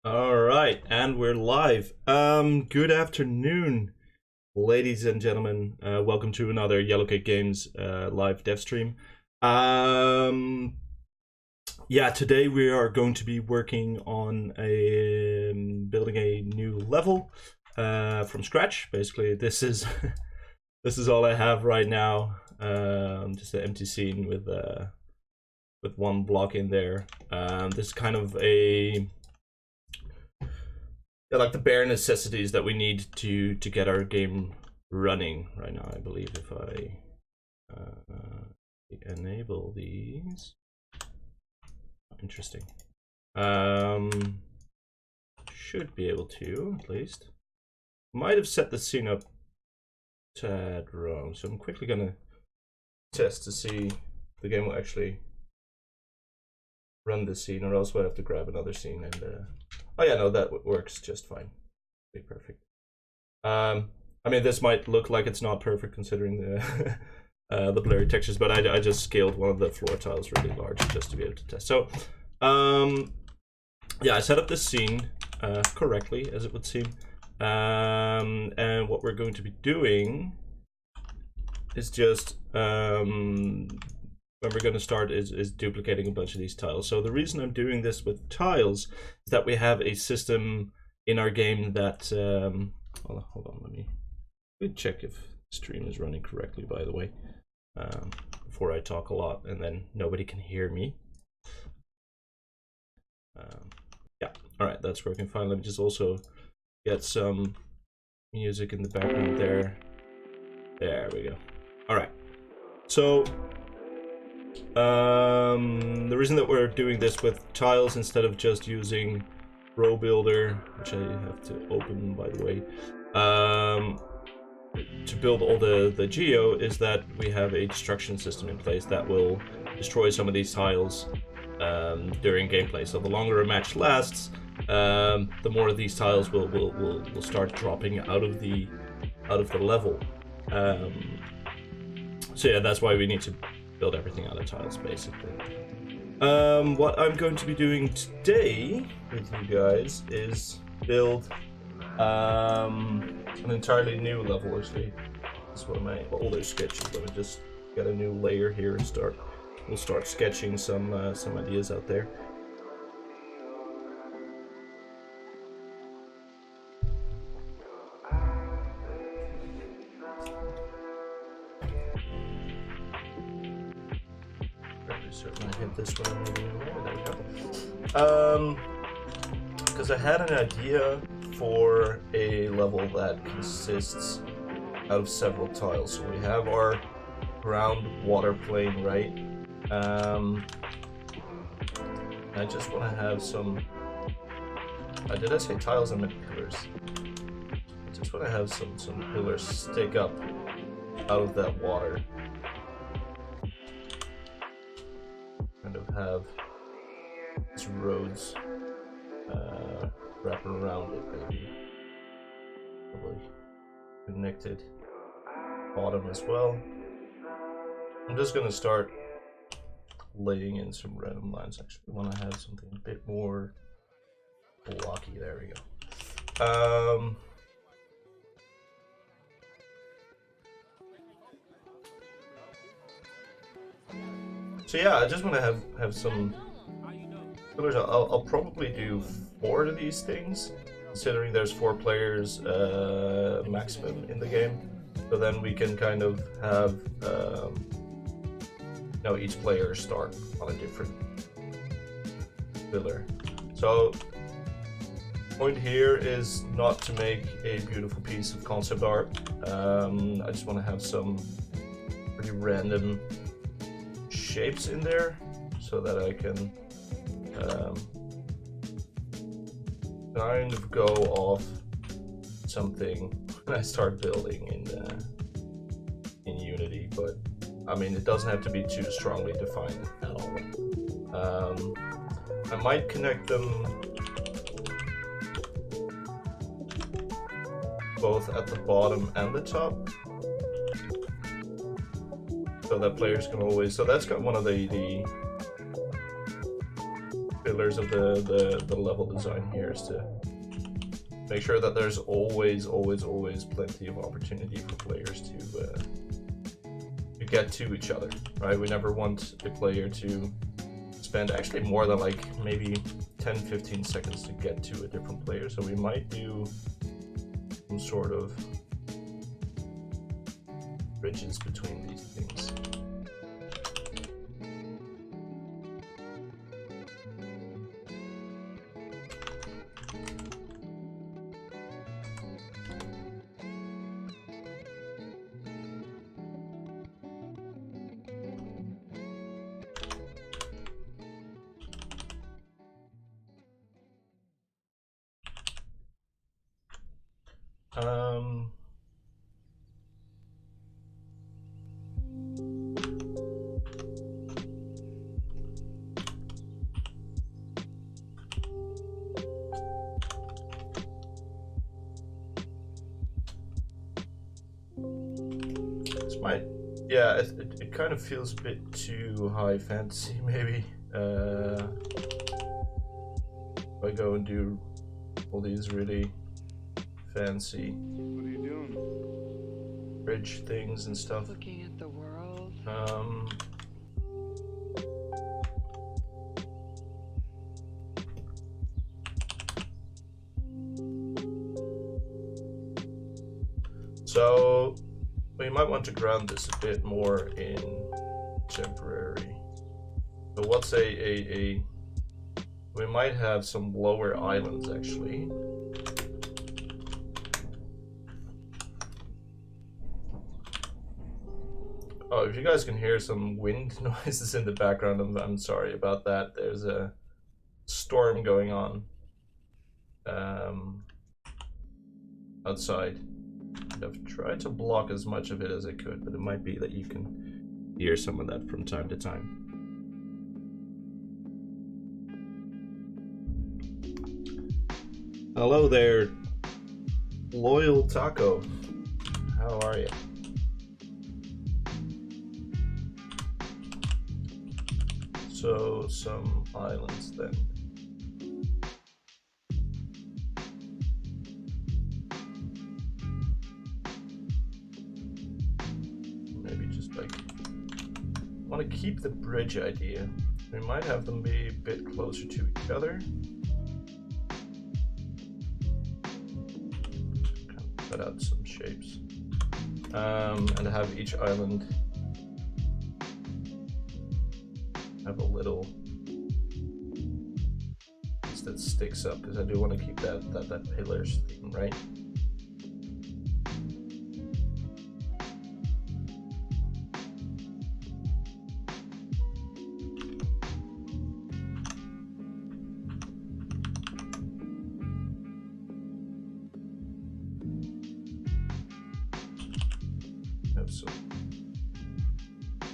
All right, and we're live. Good afternoon, ladies and gentlemen. Welcome to another Yellowcake Games live dev stream. Yeah, today we are going to be working on building a new level from scratch. Basically, this is this is all I have right now. Just an empty scene with one block in there. This is kind of like the bare necessities that we need to get our game running right now. I believe if I enable these, interesting. Should be able to at least. Might have set the scene up a tad wrong, so I'm quickly gonna test to see if the game will actually run this scene, or else we'll have to grab another scene and oh yeah, no, that works just fine. Be perfect. I mean, this might look like it's not perfect considering the the blurry textures, but I just scaled one of the floor tiles really large just to be able to test. So, yeah, I set up this scene correctly, as it would seem. And what we're going to be doing is just when we're going to start is duplicating a bunch of these tiles. So the reason I'm doing this with tiles is that we have a system in our game that hold on, let me check if the stream is running correctly, by the way, before I talk a lot and then nobody can hear me. Yeah, all right, that's working fine. Let me just also get some music in the background there. There we go. All right, so the reason that we're doing this with tiles instead of just using row builder, which I have to open, by the way, to build all the geo, is that we have a destruction system in place that will destroy some of these tiles during gameplay. So the longer a match lasts, the more of these tiles will start dropping out of the level. So yeah, that's why we need to build everything out of tiles, basically. What I'm going to be doing today with you guys is build an entirely new level. Actually, this is one of my older sketches. Let me just get a new layer here and we'll start sketching some ideas out there. Hit this one. There we go. Because I had an idea for a level that consists out of several tiles. So we have our ground water plane, right? I just want to have some. Did I say tiles? I meant pillars. I just want to have some pillars stick up out of that water. Kind of have these roads wrapping around it, maybe. Probably connected bottom as well. I'm just gonna start laying in some random lines. Actually, I want to have something a bit more blocky. There we go. So yeah, I just want to have some pillars. I'll probably do 4 of these things, considering there's 4 players maximum in the game. So then we can kind of have each player start on a different pillar. So the point here is not to make a beautiful piece of concept art. I just want to have some pretty random shapes in there so that I can kind of go off something when I start building in Unity, but I mean, it doesn't have to be too strongly defined at all. I might connect them both at the bottom and the top, so that players can always. So that's got one of the pillars of the level design here is to make sure that there's always plenty of opportunity for players to get to each other, right? We never want a player to spend actually more than like maybe 10-15 seconds to get to a different player, so we might do some sort of bridges between these things. Yeah, it kind of feels a bit too high fantasy, maybe. If I go and do all these really fancy bridge things and stuff. Looking at the world. So we might want to ground this a bit more in temporary. So what's we might have some lower islands actually. Oh, if you guys can hear some wind noises in the background, I'm sorry about that. There's a storm going on outside. I've tried to block as much of it as I could, but it might be that you can hear some of that from time to time. Hello there, Loyal Taco. How are you? So, some islands then. I want to keep the bridge idea. We might have them be a bit closer to each other. Kind of cut out some shapes. And have each island have a little piece that sticks up, because I do want to keep that pillars theme, right?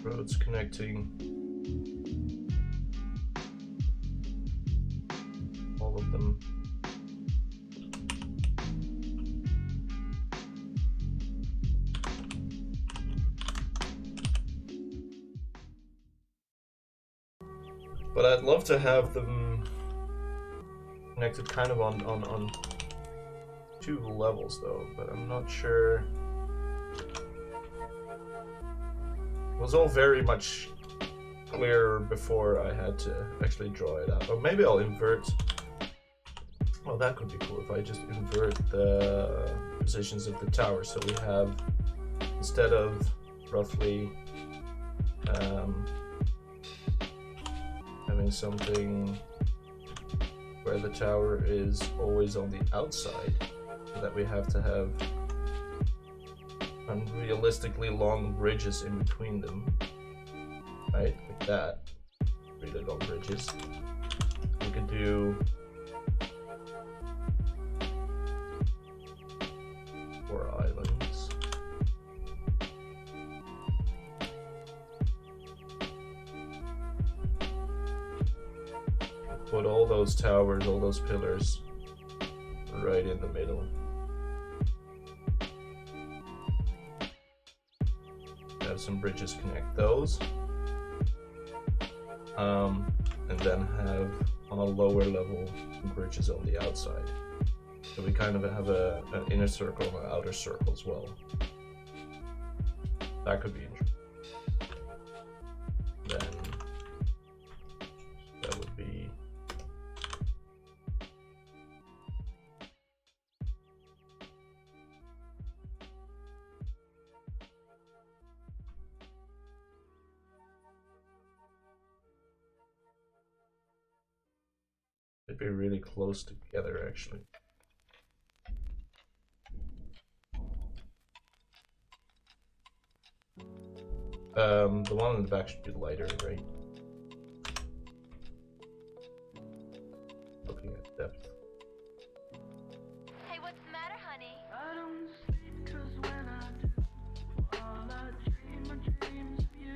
Roads connecting all of them. But I'd love to have them connected kind of on two levels though, but I'm not sure. It was all very much clearer before I had to actually draw it out. Or maybe I'll invert. Well, that could be cool if I just invert the positions of the tower. So we have, instead of roughly having something where the tower is always on the outside, so that we have to have unrealistically long bridges in between them, right? Like that. Really long bridges. We could do 4 islands. Put all those towers, all those pillars right in the middle. Have some bridges connect those, and then have on a lower level bridges on the outside. So we kind of have an inner circle and an outer circle as well. That could be interesting. Then that would be they'd be really close together actually. The one in the back should be lighter, right? Looking at depth. Hey, what's the matter, honey? I don't sleep 'cause when I do, all I dreams of you.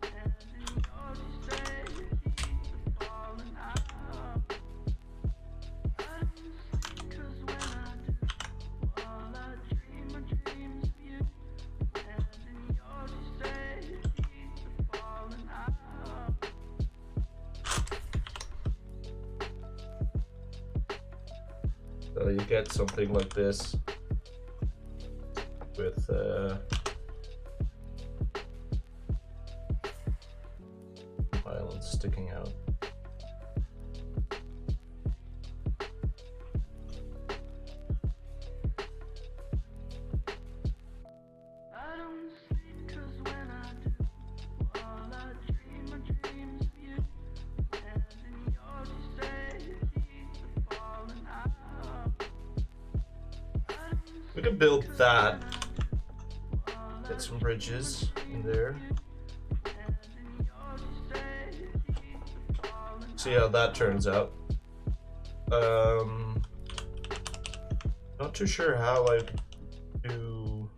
And in yours you say the falling out. I don't sleep 'cause when I do, all I dreams of you. And in yours you say the falling out. So you get something like this with islands sticking out. I don't sleep 'cause when I do, all I dreams of you. And in yours you say the falling out. We could build that. Get some bridges in there. See how that turns out. Not too sure how I do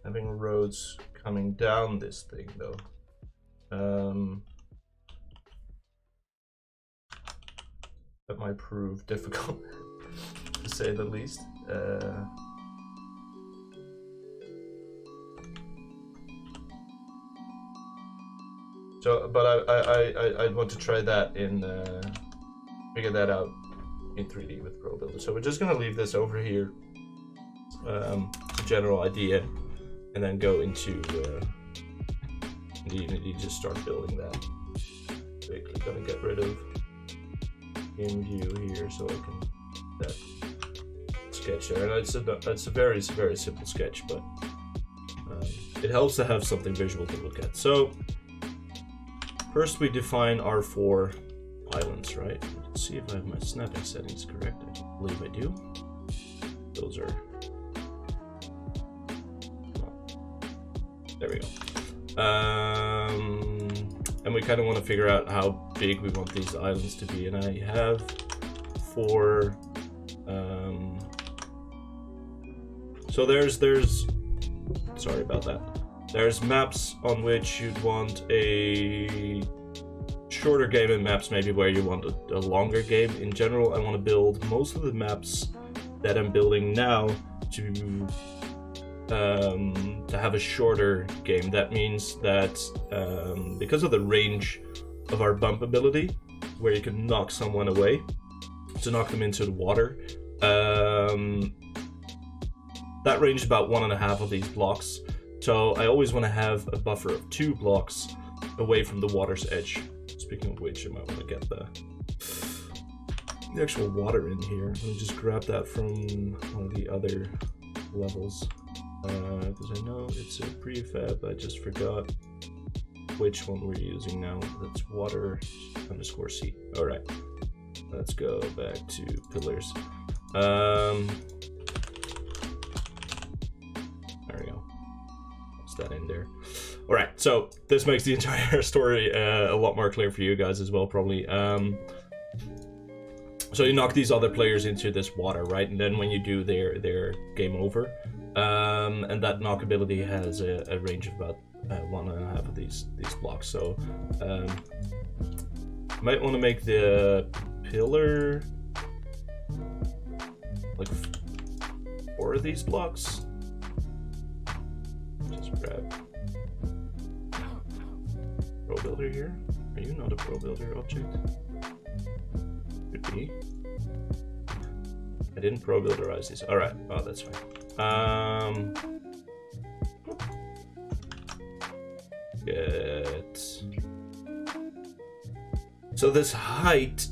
having roads coming down this thing though. That might prove difficult to say the least. But I want to try that in figure that out in 3D with Pro Builder. So we're just gonna leave this over here, the general idea, and then go into Unity. Just start building that. Quickly gonna get rid of in view here so I can that sketch there. And it's a very simple sketch, but it helps to have something visual to look at. So first we define our 4 islands, right? Let's see if I have my snapping settings correct. I believe I do. Those are... there we go. And we kind of want to figure out how big we want these islands to be. And I have 4... so there's... sorry about that. There's maps on which you'd want a shorter game, and maps maybe where you want a longer game. In general, I want to build most of the maps that I'm building now to have a shorter game. That means that because of the range of our bump ability, where you can knock someone away, to knock them into the water, that range is about 1.5 of these blocks. So I always want to have a buffer of 2 blocks away from the water's edge. Speaking of which, I might want to get the actual water in here. Let me just grab that from one of the other levels. Because I know it's a prefab, I just forgot which one we're using now. That's water _C. Alright, let's go back to pillars. There we go. That in there. All right, so this makes the entire story a lot more clear for you guys as well, probably. So you knock these other players into this water, right? And then when you do, they're game over. And that knock ability has a range of about 1.5 of these blocks. So might want to make the pillar like 4 of these blocks. Just grab Pro Builder here. Are you not a Pro Builder object? could be. I didn't pro builderize these. Alright, oh that's fine. Good. So this height,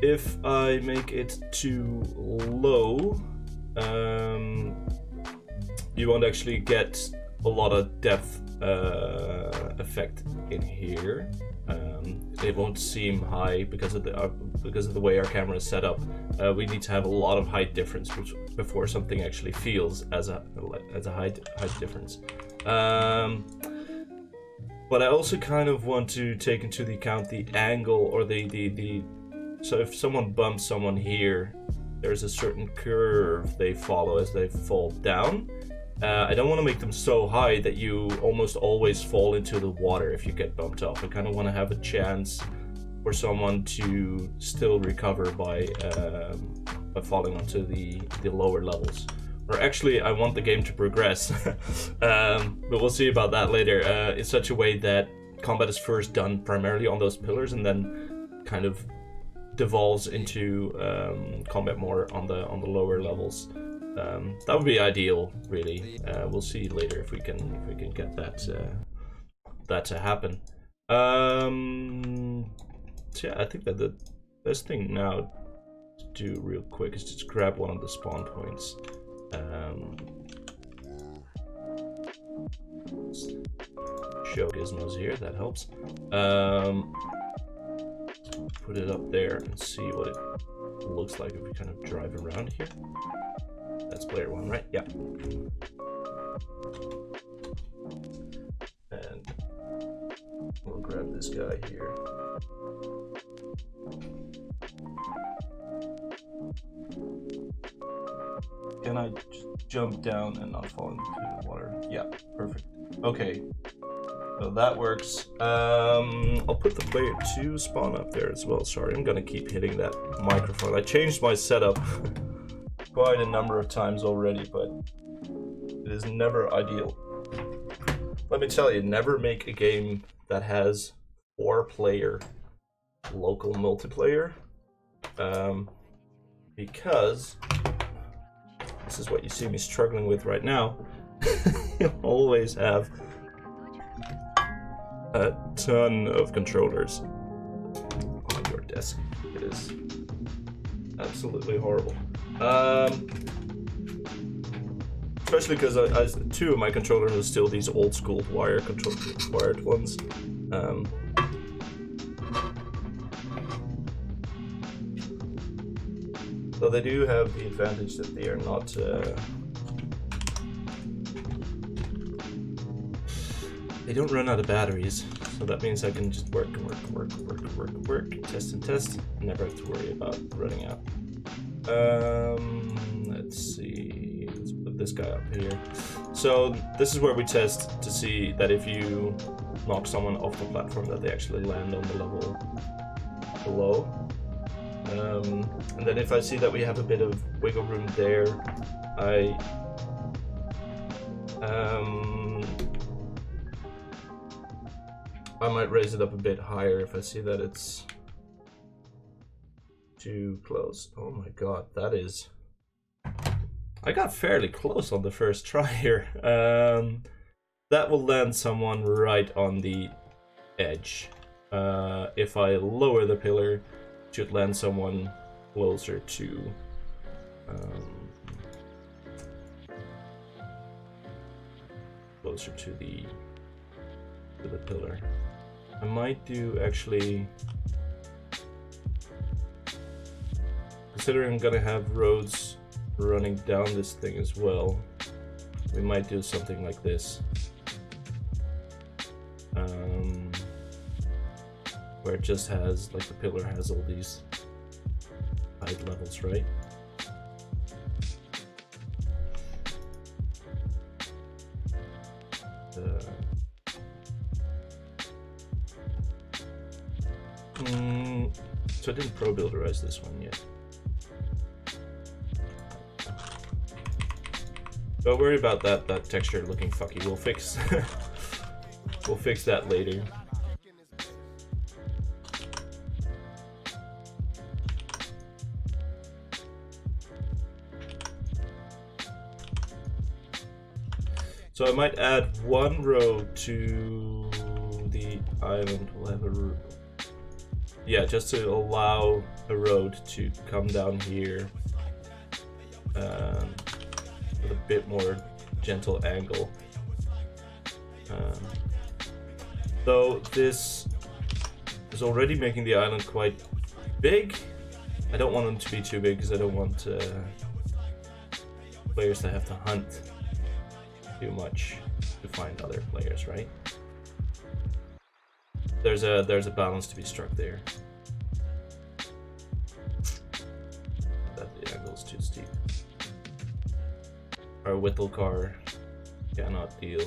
if I make it too low, you won't actually get a lot of depth effect in here. It won't seem high because of the way our camera is set up. We need to have a lot of height difference before something actually feels as a height difference. But I also kind of want to take into account the angle or the so if someone bumps someone here, there's a certain curve they follow as they fall down. I don't want to make them so high that you almost always fall into the water if you get bumped off. I kind of want to have a chance for someone to still recover by falling onto the lower levels. Or actually, I want the game to progress, but we'll see about that later. In such a way that combat is first done primarily on those pillars and then kind of devolves into combat more on the lower levels. That would be ideal, really. We'll see later if we can get that to happen. So yeah, I think that the best thing now to do real quick is just grab one of the spawn points. Show gizmos here, that helps. Put it up there and see what it looks like if we kind of drive around here. That's player one, right? Yeah. And we'll grab this guy here. Can I jump down and not fall into the water? Yeah, perfect. Okay, so that works. I'll put the player 2 spawn up there as well. Sorry, I'm gonna keep hitting that microphone. I changed my setup quite a number of times already, but it is never ideal. Let me tell you, never make a game that has 4-player local multiplayer, because this is what you see me struggling with right now. You always have a ton of controllers on your desk. It is absolutely horrible. Especially because 2 of my controllers are still these old school wired ones. So they do have the advantage that they are not they don't run out of batteries, so that means I can just work, test and test, and never have to worry about running out. Let's see, let's put this guy up here. So this is where we test to see that if you knock someone off the platform, that they actually land on the level below. And then if I see that we have a bit of wiggle room there, I might raise it up a bit higher if I see that it's too close. Oh my god, that is... I got fairly close on the first try here. That will land someone right on the edge. If I lower the pillar, it should land someone closer to the pillar. I might do actually, considering I'm gonna have roads running down this thing as well, we might do something like this, where it just has, like, the pillar has all these height levels, right? So I didn't pro builderize this one yet. Don't worry about that texture looking fucky. We'll fix we'll fix that later. So I might add one road to the island. We'll have a road. Yeah, just to allow a road to come down here with a bit more gentle angle. Though this is already making the island quite big. I don't want them to be too big because I don't want players to have to hunt too much to find other players, right? There's a balance to be struck there. That the angle is too steep. Our Whittle car cannot deal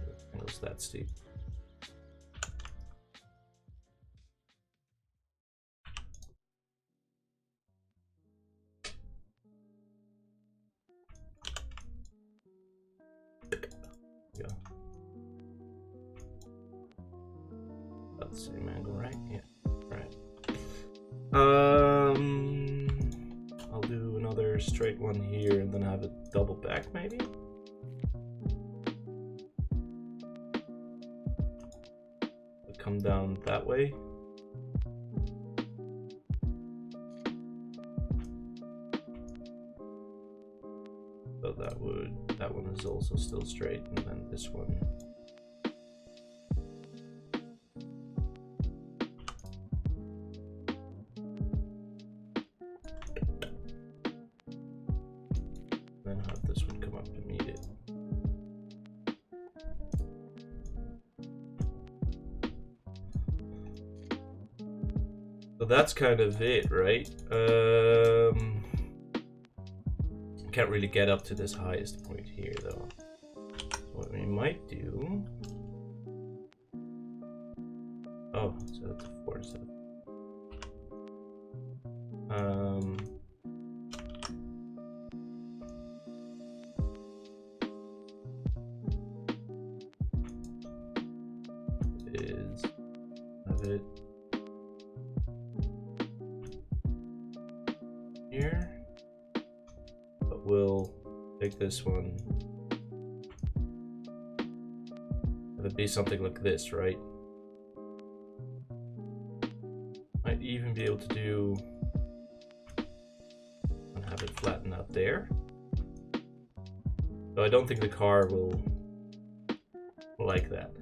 with angles that steep. Yeah. About the same angle, right? Yeah. Right. I'll do another straight one here and then have a double back maybe. I'll come down that way. So that one is also still straight, and then this one. Then have this one come up to meet it. So that's kind of it, right? Can't really get up to this highest point here though. So what we might do... Oh, so that's a 4 instead of... is have it here, but we'll take this one, have it be something like this, right? Might even be able to do and have it flatten out there. So I don't think the car will like that.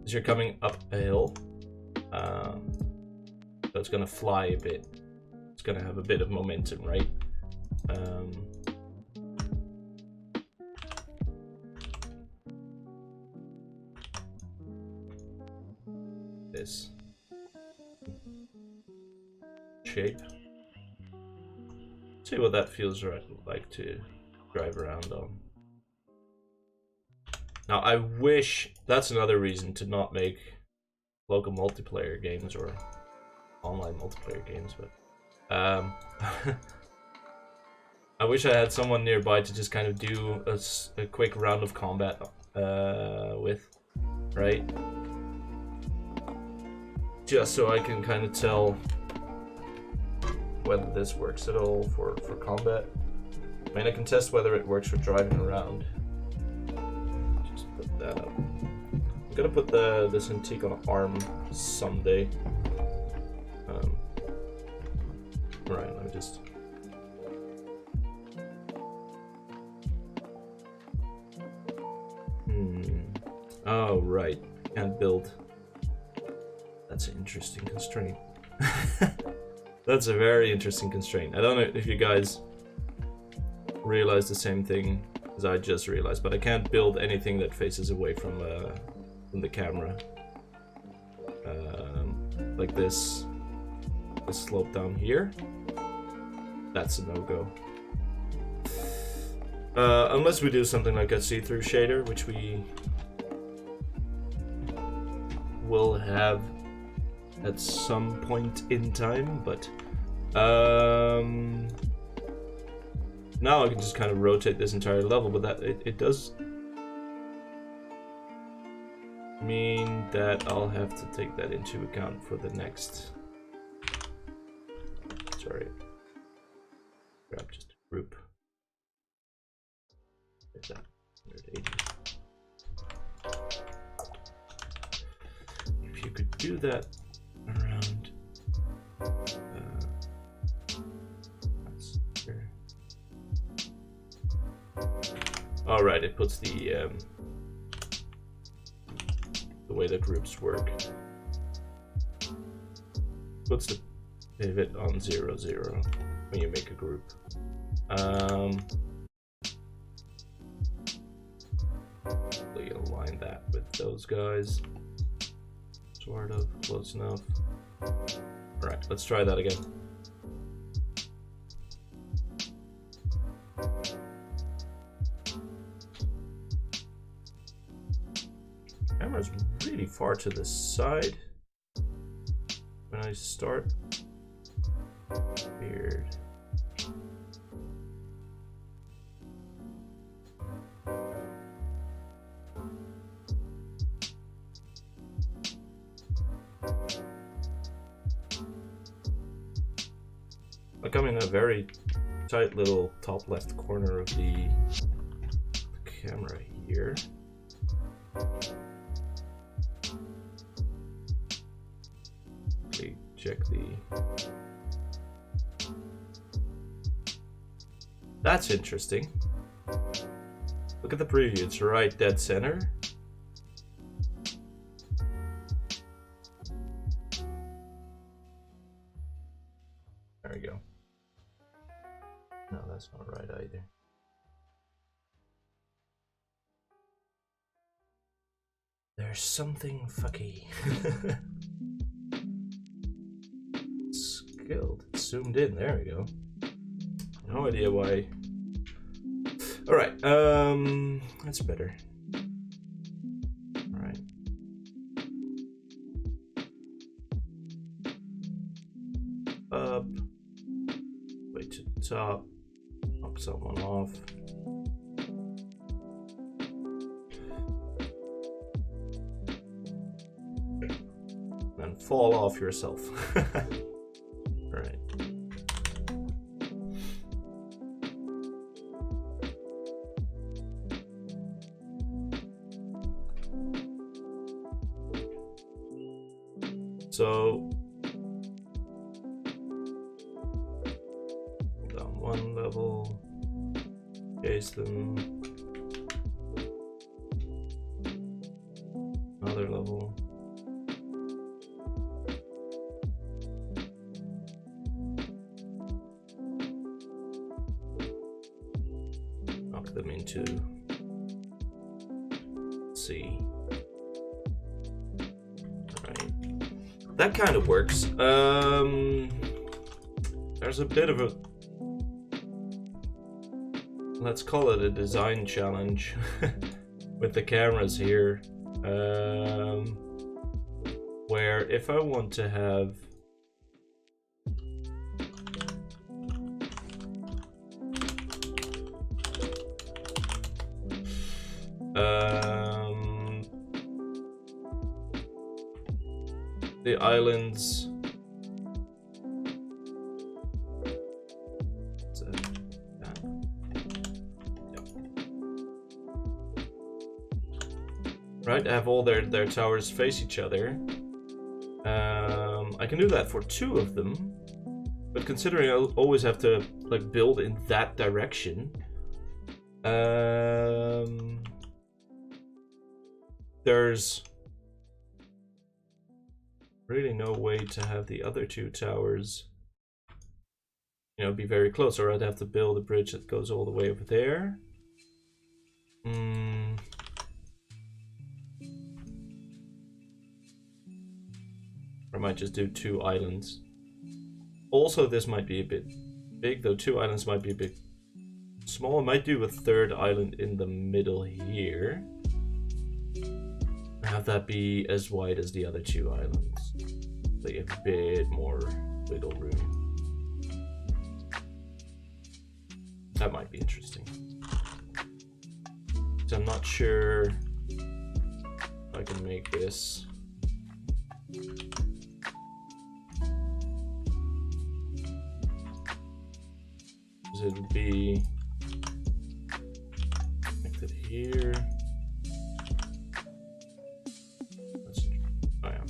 As you're coming up a hill, so it's gonna fly a bit. It's gonna have a bit of momentum, right? This shape. See what that feels like to drive around on. Now I wish, that's another reason to not make local multiplayer games or online multiplayer games, but I wish I had someone nearby to just kind of do a quick round of combat with, right? Just so I can kind of tell whether this works at all for combat. I mean, I can test whether it works for driving around. Just put that up. I'm gonna put this antique on an arm someday. Right, let me just... Oh, right. Can't build. That's an interesting constraint. That's a very interesting constraint. I don't know if you guys realize the same thing as I just realized, but I can't build anything that faces away from the camera. Like this slope down here. That's a no-go. Unless we do something like a see-through shader, which we will have at some point in time, but now I can just kind of rotate this entire level, but that it does mean that I'll have to take that into account for the next... Sorry. Grab just a group. Get that 180. If you could do that around. That's there. All right, it puts the way the groups work. Puts the pivot on 0, 0 when you make a group. We align that with those guys. Sort of close enough. Alright, let's try that again. Camera's really far to the side when I start. Weird. Like I'm in a very tight little top left corner of the camera here. Check the. That's interesting. Look at the preview, it's right dead center. There we go. No, that's not right either. There's something fucky. Skilled. It's zoomed in. There we go. No idea why. All right. That's better. All right. Up. Way to the top. Knock someone off. Then fall off yourself. Right. So down one level, chase them. Another level. Them into C. Right. That kind of works. There's a bit of a, let's call it a design challenge with the cameras here, where if I want to have the islands. Right, have all their towers face each other. I can do that for 2 of them, but considering I'll always have to like build in that direction, there's really no way to have the other 2 towers, you know, be very close, or I'd have to build a bridge that goes all the way over there. Or I might just do 2 islands. Also, this might be a bit big, though 2 islands might be a bit small. I might do a 3rd island in the middle here. Have that be as wide as the other 2 islands. So you have a bit more wiggle room. That might be interesting. So I'm not sure if I can make this. It would be like here. Oh yeah.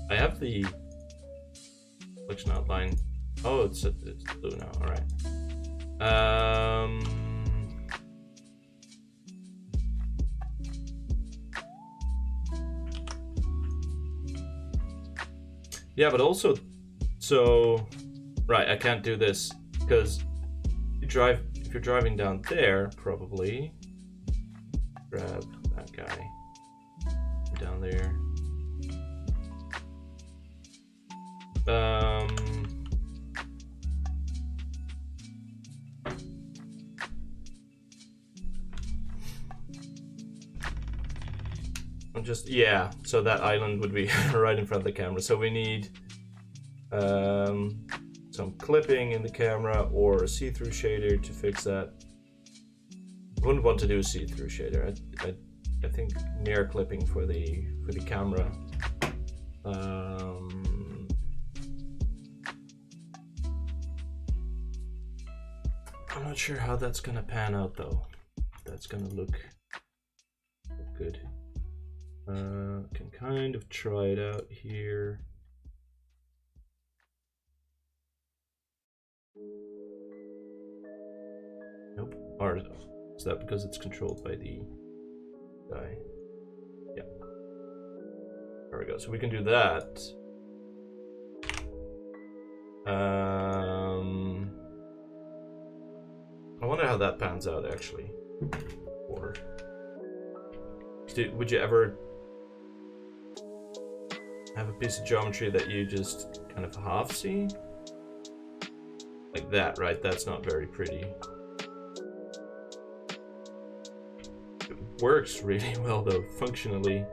I have the collection outline. Oh, it's blue now. All right. Yeah, but also, so right, I can't do this because if you're driving down there, probably grab that guy down there. Yeah, so that island would be right in front of the camera. So we need some clipping in the camera or a see-through shader to fix that. I wouldn't want to do a see-through shader. I think near clipping for the camera. I'm not sure how that's gonna pan out though. If that's gonna look good. Can kind of try it out here. Nope. Or is that because it's controlled by the guy? Yeah. There we go. So we can do that. I wonder how that pans out actually. Or would you ever have a piece of geometry that you just kind of half see? Like that, right? That's not very pretty. It works really well though, functionally.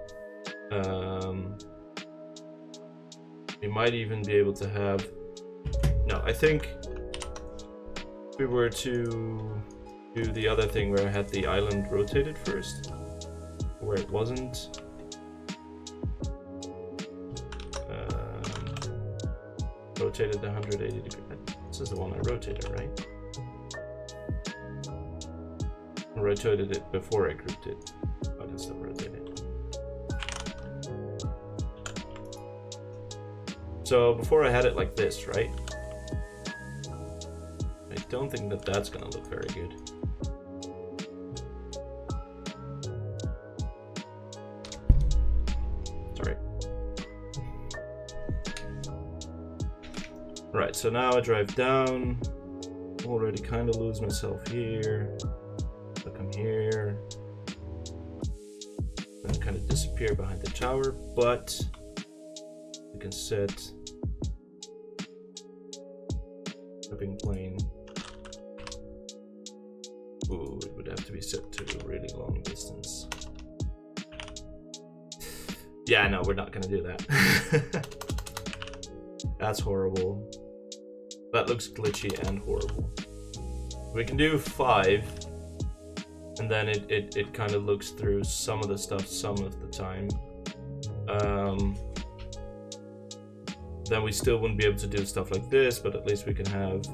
We might even be able to have... No, I think if we were to do the other thing where I had the island rotated first, where it wasn't. Rotated 180 degrees. This is the one I rotated, right? I rotated it before I grouped it. I can still rotate it. So before I had it like this, right? I don't think that that's gonna look very good. Sorry. Right, so now I drive down. Already kind of lose myself here. I come here. And kind of disappear behind the tower, but we can set clipping plane. Ooh, it would have to be set to a really long distance. Yeah, no, we're not gonna do that. That's horrible. That looks glitchy and horrible. We can do 5, and then it kind of looks through some of the stuff some of the time. Then we still wouldn't be able to do stuff like this, but at least we can have...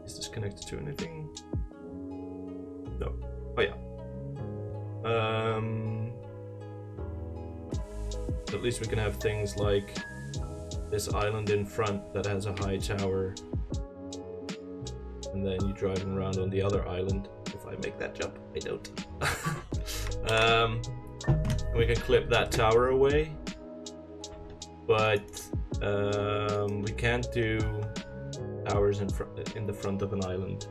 Is this connected to anything? No. Oh yeah. At least we can have things like this island in front that has a high tower, and then you driving around on the other island. If I make that jump, I don't. And we can clip that tower away, but we can't do towers in the front of an island.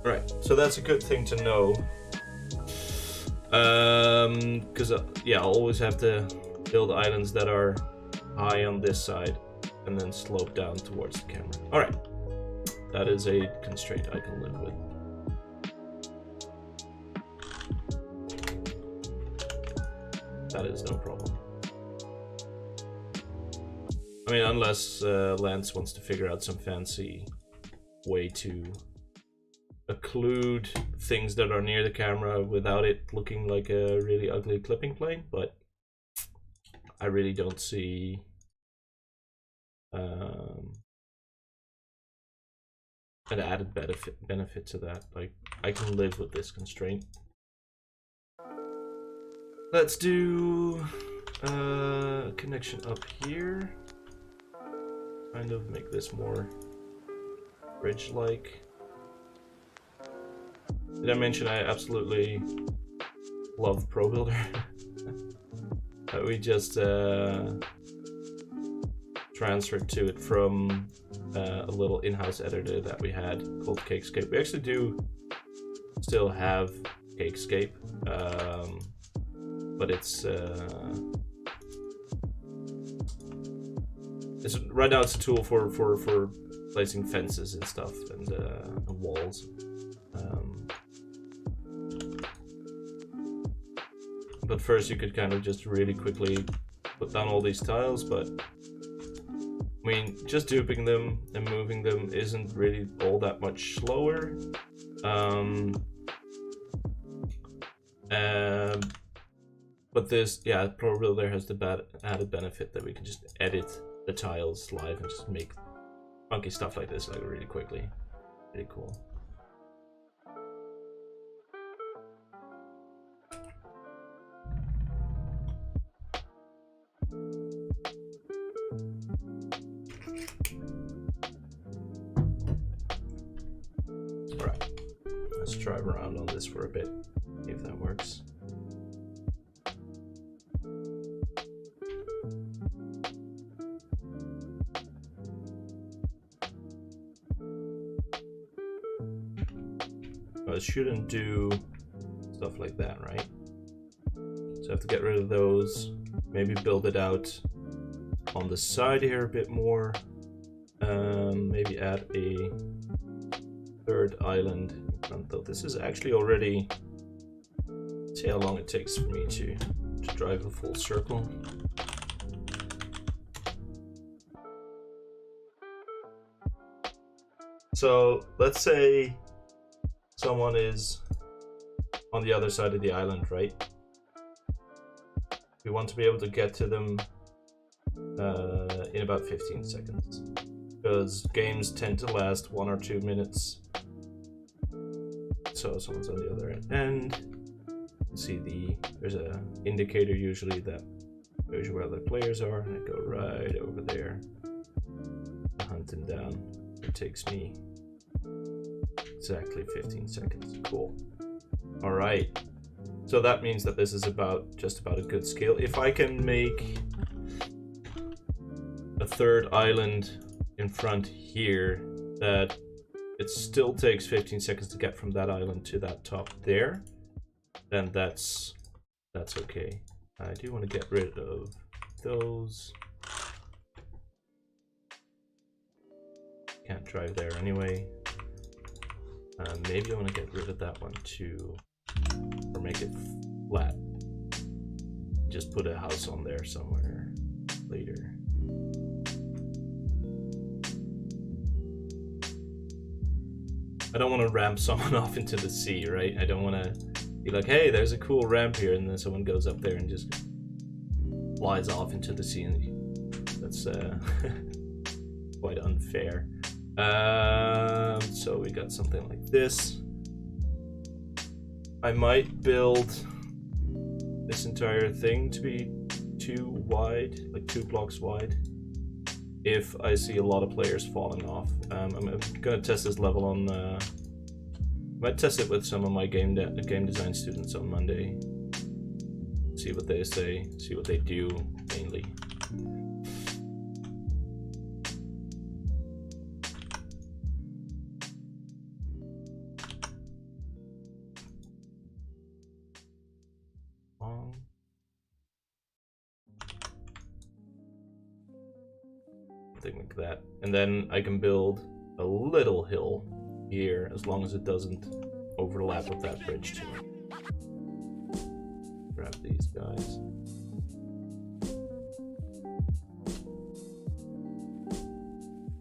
Right, so that's a good thing to know. Because yeah, I'll always have to build islands that are high on this side and then slope down towards the camera. All right, that is a constraint I can live with. That is no problem. I mean, unless Lance wants to figure out some fancy way to occlude things that are near the camera without it looking like a really ugly clipping plane, but I really don't see an added benefit to that. Like, I can live with this constraint. Let's do a connection up here. Kind of make this more bridge-like. Did I mention I absolutely love ProBuilder? We just transferred to it from a little in-house editor that we had called Cakescape. We actually do still have Cakescape, but it's right now it's a tool for placing fences and stuff and walls. But first you could kind of just really quickly put down all these tiles, but I mean, just duping them and moving them isn't really all that much slower. But this, yeah, ProBuilder has the added benefit that we can just edit the tiles live and just make funky stuff like this like really quickly. Pretty cool. Alright, let's drive around on this for a bit, see if that works. Well, it shouldn't do stuff like that, right? So I have to get rid of those, maybe build it out on the side here a bit more, maybe add a third island in front though. This is actually already, see how long it takes for me to drive a full circle. So let's say someone is on the other side of the island, right? We want to be able to get to them in about 15 seconds, because games tend to last 1 or 2 minutes. So someone's on the other end. You see there's a indicator usually that shows you where other players are, and I go right over there, hunt them down. It takes me exactly 15 seconds. Cool. All right. So that means that this is just about a good scale. If I can make a third island in front here, that it still takes 15 seconds to get from that island to that top there, then that's okay. I do want to get rid of those. Can't drive there anyway. Maybe I want to get rid of that one too, or make it flat. Just put a house on there somewhere later. I don't want to ramp someone off into the sea, right? I don't want to be like, hey, there's a cool ramp here, and then someone goes up there and just flies off into the sea, and that's quite unfair. So we got something like this. I might build this entire thing to be 2 wide, like 2 blocks wide, if I see a lot of players falling off. I'm gonna test this level on, I might test it with some of my game design students on Monday. See what they say, see what they do mainly. Something like that, and then I can build a little hill here as long as it doesn't overlap with that bridge too. Grab these guys.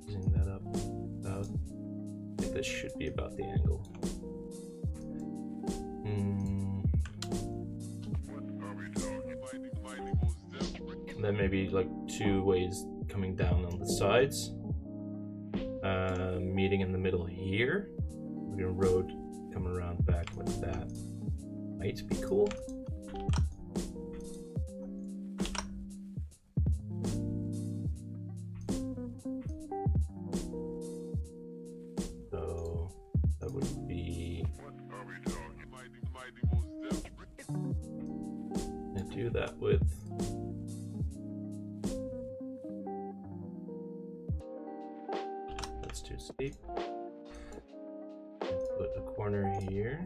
Using that up about, I think this should be about the angle. And then maybe like 2 ways coming down on the sides. Meeting in the middle here. Maybe a road come around back like that. Might be cool. So that would be. I do that with. That's too steep. Put a corner here.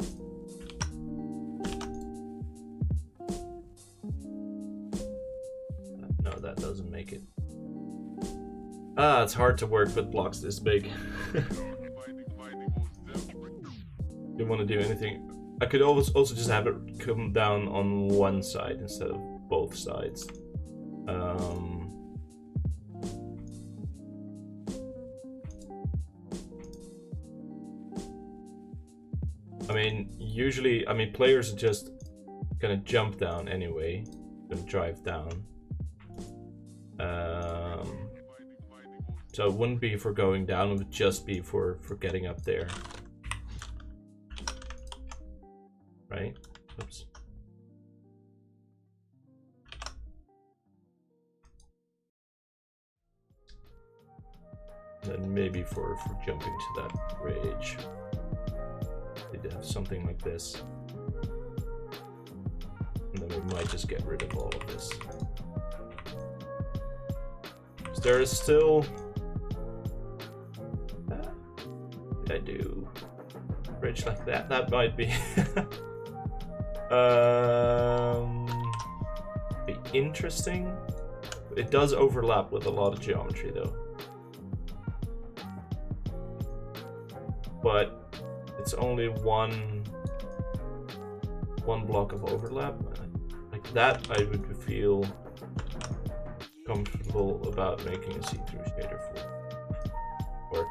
No, that doesn't make it. Ah, it's hard to work with blocks this big. Didn't want to do anything. I could always also just have it come down on one side instead of both sides. I mean, usually, players are just gonna jump down anyway, gonna drive down. So it wouldn't be for going down, it would just be for getting up there. Right? Oops. And then maybe for jumping to that bridge. They'd have something like this. And then we might just get rid of all of this. So there is still... What did I do? Bridge like that? That might be... be interesting. It does overlap with a lot of geometry though. But it's only one block of overlap. Like that I would feel comfortable about making a see-through shader for. Or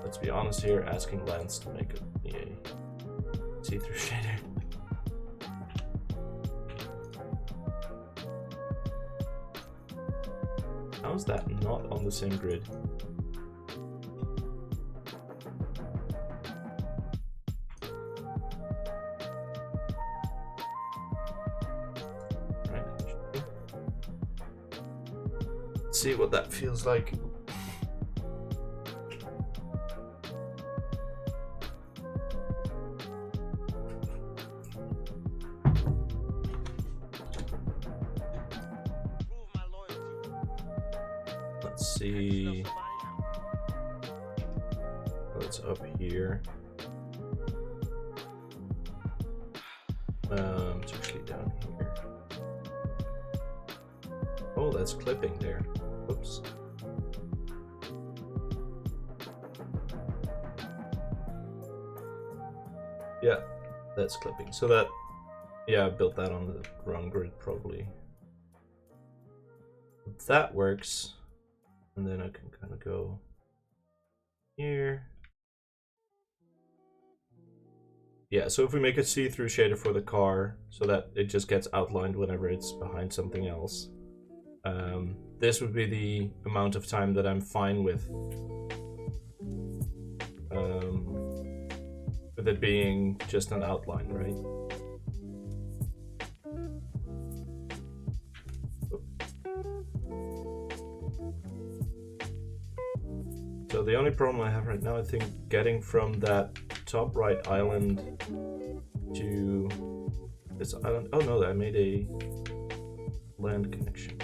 let's be honest here, asking Lance to make a see-through shader. How is that not on the same grid? See what that feels like. Let's see. What's up here? It's actually down here. Oh, that's clipping there. Oops. Yeah, that's clipping. So that, yeah, I built that on the wrong grid probably. That works. And then I can kind of go here. Yeah, so if we make a see-through shader for the car so that it just gets outlined whenever it's behind something else. This would be the amount of time that I'm fine with it being just an outline, right? So the only problem I have right now, I think, getting from that top right island to this island. Oh no, I made a land connection.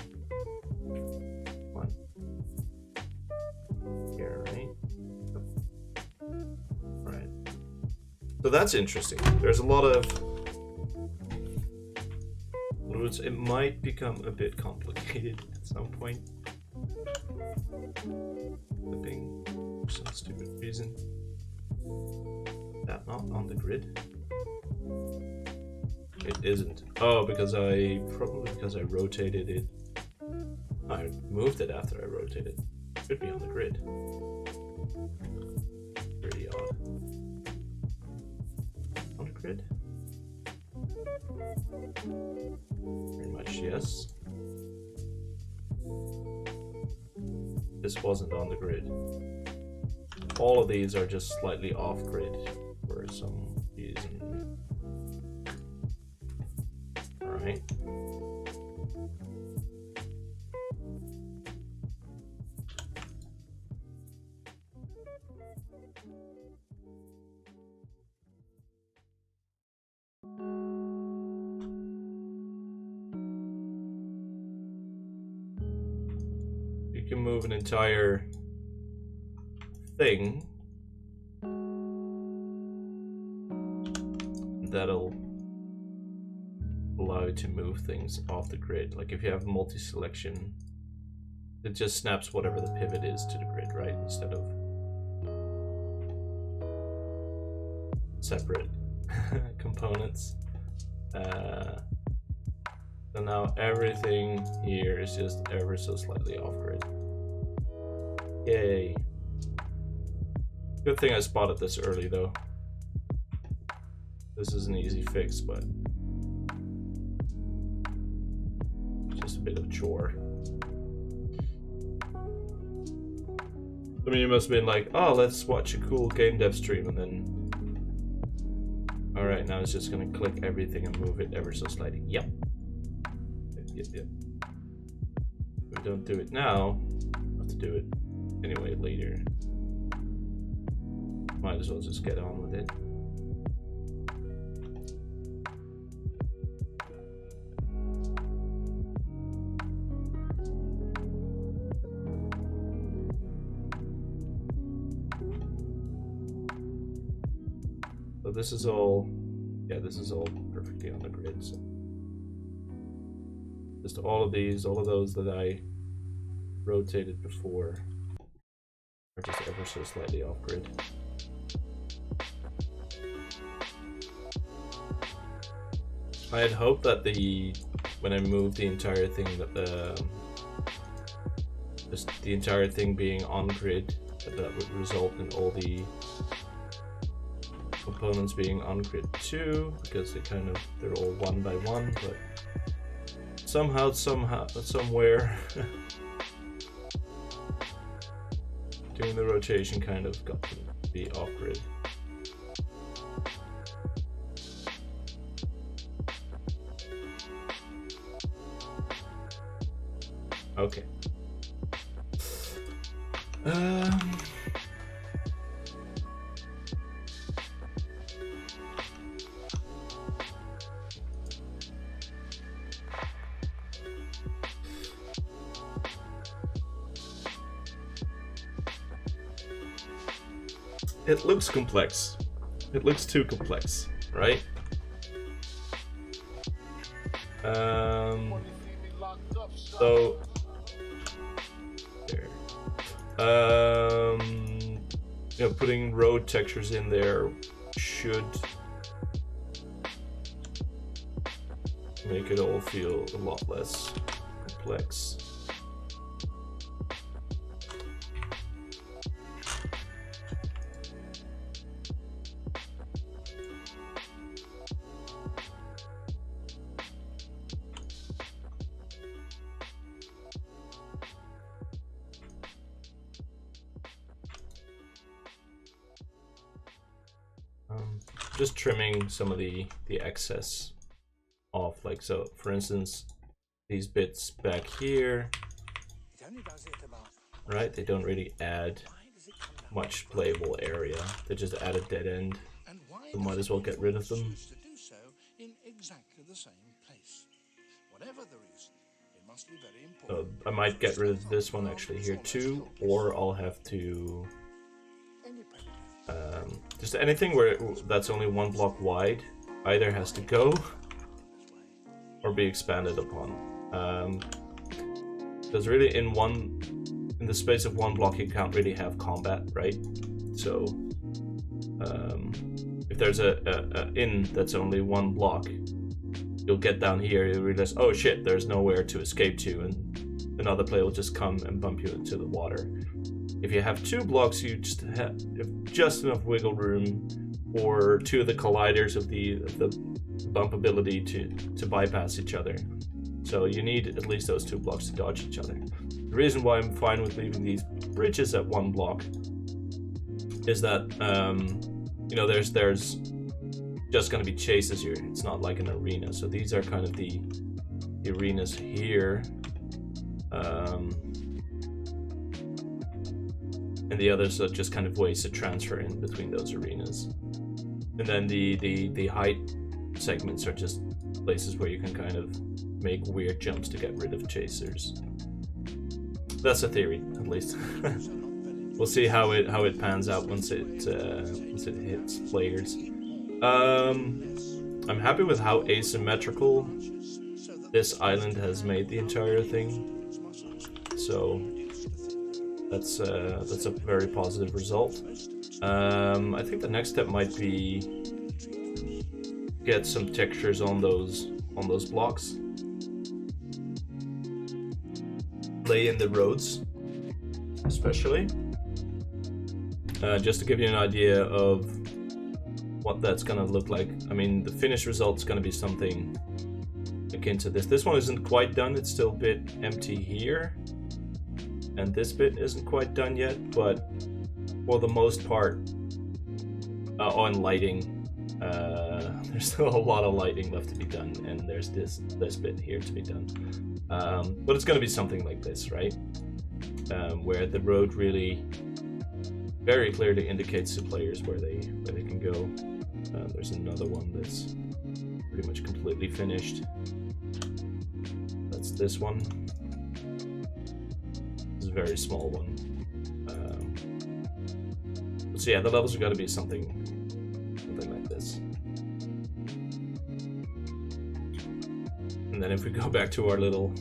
So that's interesting. There's a lot of routes. It might become a bit complicated at some point. Flipping for some stupid reason. That not on the grid? It isn't. Oh, because I rotated it. I moved it after I rotated. It should be on the grid. Pretty odd. Grid? Very much yes. this wasn't on the grid. All of these are just slightly off grid for some reason. Alright. You can move an entire thing. That'll allow you to move things off the grid. Like if you have multi-selection, it just snaps whatever the pivot is to the grid, right? Instead of separate components. So now everything here is just ever so slightly off grid. Yay. Good thing I spotted this early though. This is an easy fix, but just a bit of a chore. I mean, you must have been like, oh, let's watch a cool game dev stream, and then alright, now it's just gonna click everything and move it ever so slightly. Yep. Yep. If we don't do it now, we'll have to do it anyway later. Might as well just get on with it. So this is all, yeah, this is all perfectly on the grid. So just all of these, all of those that I rotated before are just ever so slightly off grid. I had hoped that when I moved the entire thing, that just the entire thing being on grid, that would result in all the components being on grid too, because they're all one by one, but somehow, somewhere, doing the rotation kind of got to be off grid. Okay. It looks complex. It looks too complex, right? So there. You know, putting road textures in there should make it all feel a lot less complex. Just trimming some of the excess off, like so. For instance, these bits back here, right? They don't really add much playable area. They just add a dead end. So might as well get rid of them. So I might get rid of this one actually here too, or I'll have to just anything where that's only one block wide either has to go or be expanded upon. Because really in the space of one block you can't really have combat, right? So if there's a inn that's only one block, you'll get down here, you'll realize, oh shit, there's nowhere to escape to, and another player will just come and bump you into the water. If you have two blocks, you just have just enough wiggle room for two of the colliders of the bump ability to bypass each other. So you need at least those 2 blocks to dodge each other. The reason why I'm fine with leaving these bridges at 1 block is that, you know, there's just going to be chases here. It's not like an arena. So these are kind of the arenas here. And the others are just kind of ways to transfer in between those arenas. And then the height segments are just places where you can kind of make weird jumps to get rid of chasers. That's a theory, at least. We'll see how it pans out once it hits players. I'm happy with how asymmetrical this island has made the entire thing. So that's a very positive result. I think the next step might be get some textures on those blocks. Lay in the roads, especially. Just to give you an idea of what that's gonna look like. I mean, the finished result's gonna be something akin to this. This one isn't quite done, it's still a bit empty here. And this bit isn't quite done yet, but for the most part, on lighting, there's still a lot of lighting left to be done, and there's this bit here to be done. But it's gonna be something like this, right? Where the road really very clearly indicates to players where they can go. There's another one that's pretty much completely finished. That's this one. This is a very small one. So yeah, the levels are going to be something like this. And then if we go back to our little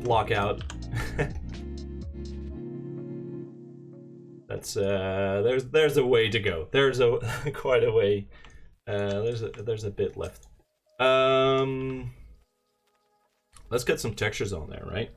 block out, that's there's a way to go. There's a quite a way. There's a bit left. Let's get some textures on there, right?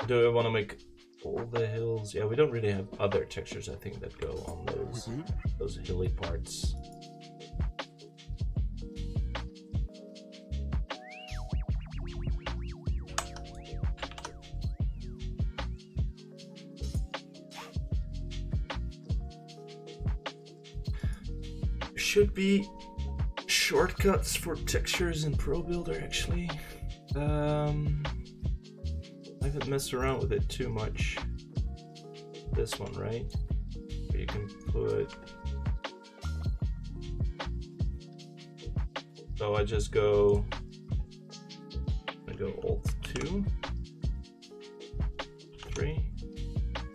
Do I want to make all the hills? Yeah, we don't really have other textures, I think, that go on those hilly parts. There should be shortcuts for textures in Pro Builder, actually. I haven't messed around with it too much. This one, right? Where you can put... So I just go... I go Alt 2. 3.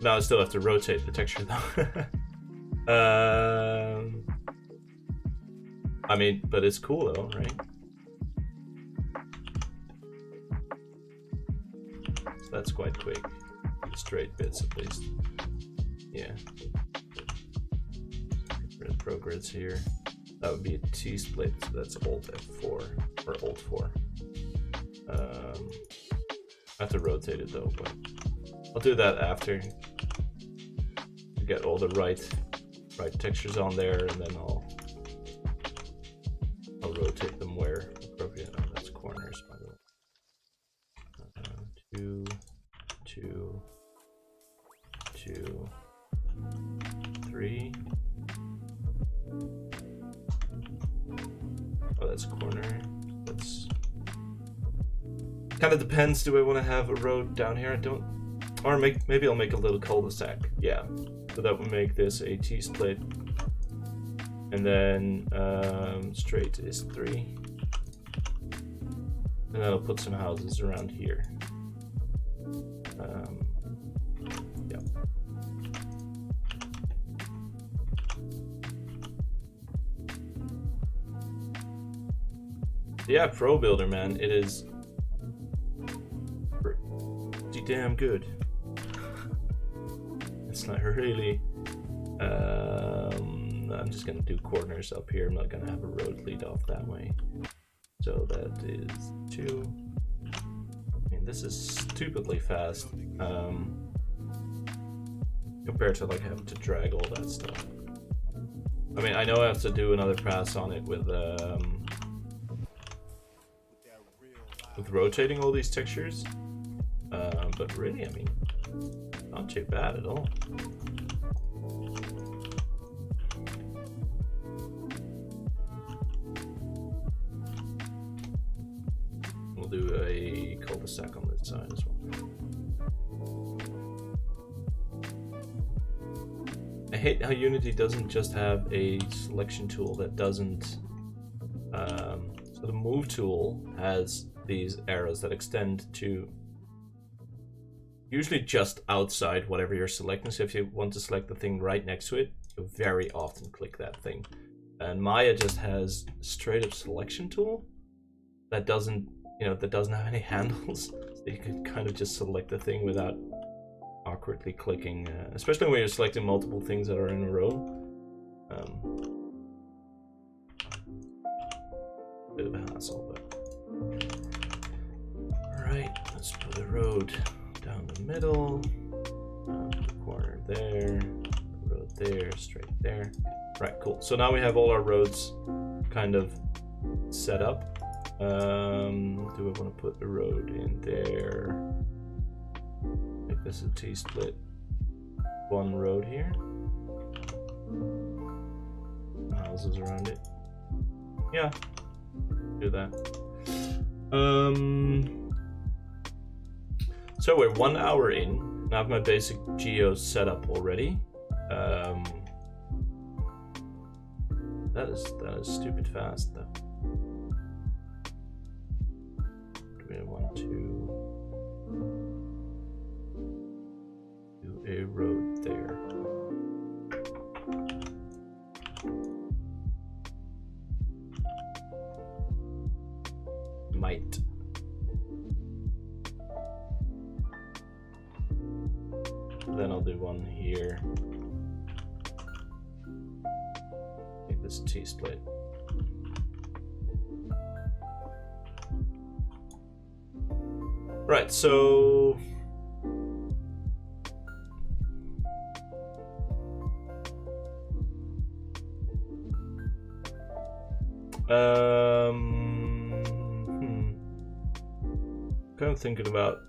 Now I still have to rotate the texture though. I mean, but it's cool though, right? That's quite quick. Straight bits at least. Yeah. Red progress here. That would be a T-split, so that's Alt F4 or Alt 4. I have to rotate it though, but I'll do that after to get all the right textures on there, and then I'll rotate them where appropriate. Oh, that's corners, by the way. 2, 2, 2, 3. Oh, that's corner. That's kind of depends. Do I want to have a road down here? I don't. Or maybe I'll make a little cul-de-sac. Yeah. So that would make this a T-split. And then straight is 3. And then I'll put some houses around here. Yeah. Yeah, Pro Builder, man, it is pretty damn good. It's not really. I'm just gonna do corners up here. I'm not gonna have a road lead off that way. So that is 2. I mean, this is stupidly fast compared to like having to drag all that stuff. I mean, I know I have to do another pass on it with rotating all these textures, but really, I mean, not too bad at all. We'll do a cul-de-sac on this side as well. I hate how Unity doesn't just have a selection tool that doesn't. So the move tool has these arrows that extend to usually just outside whatever you're selecting. So if you want to select the thing right next to it, you very often click that thing. And Maya just has straight up selection tool that doesn't, that doesn't have any handles. So you can kind of just select the thing without awkwardly clicking, especially when you're selecting multiple things that are in a row. Bit of a hassle, but alright, let's put a road down the middle, the corner there, the road there, straight there. Right, cool. So now we have all our roads kind of set up. Do I want to put the road in there? Make this a T-split. One road here. Houses around it. Yeah, do that. So we're 1 hour in. I have my basic geo set up already. That is stupid fast though. Do we want to do a road there? Might. Then I'll do one here. Make this T-split. Right, so kind of thinking about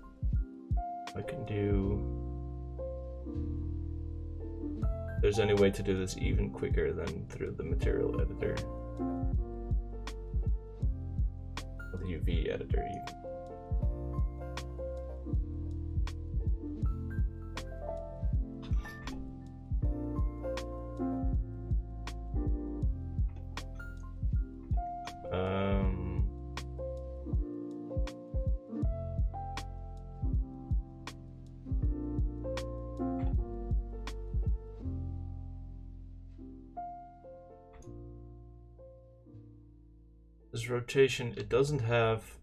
I can do. If there's any way to do this even quicker than through the material editor, or the UV editor even. This rotation, it doesn't have,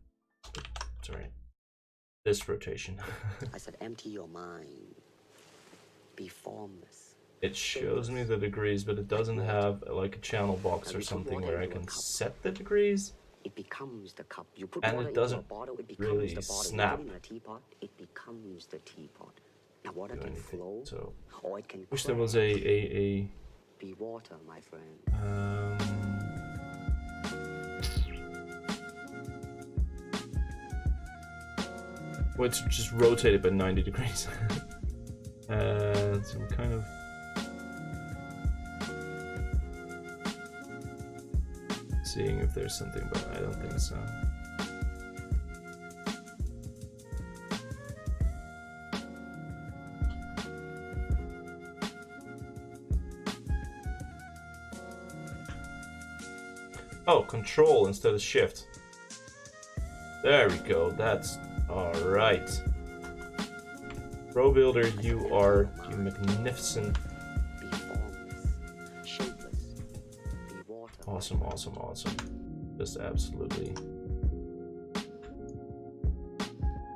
sorry, this rotation. I said empty your mind, be formless. It shows me the degrees, but it doesn't have like a channel box or something where I can set the degrees. It becomes the cup. You put and water it doesn't into a bottle, it becomes really the bottle. snap. You put it in a teapot, it becomes the teapot. Now water Do can anything, flow, so or it can wish there was crash. a Be water, my friend. Well, it's just rotated by 90 degrees. So I'm kind of seeing if there's something, but I don't think so. Oh, control instead of shift. There we go, that's alright. Pro Builder, you magnificent. Be formless, shapeless. Be water. Awesome, awesome, awesome. Just absolutely.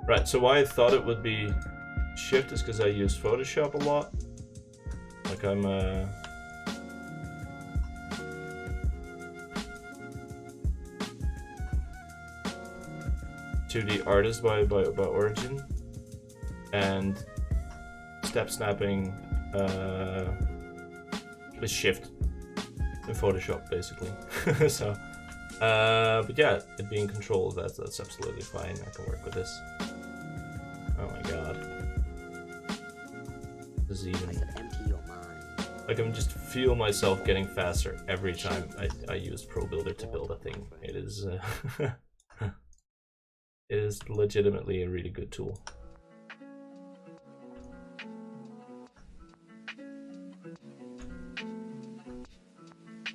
Right, so why I thought it would be shift is because I use Photoshop a lot. Like I'm 2D artist by origin, and step snapping is shift in Photoshop basically. So, but yeah, it being controlled, that's absolutely fine. I can work with this. Oh my god, this is even. Empty your mind. I can just feel myself getting faster every time I use Pro Builder to build a thing. It is it is legitimately a really good tool.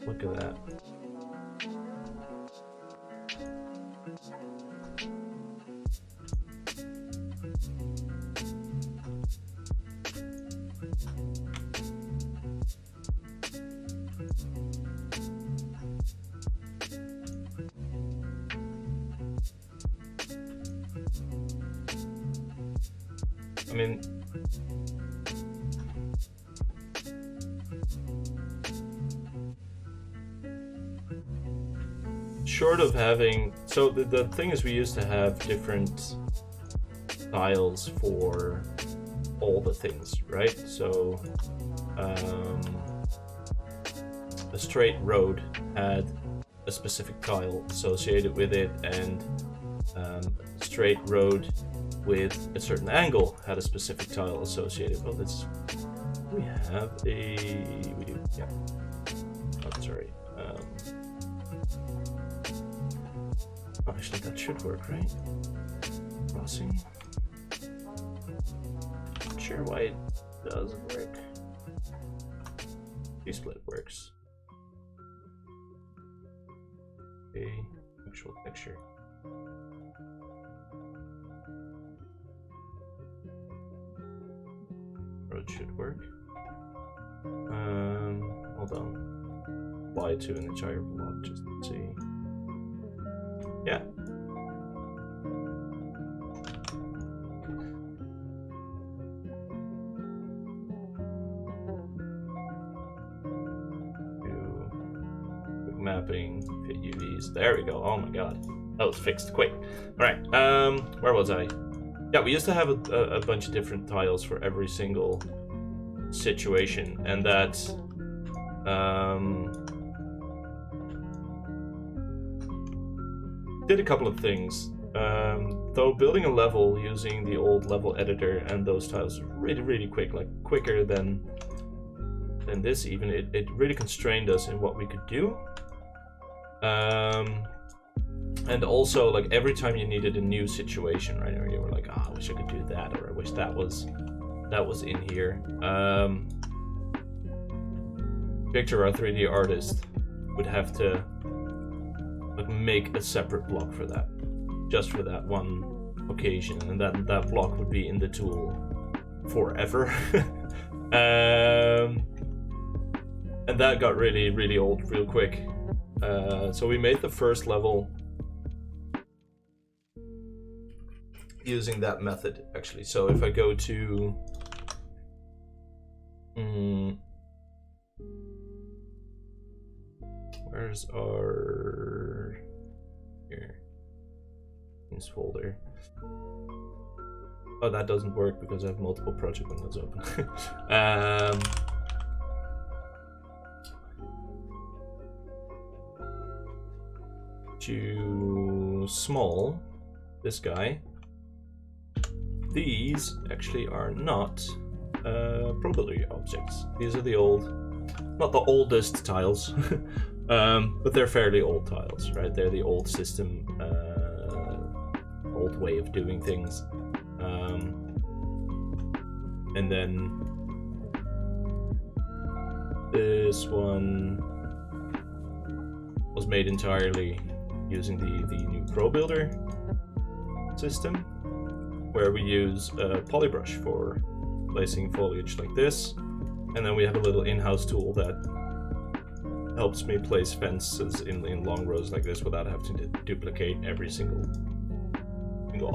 Look at that. I mean, short of having, so the thing is, we used to have different styles for all the things, right? So a straight road had a specific tile associated with it, and straight road with a certain angle had a specific tile associated. Well, this we have a we do, yeah. Oh, sorry. Actually, that should work, right? Crossing. Not sure why it doesn't work. T-split works. Okay, actual texture. Road should work. Hold on. Apply to an entire block just to see. Yeah. Quick mapping, fit UVs. There we go. Oh my god. That was fixed quick. Alright, where was I? Yeah, we used to have a bunch of different tiles for every single situation, and that did a couple of things. Though building a level using the old level editor and those tiles was really quick, like quicker than this even. It really constrained us in what we could do. And also, like, every time you needed a new situation, right, or you were like, oh, I wish I could do that, or I wish that was in here. Victor, our 3D artist, would have to like make a separate block for that, just for that one occasion, and then that block would be in the tool forever. And that got really old real quick. So we made the first level using that method, actually. So if I go to where's our here this folder? Oh, that doesn't work because I have multiple project windows open. To small, this guy. These actually are not Pro Builder objects. These are the old, not the oldest tiles, but they're fairly old tiles, right? They're the old system, old way of doing things. And then this one was made entirely using the new Pro Builder system, where we use a polybrush for placing foliage like this, and then we have a little in-house tool that helps me place fences in long rows like this without having to duplicate every single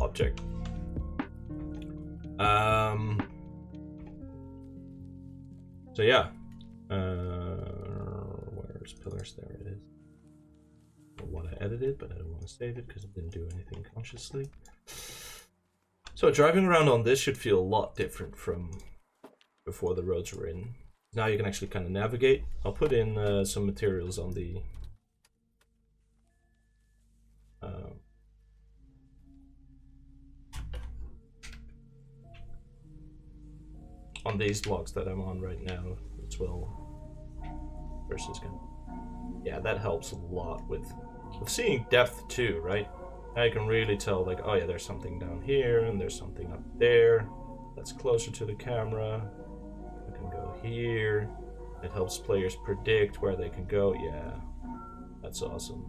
object. So yeah, where's pillars? There it is. what I edited, but I don't want to save it because I didn't do anything consciously. So driving around on this should feel a lot different from before the roads were in. Now you can actually kind of navigate. I'll put in some materials on the on these blocks that I'm on right now as well. Versus kind of, yeah, that helps a lot with seeing depth too, right? Now you can really tell, like, oh yeah, there's something down here and there's something up there that's closer to the camera. I can go here. It helps players predict where they can go. Yeah, that's awesome.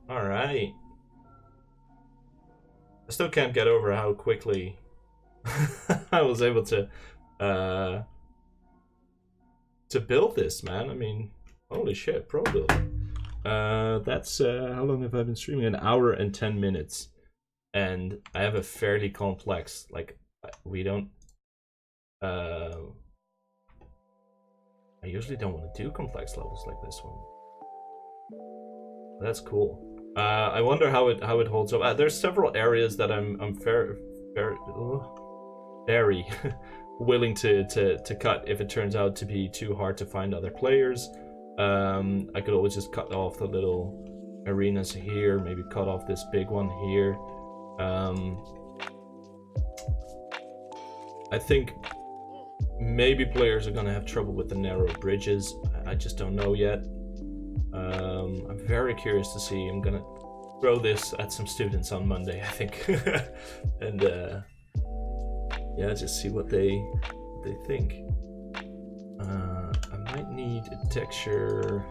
All right. I still can't get over how quickly I was able to build this, man. I mean, holy shit, pro build. That's how long have I been streaming? An hour and 10 minutes. And I have a fairly complex, like, we don't I usually don't want to do complex levels like this one. That's cool. I wonder how it holds up. There's several areas that I'm very willing to cut if it turns out to be too hard to find other players. I could always just cut off the little arenas here, maybe cut off this big one here. I think maybe players are gonna have trouble with the narrow bridges. I just don't know yet. I'm very curious to see. I'm gonna throw this at some students on Monday, I think, and yeah, just see what they think. I might need a texture,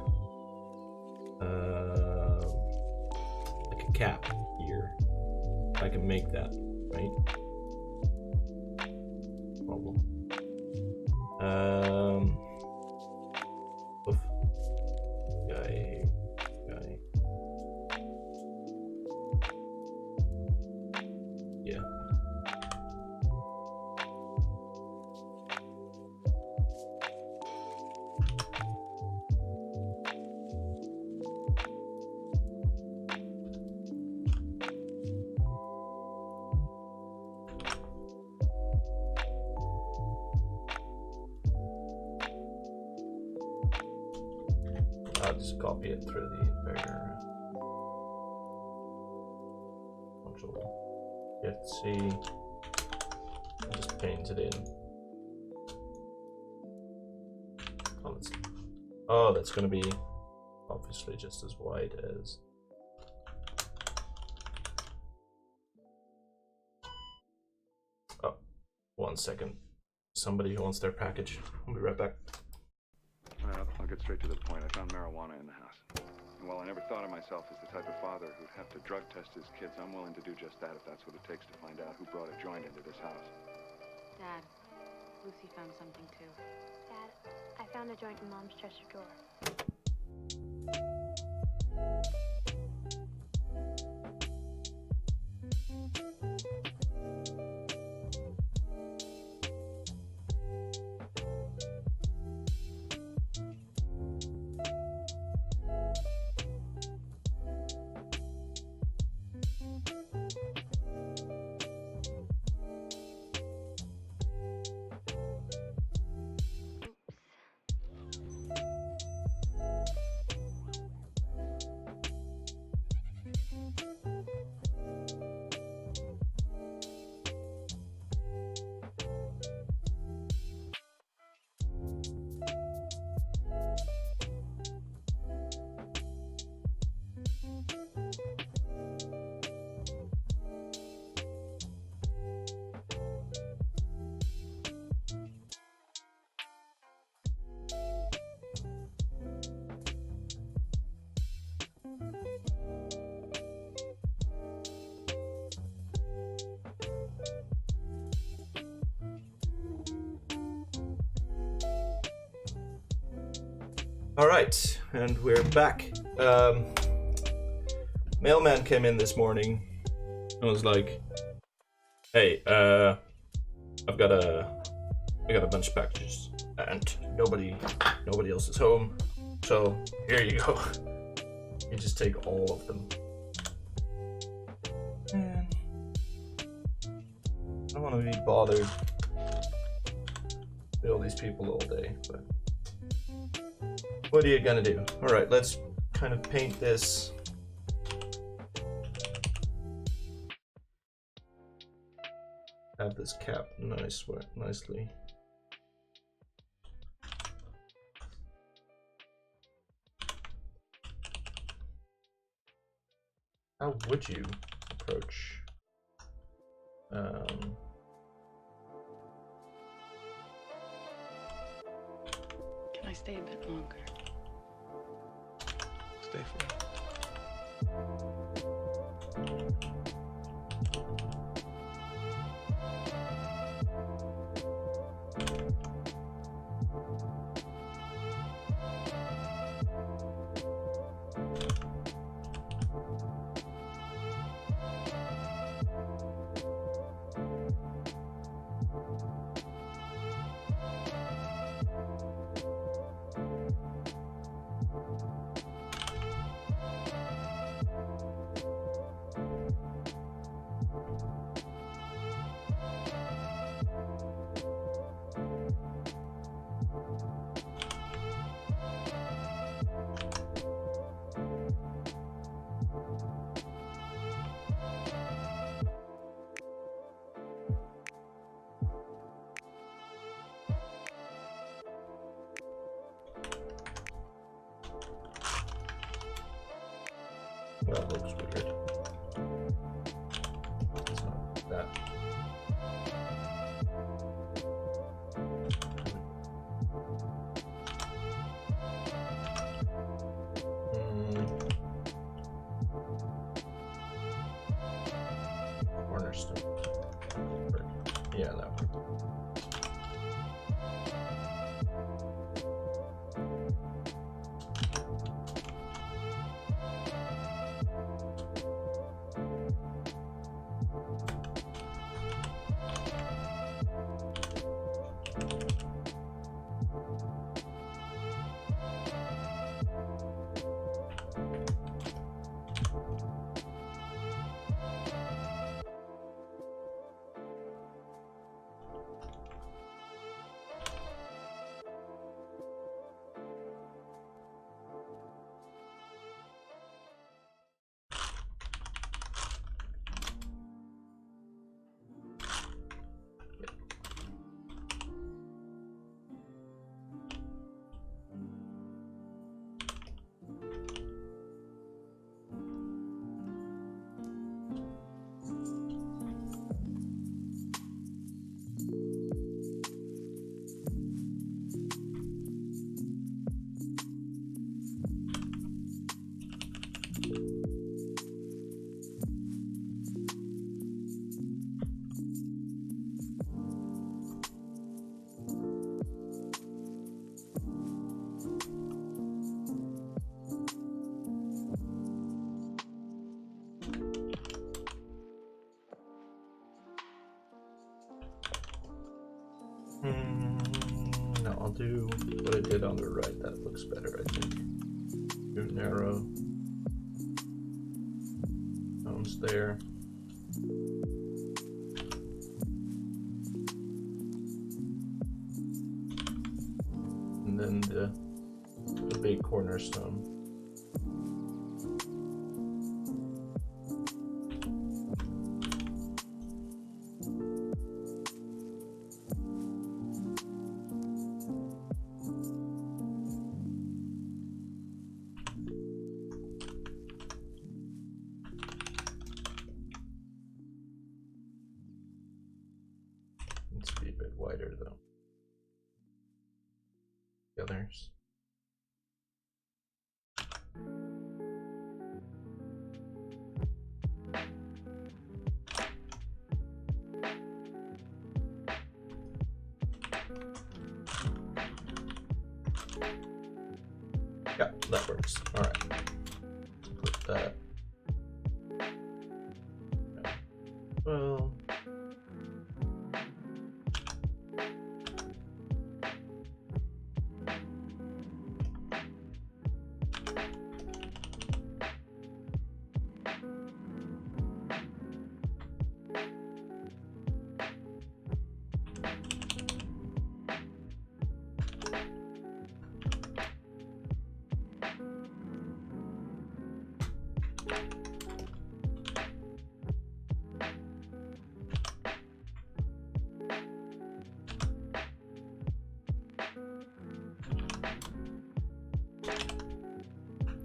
like a cap here. I can make that, right? Problem. Oof. Guy. Yeah. I'll just copy it through the entire Control-C. And just paint it in. Oh, that's gonna be obviously just as wide as. Oh, 1 second. Somebody who wants their package. I'll be right back. I'll get straight to the point. I found marijuana in the house. And while I never thought of myself as the type of father who'd have to drug test his kids, I'm willing to do just that if that's what it takes to find out who brought a joint into this house. Dad, Lucy found something too. Dad, I found a joint in Mom's dresser drawer. All right, and we're back. Mailman came in this morning and was like, "Hey, I got a bunch of packages. and nobody else is home. So here you go. You just take all of them. And I don't want to be bothered with all these people all day, but what are you gonna do? All right, let's kind of paint this. Have this cap nicely. How would you approach? Can I stay a bit longer? Stay free. That looks weird. It's not that. Cornerstone. Yeah, that one. No, I'll do what I did on the right. That looks better, I think. Too narrow. Bones there. And then the big cornerstone. Needs to be a bit wider though. The others. Yeah, that works. All right. Put that. Okay. Well.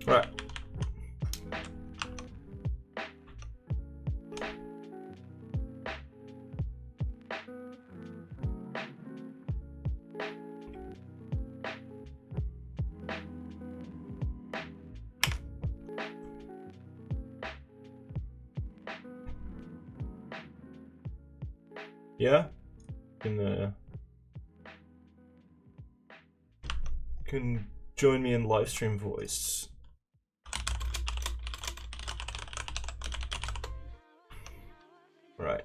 Right. Yeah, can join me in live stream voice. Right,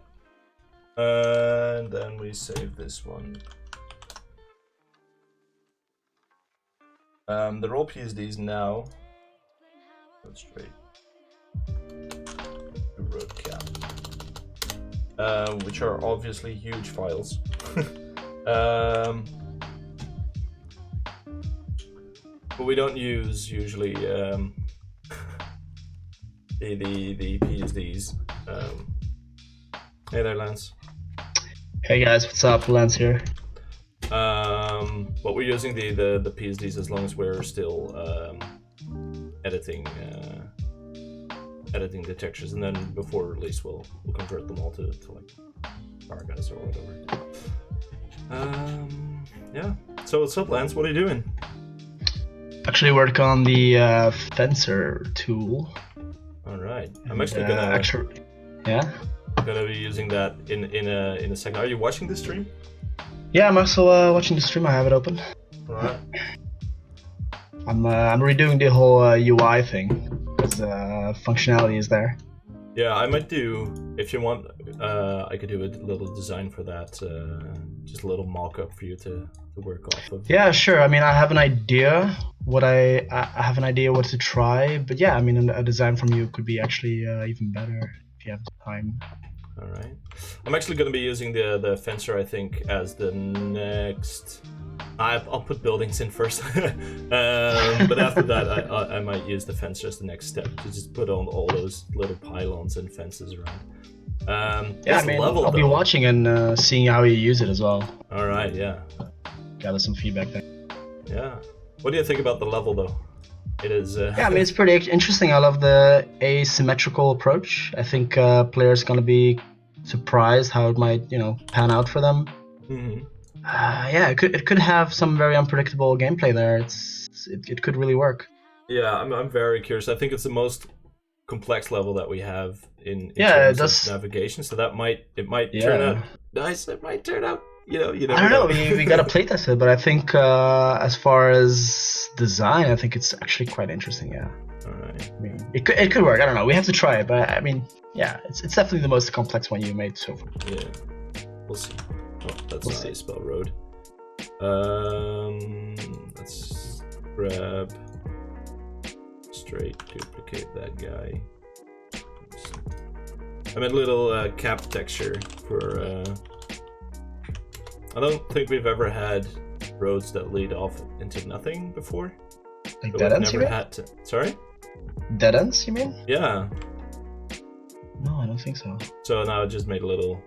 and then we save this one. The roll PSDs now. Go straight. Roadcap. Which are obviously huge files. But we don't use usually the PSDs. Hey there, Lance. Hey guys, what's up? Lance here. But we're using the PSDs as long as we're still editing the textures, and then before release we'll convert them all to like paragraphs or whatever. Yeah. So what's up, Lance? What are you doing? Actually work on the fencer tool. All right. I'm actually gonna gonna be using that in a second. Are you watching the stream? Yeah, I'm also watching the stream. I have it open. All right. I'm redoing the whole UI thing because functionality is there. Yeah, I might do, if you want, I could do a little design for that, just a little mock-up for you to work off of. Yeah, sure. I mean, I have an idea what I have an idea what to try, but yeah, I mean, a design from you could be actually even better if you have the time. All right. I'm actually going to be using the fencer, I think, as the next. I'll put buildings in first, but after that, I might use the fencer as the next step to just put on all those little pylons and fences around. Yeah, I mean, I'll be watching and seeing how you use it as well. All right, yeah. Gather some feedback there. Yeah. What do you think about the level, though? It is. Yeah, I mean, it's pretty interesting. I love the asymmetrical approach. I think players gonna be surprised how it might, pan out for them. Mm-hmm. Yeah, it could have some very unpredictable gameplay there. It could really work. Yeah, I'm very curious. I think it's the most complex level that we have in terms of navigation. So that might turn out nice. It might turn out. You never I don't know. know. we gotta playtest it, but I think as far as design, I think it's actually quite interesting. Yeah. All right. I mean, it could work. I don't know. We have to try it, but I mean, yeah, it's definitely the most complex one you made so far. Yeah, we'll see. Oh, that's not how you spell road. Let's grab straight, duplicate that guy. I made a little cap texture for. I don't think we've ever had roads that lead off into nothing before. Like dead ends, you mean? Sorry? Dead ends, you mean? Yeah. No, I don't think so. So now I just made a little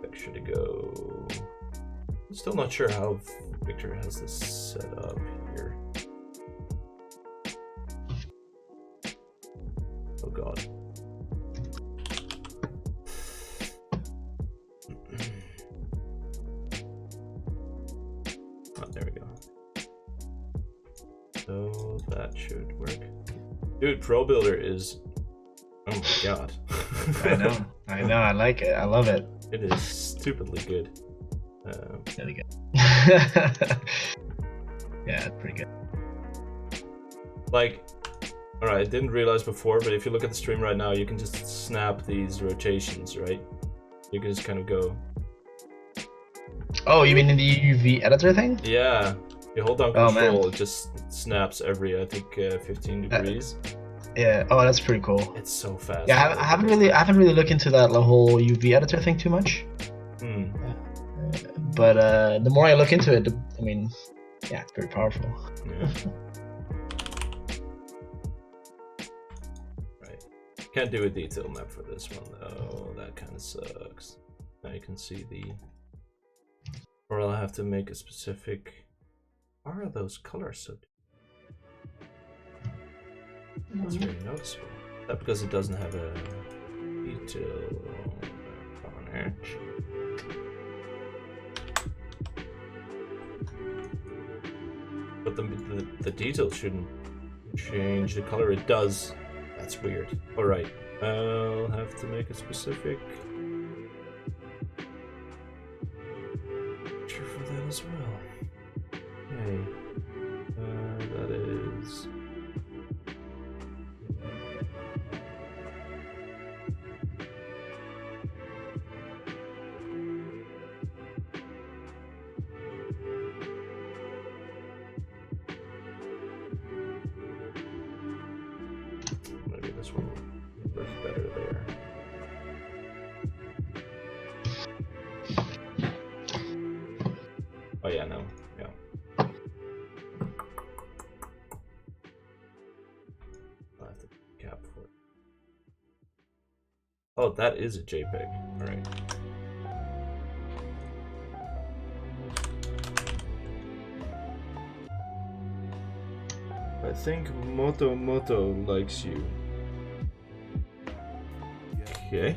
texture to go. I'm still not sure how Victor has this set up here. Oh god. There we go. So that should work. Dude, Pro Builder is... Oh my god. I know, I like it, I love it. It is stupidly good. Really good. Yeah, it's pretty good. Like, alright, I didn't realize before, but if you look at the stream right now, you can just snap these rotations, right? You can just kind of go... Oh, you mean in the UV editor thing? Yeah. You hold down control, it just snaps every, I think, 15 degrees. Yeah. Oh, that's pretty cool. It's so fast. Yeah, I haven't really looked into that whole UV editor thing too much. But the more I look into it, I mean, yeah, it's very powerful. Yeah. Right. Can't do a detail map for this one though. That kind of sucks. Now you can see the. Or I'll have to make a specific. are those colors so that's very noticeable? Is that because it doesn't have a detail on it? But the detail shouldn't change the color. It does. That's weird. Alright. I'll have to make a specific picture for that as well. Okay. That is... maybe this one will work better there. Oh yeah, no. Yeah. I'll have to cap for it. Oh, that is a JPEG. Alright. I think Moto likes you. Okay.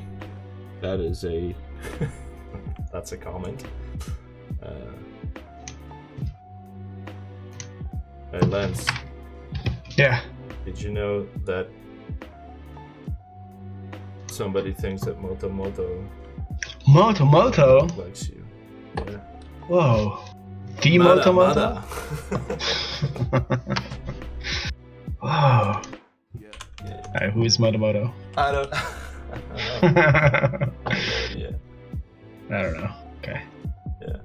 That is a... that's a comment. Hey, Lance. Yeah. Did you know that somebody thinks that Moto Moto? likes you? Yeah. Whoa. The Mada, Moto? Whoa. Alright, who is Moto? I don't. Yeah. I don't know. Okay. Yeah.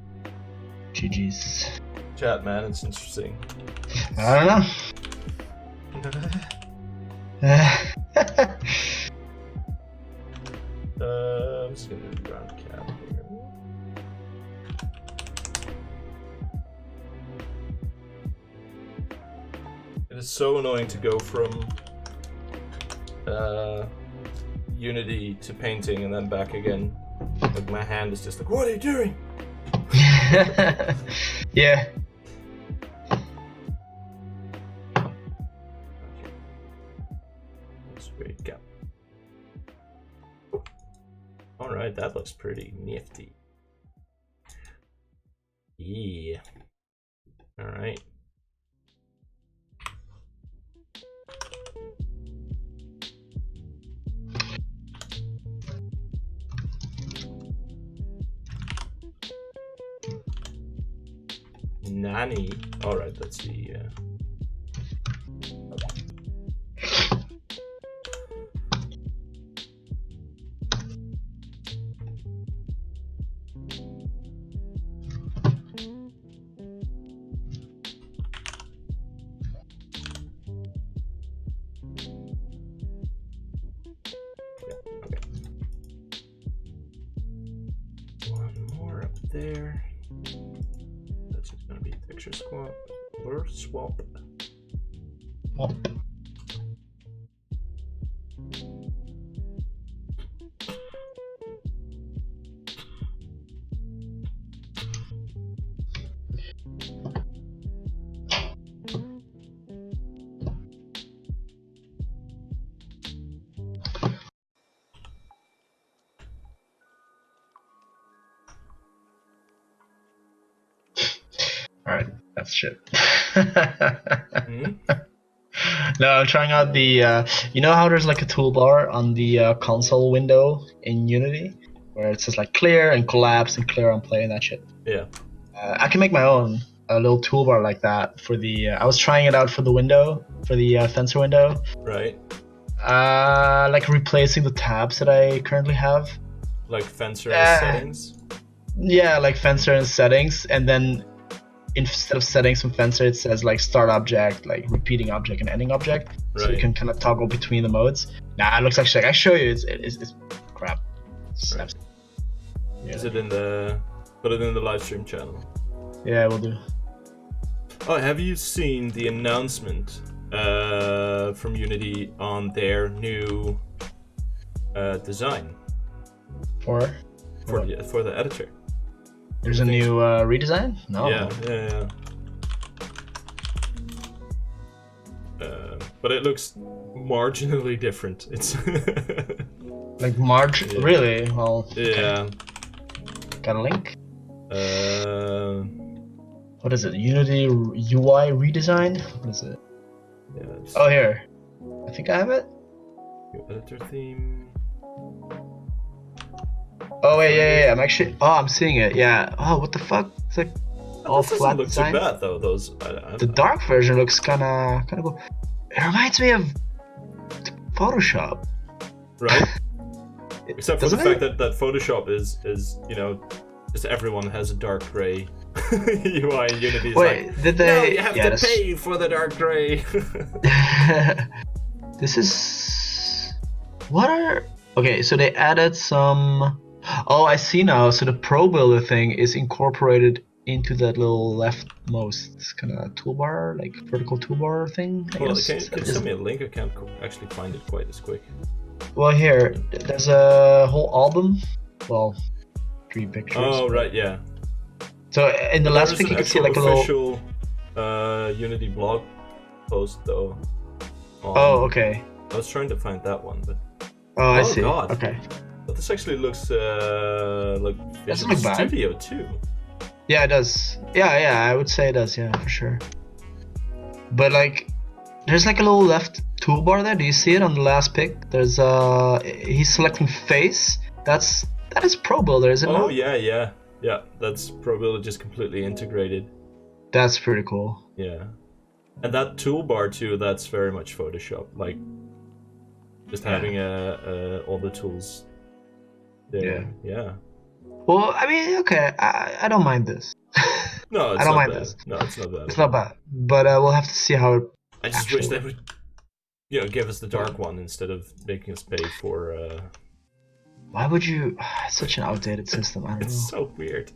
GG's. Chat, man, it's interesting. I don't know. I'm just gonna do round cap here. It is so annoying to go from Unity to painting and then back again. Like my hand is just like, what are you doing? Yeah. Straight cap. Alright, that looks pretty nifty. Yeah. Alright. Nani. Alright, let's see. One more up there. That's just gonna be texture swap or swap. Alright, that's shit. Hmm? No, I'm trying out the, you know how there's like a toolbar on the console window in Unity? Where it says like clear and collapse and clear on play and that shit. Yeah. I can make my own, a little toolbar like that for the, I was trying it out for the window, for the fencer window. Right. Like replacing the tabs that I currently have. Like fencer and settings. Yeah, like fencer and settings, and then instead of settings from fencer, it says like start object, like repeating object and ending object. So you Right. can kind of toggle between the modes. Nah, it looks like shit. I show you, it's crap. Right. Yeah. Is it in the... Put it in the live stream channel. Yeah, we'll do. Oh, have you seen the announcement from Unity on their new design For for the editor? there's a new redesign? No. Yeah. But it looks marginally different. It's Like March? Yeah. Really? Well, okay. yeah. Got a link? Uh, What is it? Unity UI redesign? What is it? yeah. It's Oh, here. I think I have it. your editor theme. Oh wait, yeah. I'm actually. Oh, I'm seeing it. Yeah. Oh, what the fuck? It's like all This doesn't flat look design. too bad though. Those. The dark version looks kind of cool. It reminds me of Photoshop. Right. Except for the Doesn't fact that Photoshop is just everyone has a dark gray UI. And Unity is Wait, like, did they? no, you have Yes. to pay for the dark gray. This is. What are? Okay, so they added some. Oh, I see now. So the Pro Builder thing is incorporated into that little leftmost kind of toolbar, like vertical toolbar thing. I Well, guess. can you send me a link? I can't actually find it quite as quick. Well, here, there's a whole album. Well, 3 pictures. Oh, right, yeah. So in the last There's pic, an you can see actual like a little. official Unity blog post though. Oh, okay. I was trying to find that one, but Oh, I Oh, see. God. Okay. but this actually looks like Doesn't Visual look bad. Studio too. Yeah, it does. Yeah, I would say it does. Yeah, for sure. But like, there's like a little left toolbar there. Do you see it on the last pic? There's he's selecting face. That is Pro Builder, is it Oh not? yeah. That's probably just completely integrated. That's pretty cool. Yeah, and that toolbar too. That's very much Photoshop. Like just having all the tools there. Yeah. Well, I mean, okay, I don't mind this. No, it's I don't not mind bad. this. No, it's not bad. It's not bad, but we'll have to see how it. I just actually wish they would, give us the dark one instead of making us pay for. Why would you? It's such an outdated system. I don't know. It's so weird.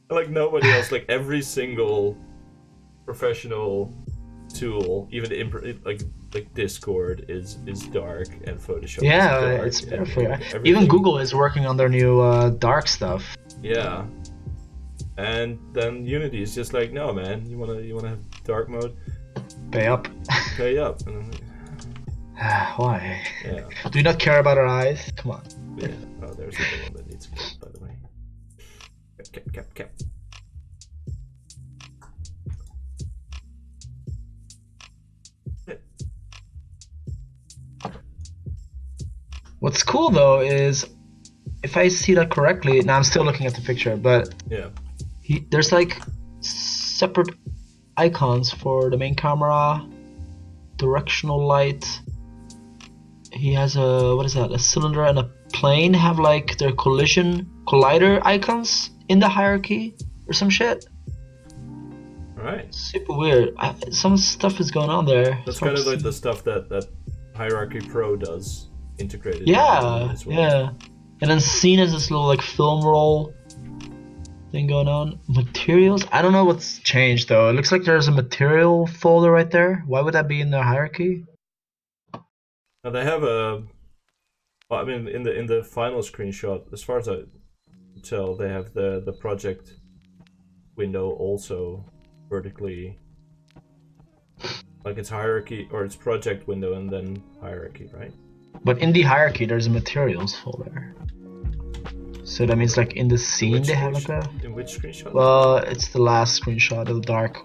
Like nobody else, like every single professional tool, even like Discord is dark and Photoshop. Yeah, is dark, it's and perfect. Even everything- Google is working on their new dark stuff. Yeah, and then Unity is just like, no, man, you wanna have dark mode, Pay up. pay up. And Why? yeah, Do you not care about our eyes? Come on. yeah. Oh, there's another one that needs cap, by the way. Cap. What's cool though is, if I see that correctly, now I'm still looking at the picture, but Yeah. there's like separate icons for the main camera, directional light. He has a cylinder and a plane have like their collider icons in the hierarchy or some shit. Right. Super weird. Some stuff is going on there. That's Some- kind of like the stuff that Hierarchy Pro does integrated. Yeah, as well. yeah. And then scene as this little like film roll thing going on. Materials? I don't know what's changed though. It looks like there's a material folder right there. Why would that be in the hierarchy? Now they have a. Well, I mean, in the final screenshot, as far as I can tell, they have the project window also vertically. Like it's hierarchy or it's project window and then hierarchy, right? But in the hierarchy there's a materials folder. So that means like in the scene Which they have like a. screenshot- In which screenshot? Well, it's the last screenshot, the dark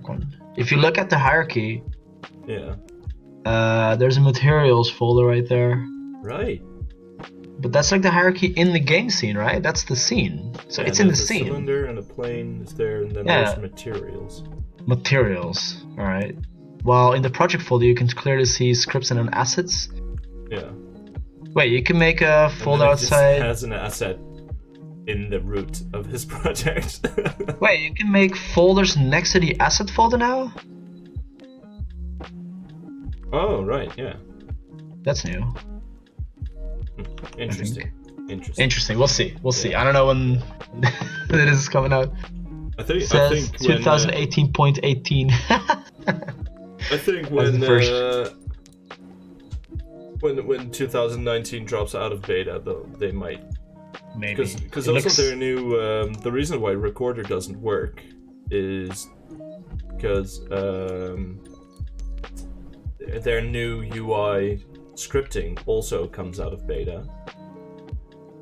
one. If you look at the hierarchy, Yeah. there's a materials folder right there. Right. But that's like the hierarchy in the game scene, right? That's the scene. So Yeah, it's in the there's a scene. cylinder and a plane is there, and then Yeah. there's materials. Materials, alright. While in the project folder you can clearly see scripts and then assets. Yeah. Wait, you can make a And folder then it just outside. has an asset in the root of his project. Wait, you can make folders next to the asset folder now? Oh, right, yeah. That's new. Interesting. Interesting. Interesting. We'll see. We'll see. Yeah. I don't know when this is coming out. I think It I says think when 2018.18. I think That's the first. when 2019 drops out of beta, though, they might Maybe. because It also looks- their new the reason why Recorder doesn't work is because their new UI scripting also comes out of beta.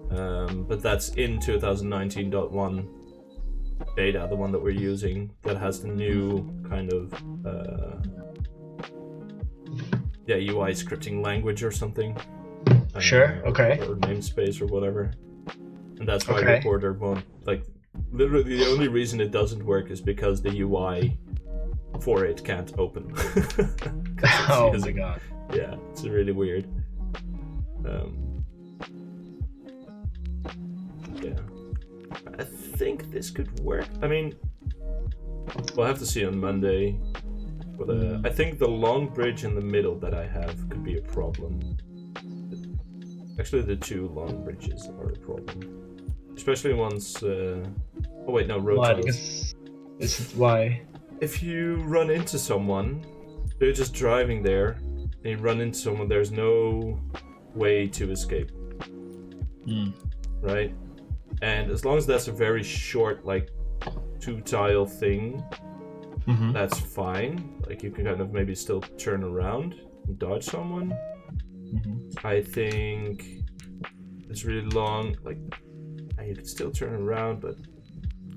But that's in 2019.1 beta, the one that we're using, that has the new kind of UI scripting language or something. Sure. Okay. Or namespace or whatever. And that's why Okay. Recorder won't, like, literally the only reason it doesn't work is because the UI for it can't open. Oh my god. Yeah, it's really weird. Yeah. I think this could work. I mean, we'll have to see on Monday. But I think the long bridge in the middle that I have could be a problem. Actually, the two long bridges are a problem. Especially once... oh wait, no, road Why? tiles. Because why? If you run into someone, they're just driving there, and you run into someone, there's no way to escape. Right? And as long as that's a very short, like, 2-tile thing, that's fine. Like, you can kind of maybe still turn around and dodge someone. I think it's really long. Like, you can still turn around, but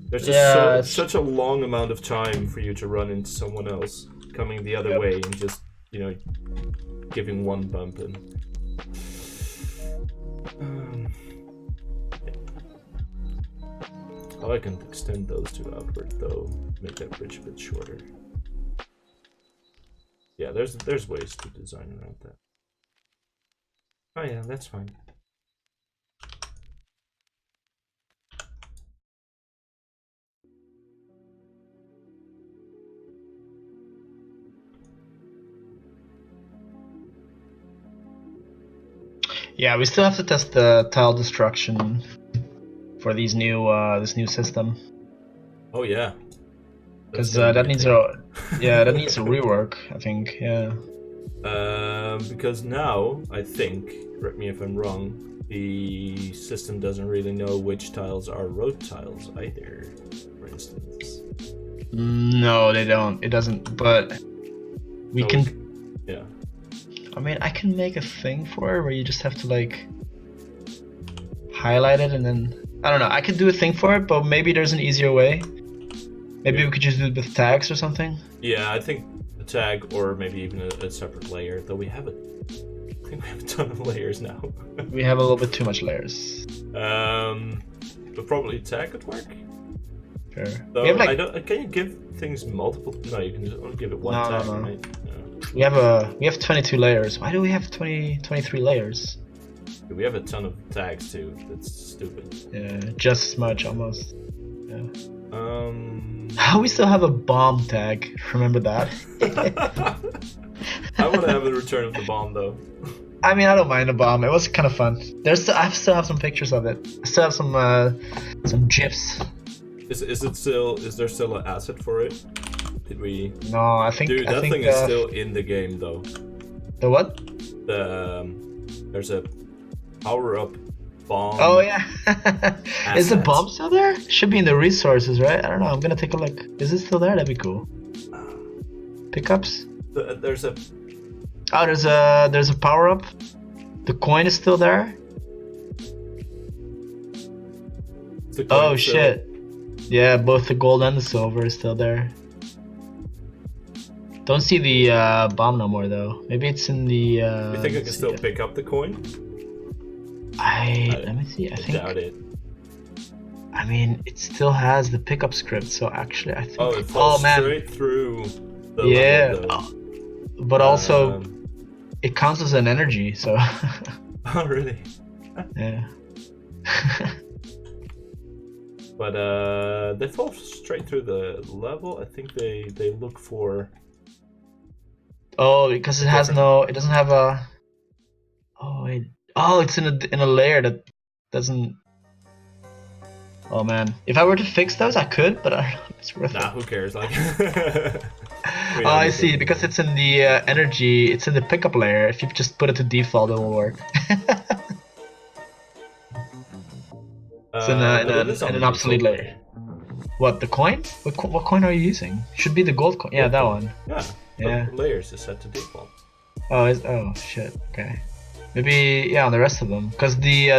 there's just such a long amount of time for you to run into someone else coming the other way and just, you know, giving one bump and. Oh, I can extend those two outward though, make that bridge a bit shorter. Yeah, there's ways to design around that. Oh yeah, that's fine. Yeah, we still have to test the tile destruction for these new this new system. Oh yeah. Because that needs a that needs a rework, I think. Yeah. Because now I think, correct me if I'm wrong, the system doesn't really know which tiles are road tiles either. For instance. No, they don't. It doesn't. But we can. Yeah. I mean, I can make a thing for it where you just have to like highlight it and then I don't know. I could do a thing for it, but maybe there's an easier way. Maybe we could just do it with tags or something. Yeah, I think a tag or maybe even a separate layer. Though I think we have a ton of layers now. We have a little bit too much layers. But probably tag could work. Sure. Though We have like can you give things multiple? No, you can just only give it one tag, right? No. we have 22 layers. Why do we have 23 layers? We have a ton of tags too. That's stupid. Yeah, just as much almost. Yeah. I We still have a bomb tag. Remember that? want to have a return of the bomb though. I mean, I don't mind a bomb. It was kind of fun. I still have some pictures of it. I still have some gifs. Is there still an asset for it? Did we? No, I think. Dude, that thing is still in the game though. The what? There's a power-up bomb. Oh yeah. Is the asset. bomb still there? Should be in the resources, right? I don't know. I'm gonna take a look. Is it still there? That'd be cool. Pickups. There's a. Oh, there's a power up. The coin is still there. the Oh coin shit. Yeah, both the gold and the silver is still there. Don't see the bomb no more though. Maybe it's in the. You think I can let's still see. pick up the coin? Let me see. I think. Doubt it. I mean, it still has the pickup script, so actually, I think. Oh, it falls man. straight through. The Yeah. level, though. But also, Um, it counts as an energy, so. Oh really? Yeah. But they fall straight through the level. I think they look for. Oh, because it has no. It doesn't have a. Oh wait. Oh, it's in a layer that doesn't. Oh man, if I were to fix those, I could, but I don't know if it's worth Nah, it. who cares? Like. Oh, I see. Because it's in the energy, it's in the pickup layer. If you just put it to default, it will work. It's in an obsolete layer. What, the coin? What coin are you using? Should be the gold coin. Yeah, that one. Yeah. Yeah. But layers is set to default. Oh shit. Okay. Maybe yeah, on the rest of them, because the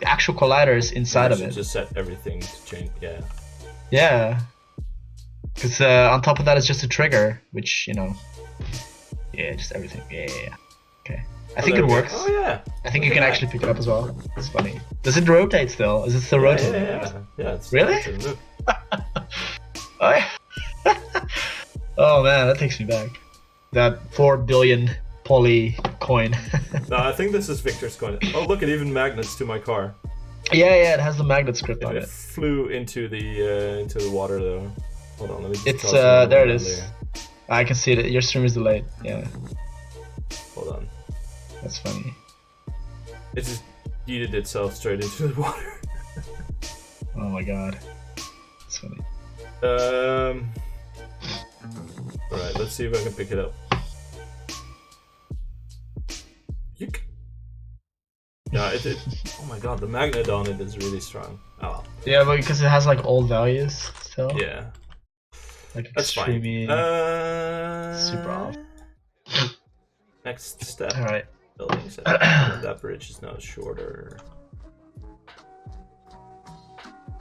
actual collider is inside I of should it. just set everything to change. Yeah. Yeah. Because on top of that is just a trigger, which yeah, just everything. Yeah. Okay. I think there it we go. works. Oh yeah. I think Look you can at actually that. pick it up as well. It's funny. Does it rotate still? Is it still Yeah, rotating? yeah. It's Really? it's a move. Oh, yeah. Oh man, that takes me back. That 4 billion poly coin. No, I think this is Victor's coin. Oh, look, it even magnets to my car. Yeah, it has the magnet script on It it. flew into the water though. Hold on, let me just. It's toss another there one it down is. there. I can see it. Your stream is delayed. Yeah, Hold on. that's funny. It just yeeted itself straight into the water. Oh my god, that's funny. Alright, let's see if I can pick it up. Yuck. No, oh my god, the magnet on it is really strong. Oh. Yeah, but because it has like old values still. Yeah. Like That's fine. extremely super off. Next step. Alright. Building set. And that bridge is now shorter.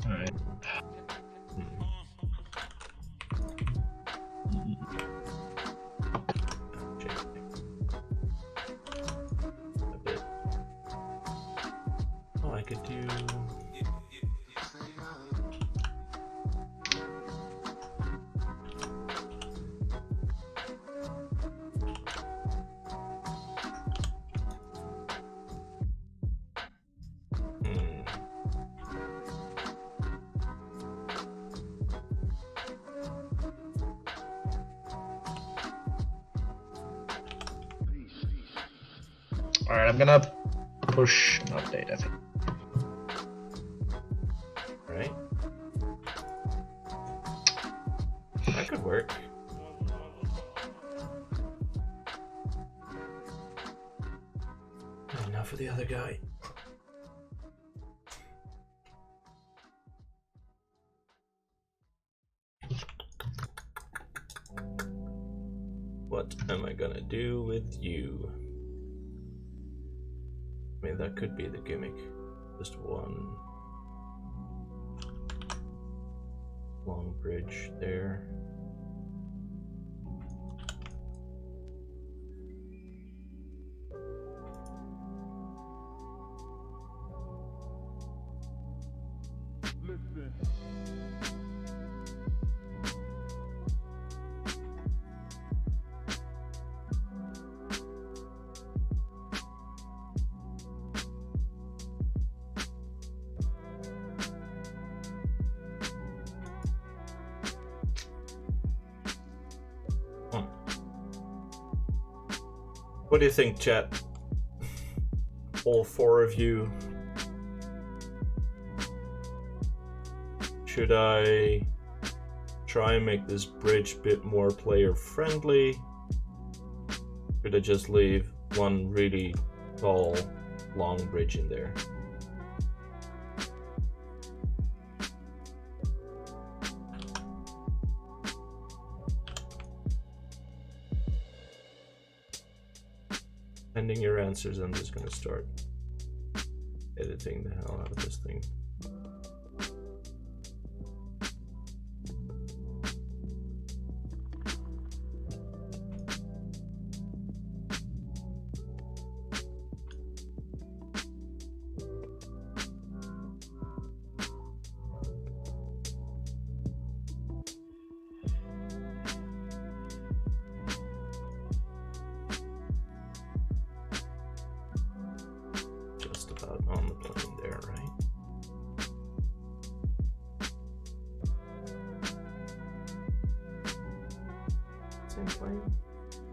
Alright. A bit. Oh, I could do. Alright, I'm gonna push an update, I think. Right? That could work. And now for the other guy. What am I gonna do with you? I mean, that could be the gimmick. Just one long bridge there. What do you think, chat? All four of you. Should I try and make this bridge a bit more player friendly? Should I just leave one really tall, long bridge in there? Pending your answers, I'm just gonna start editing the hell out of this thing. Just about on the plane there, right? Same plane?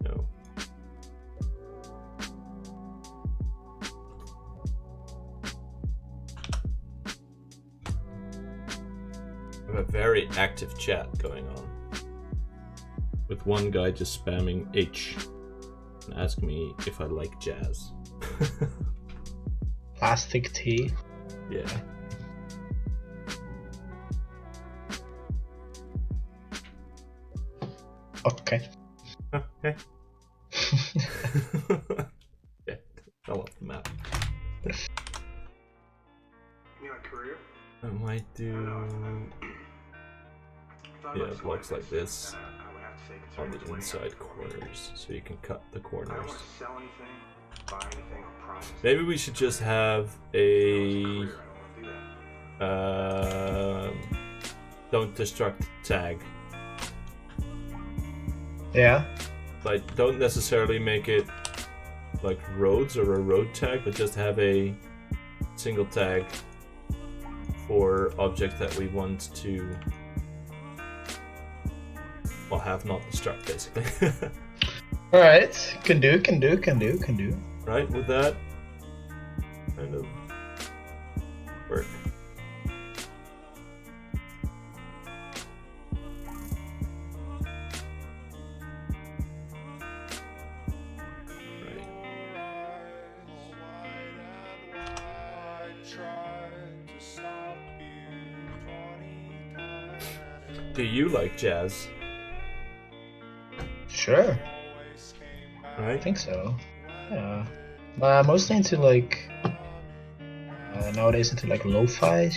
No. I have a very active chat going on. With one guy just spamming H and asking me if I like jazz. Plastic tea. Yeah. Okay. Okay. might do blocks like this on the inside corners, so you can cut the corners. Maybe we should just have a don't destruct tag. Yeah. Like, don't necessarily make it like roads or a road tag, but just have a single tag for objects that we want to, well, have not destruct, basically. Alright, can do. Right, would that kind of work? Do you like jazz? Sure. Right? I think so. Yeah. But I'm mostly into like nowadays into like lo-fi.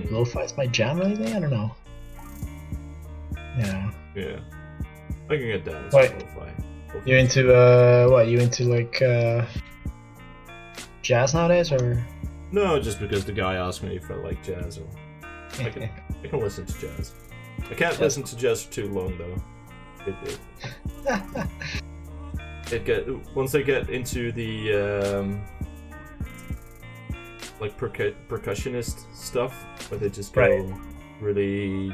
Lo-fi is my jam lately. I don't know. Yeah. Yeah. I can get down with Wait. lo-fi. You into what? You into like jazz nowadays or? No, just because the guy asked me if I like jazz. Or I can listen to jazz. I can't listen to jazz for too long though. Once they get into the like percussionist stuff, where they just go really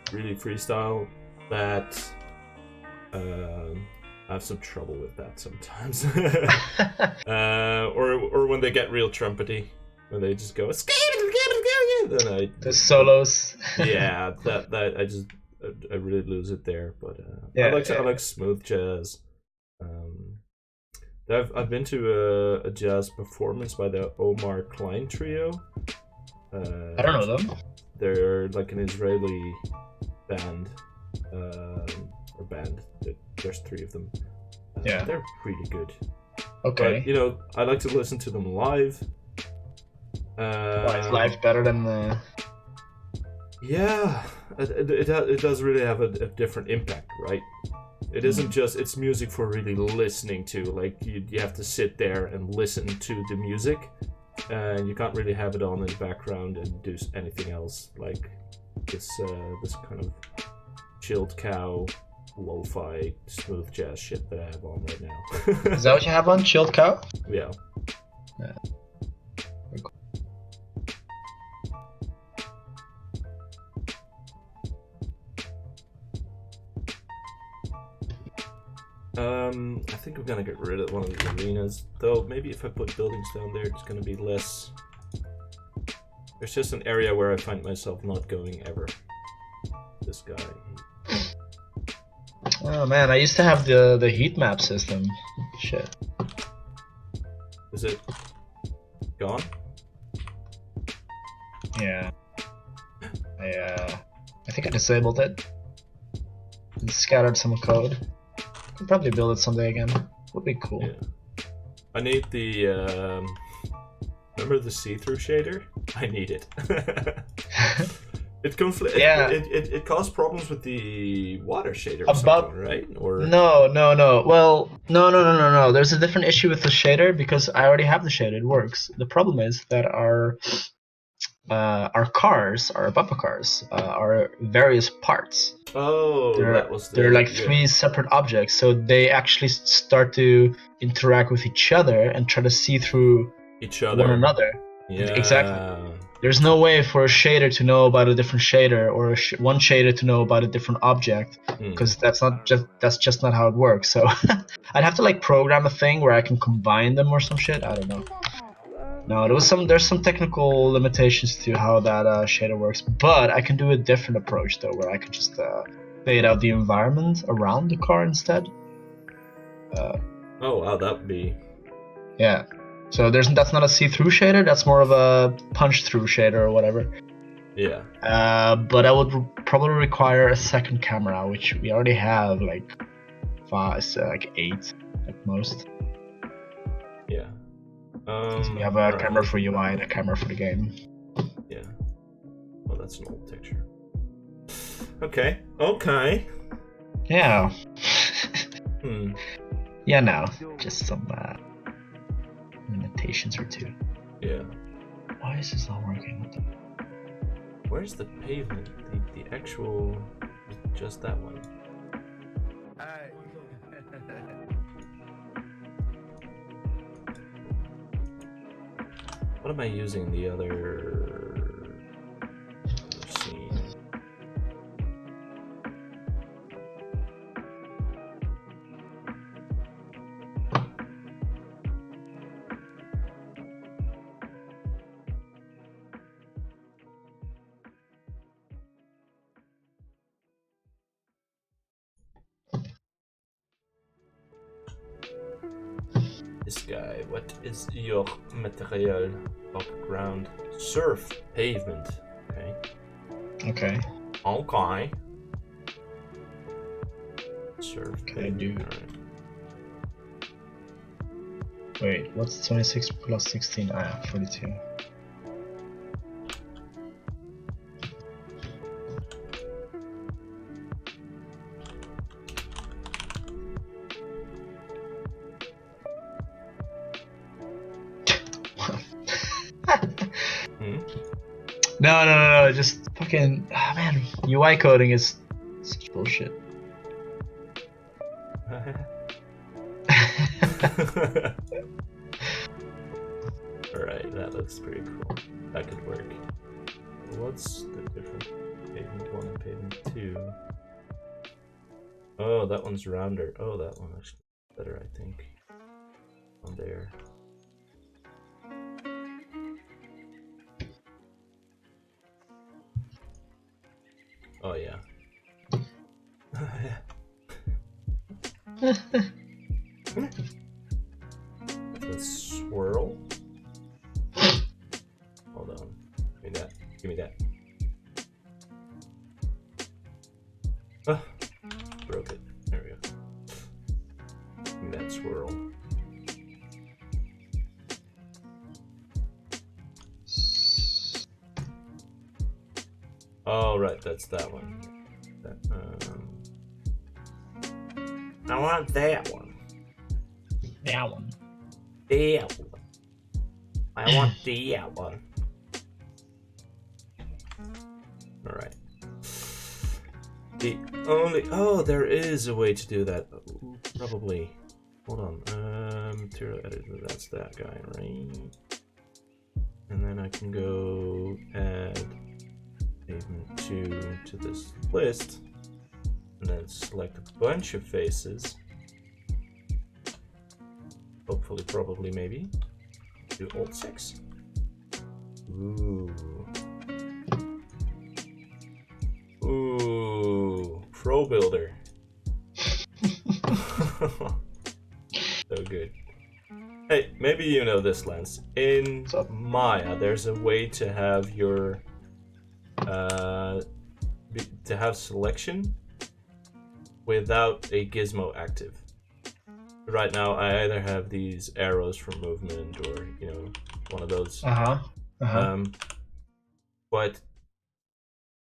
freestyle, that I have some trouble with that sometimes. Or when they get real trumpety, when they just go then the solos. Yeah, that I really lose it there. But I like smooth jazz. I've been to a jazz performance by the Omar Klein Trio. I don't know them. They're like an Israeli band, or band. There's 3 of them. Yeah, they're pretty good. Okay. But, I like to listen to them live. Why is live better than the? Yeah, it does really have a different impact, right? It isn't just, it's music for really listening to. Like, you have to sit there and listen to the music, and you can't really have it on in the background and do anything else. Like this kind of chilled cow, lo-fi, smooth jazz shit that I have on right now. Is that what you have on, chilled cow? Yeah. Yeah. I think I'm gonna get rid of one of the arenas, though. Maybe if I put buildings down there, it's gonna be less. There's just an area where I find myself not going ever. This guy. Oh man, I used to have the heat map system. Shit. Is it gone? Yeah. I think I disabled it. And scattered some code. Could probably build it someday again. Would be cool. Yeah. I need the remember the see-through shader? I need it. It caused problems with the water shader or something, right? Or No. Well, no. There's a different issue with the shader because I already have the shader. It works. The problem is that our cars, our bumper cars, are various parts. Oh, they're like 3 separate objects, so they actually start to interact with each other and try to see through one another. Yeah. Exactly. There's no way for a shader to know about a different shader, or one shader to know about a different object, because that's just not how it works. So I'd have to like program a thing where I can combine them or some shit. I don't know. No, there's some technical limitations to how that shader works, but I can do a different approach though, where I can just fade out the environment around the car instead. Oh wow, that would be. Yeah. So that's not a see-through shader. That's more of a punch-through shader or whatever. Yeah. But I would probably require a second camera, which we already have like 8 at most. Yeah. So we have a camera for UI and a camera for the game. Yeah. that's an old texture. Okay. Okay. Yeah. Hmm. Yeah, no. Just some limitations or two. Yeah. Why is this not working? What the... Where's the pavement? The actual... Just that one. What am I using the other scene? This guy, what is your material? Ground, surf, pavement. Okay. Okay. Okay. Surf, Okay, pavement. dude. Alright. Wait, what's 26 plus 16? 42. No, just fucking, man, UI coding is such bullshit. Alright, that looks pretty cool. That could work. What's the difference? Pavement 1 and pavement 2. Oh, that one's rounder. Oh, that one looks better, I think. On there. Oh, yeah. The swirl. Hold on. Give me that. Give me that. Ah, broke it. There we go. Give me that swirl. Oh, right, that's that one. That, I want that one. That one. That one. I want that one. Alright. The only... Oh, there is a way to do that. Probably. Hold on. Material editor, that's that guy, right? And then I can go add pavement 2 to this list. And then select a bunch of faces. Hopefully, probably, maybe. Do Alt 6. Ooh. Ooh. Pro Builder. So good. Hey, maybe you know this, Lance. In Maya, there's a way to have your... to have selection without a gizmo active. Right now, I either have these arrows for movement or, you know, one of those. But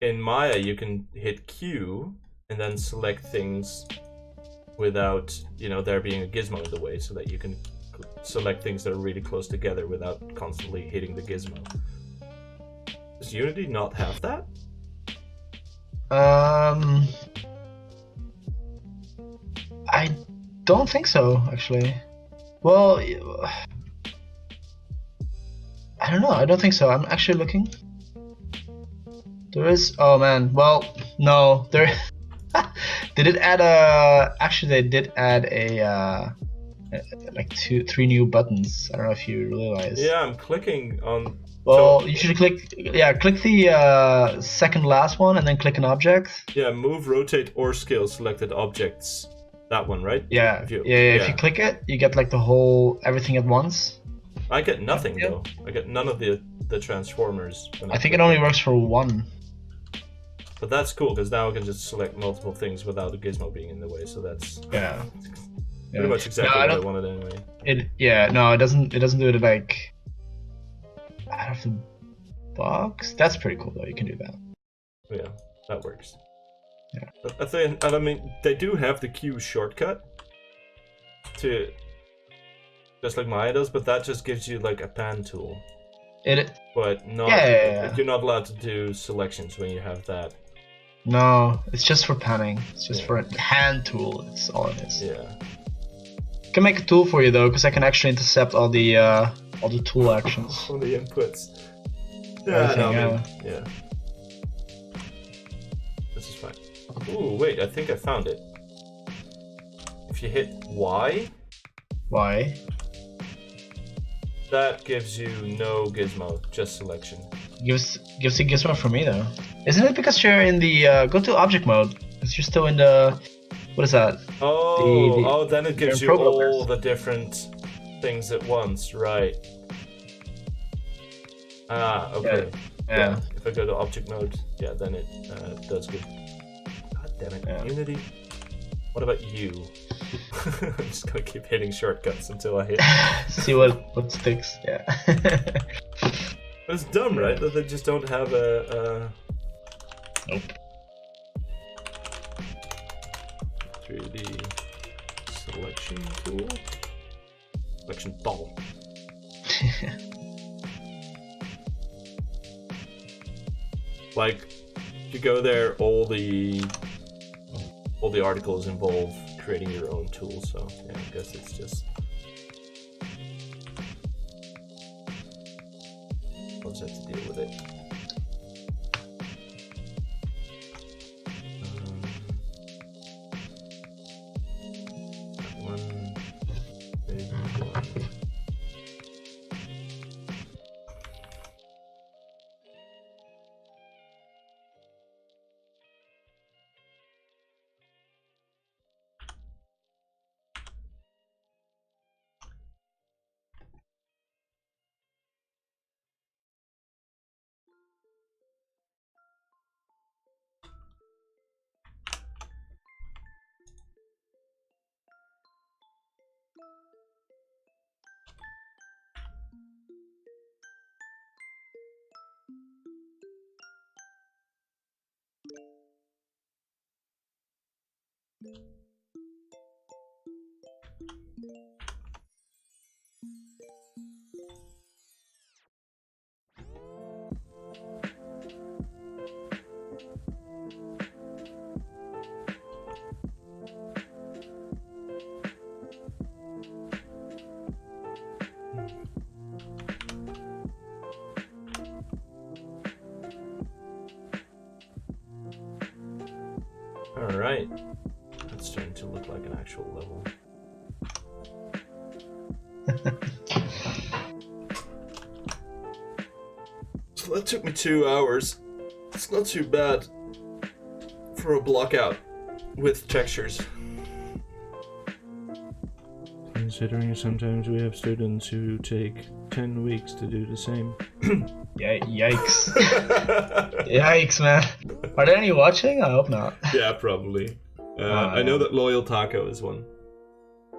in Maya, you can hit Q and then select things without, you know, there being a gizmo in the way, so that you can select things that are really close together without constantly hitting the gizmo. Does Unity not have that? I don't think so, actually. Well, I don't know. I don't think so. I'm actually looking. There is. Oh man. Well, no. There. They did add a. Actually, they did add a. Like 3 new buttons. I don't know if you realize. Yeah, I'm clicking on. Well, you should click. Yeah, click the second last one and then click an object. Yeah, move, rotate, or scale selected objects. That one, right? Yeah. If you click it, you get like the whole everything at once. I get nothing though. I get none of the transformers. I think it only works for one. But that's cool because now I can just select multiple things without a gizmo being in the way. So that's pretty much exactly what I wanted anyway. It doesn't do it like out of the box. That's pretty cool though. You can do that. Yeah, that works. Yeah. I think, and I mean, they do have the Q shortcut to, just like Maya does, but that just gives you like a pan tool. But not, Yeah. you're not allowed to do selections when you have that. No, it's just for panning. It's just Yeah. for a hand tool. That's all it is. Yeah. I can make a tool for you though, because I can actually intercept all the tool actions. All the inputs. Yeah, Everything, no, I mean, yeah. yeah. This is fine. Ooh, wait, I think I found it. If you hit Y, Why? that gives you no gizmo, just selection. Gives you gizmo for me though. Isn't it because you're in the go to object mode? Because you're still in the what is that? Oh, then it gives you you're in all progress. the different things at once, right? Ah, okay. Yeah. If I go to object mode, yeah, then it does good. God damn it, Yeah. Unity. What about you? I'm just gonna keep hitting shortcuts until I hit. See what sticks. Yeah. It's dumb, right? That they just don't have a Nope. 3D selection tool. Selection ball. Like, if you go there, all the articles involve creating your own tool. So yeah, I guess it's just. I'll just have to deal with it. One, big one. Alright. That's starting to look like an actual level. So that took me 2 hours. It's not too bad for a block out with textures. Considering sometimes we have students who take 10 weeks to do the same. Yikes. Yikes, man. Are there any watching? I hope not. Yeah, probably. I know that Loyal Taco is one.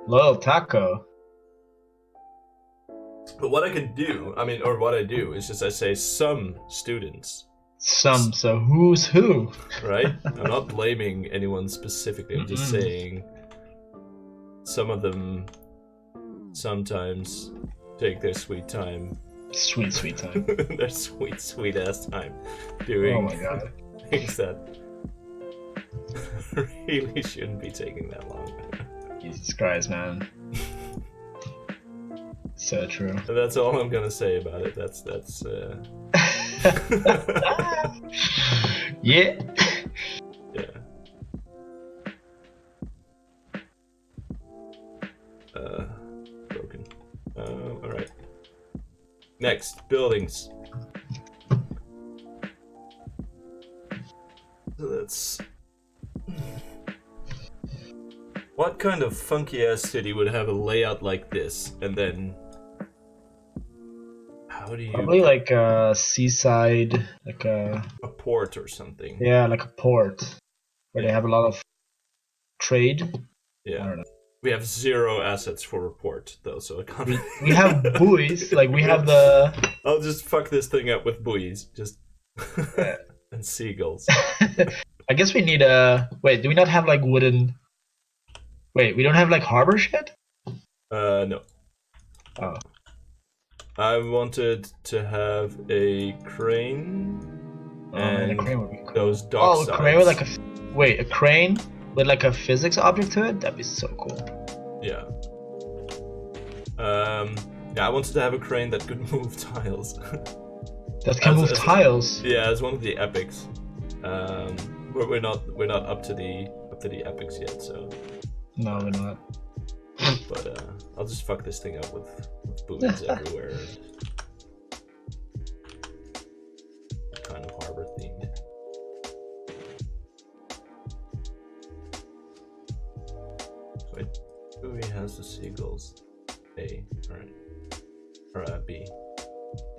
Loyal Taco. But what I can do, or what I do, is just I say some students. Some, so who's who? Right? I'm not blaming anyone specifically, I'm just saying some of them sometimes take their sweet time. Sweet time. Their sweet ass time doing Oh my god. things that really shouldn't be taking that long. Jesus Christ, man. So true. And that's all I'm gonna say about it. That's Yeah. yeah. Broken. Alright. Next, buildings. So that's... What kind of funky ass city would have a layout like this, and then... How do you... Probably like a seaside, like a port or something. yeah, like a port where they have a lot of trade. Yeah. I don't know. We have 0 assets for report, though, so I can't... We have buoys, like we have the... I'll just fuck this thing up with buoys, just... And seagulls. I guess we need a. Wait, do we not have like wooden? Wait, we don't have like harbor shit? No. Oh. I wanted to have a crane And and a crane would be cool. those dock Oh, a sides. crane with like a. Wait, a crane with like a physics object to it? That'd be so cool. Yeah. Yeah, I wanted to have a crane that could move tiles. That can move tiles. Yeah, it's one of the epics. We're not up to the epics yet, so. No, we're not. But I'll just fuck this thing up with buoys everywhere. Kind of harbor themed. So buoy has the seagulls. A, alright. Or B.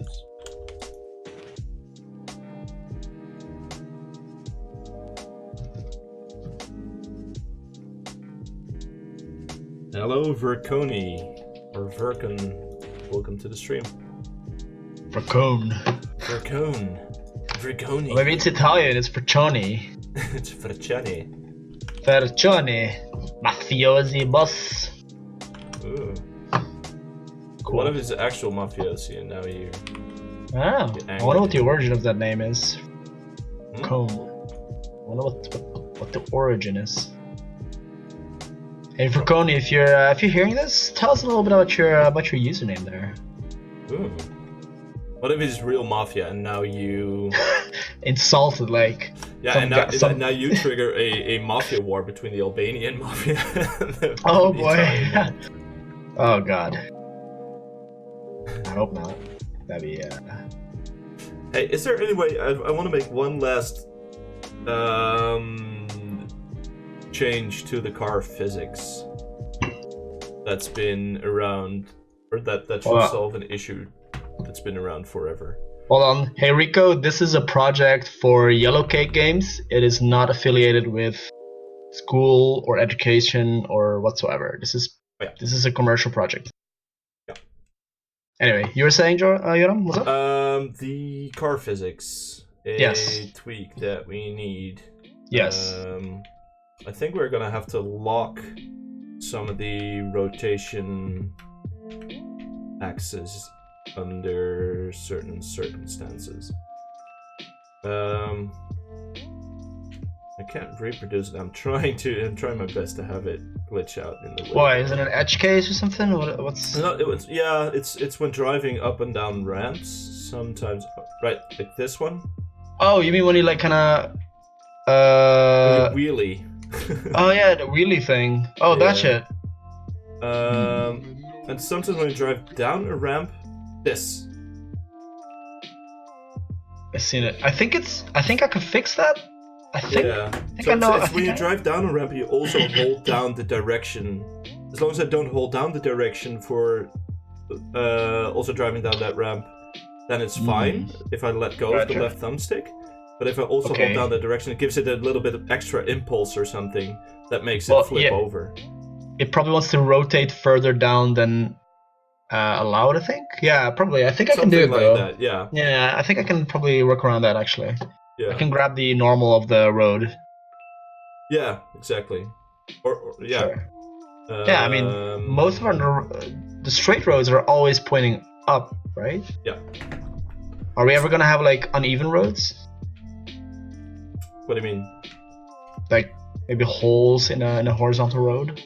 Oops. Hello, Verconi, or Vercon. Welcome to the stream. Vercone. Verconi. Maybe it's Italian, it's Vercioni. It's Verciani. Vercioni. Mafiosi boss. Ooh. Cool. One of his actual mafiosi, and now you. Ah, I wonder what the origin of that name is. Hmm? Cone. I wonder what the origin is. Hey Verconi, if you're hearing this, tell us a little bit about your username there. Ooh. What if he's real mafia, and now you. Insulted like. Yeah, and now you trigger a mafia war between the Albanian mafia and the Oh the boy. Italian. Oh god. I hope not. That'd be Hey, is there any way I want to make one last change to the car physics that's been around, or that should solve an issue that's been around forever. Hold on. Hey Rico, this is a project for Yellowcake Games. It is not affiliated with school or education or whatsoever. This is a commercial project. Yeah. Anyway, you were saying, Yoram, what's up? The car physics. Yes. Tweak that we need. Yes. I think we're gonna have to lock some of the rotation axes under certain circumstances. I can't reproduce it. I'm trying my best to have it glitch out in the way. Why, is it an edge case or something? What's? No, it's when driving up and down ramps. Sometimes, right, like this one. Oh, you mean when you like kind of wheelie. Oh yeah, the wheelie thing. Oh, Yeah. that shit. And sometimes when you drive down a ramp, this. I've seen it. I think I can fix that. I think So I know. it's when you drive down a ramp, you also hold down the direction. As long as I don't hold down the direction for also driving down that ramp, then it's fine if I let go of the left thumbstick. But if I also hold down the direction, it gives it a little bit of extra impulse or something that makes it flip over. It probably wants to rotate further down than allowed, I think. Yeah, probably. I think I can do it like though. That, yeah. Yeah, I think I can probably work around that actually. Yeah. I can grab the normal of the road. Yeah, exactly. Or yeah. Sure. Yeah, I mean, most of the straight roads are always pointing up, right? Yeah. Are we ever gonna have like uneven roads? What do you mean? Like maybe holes in a horizontal road,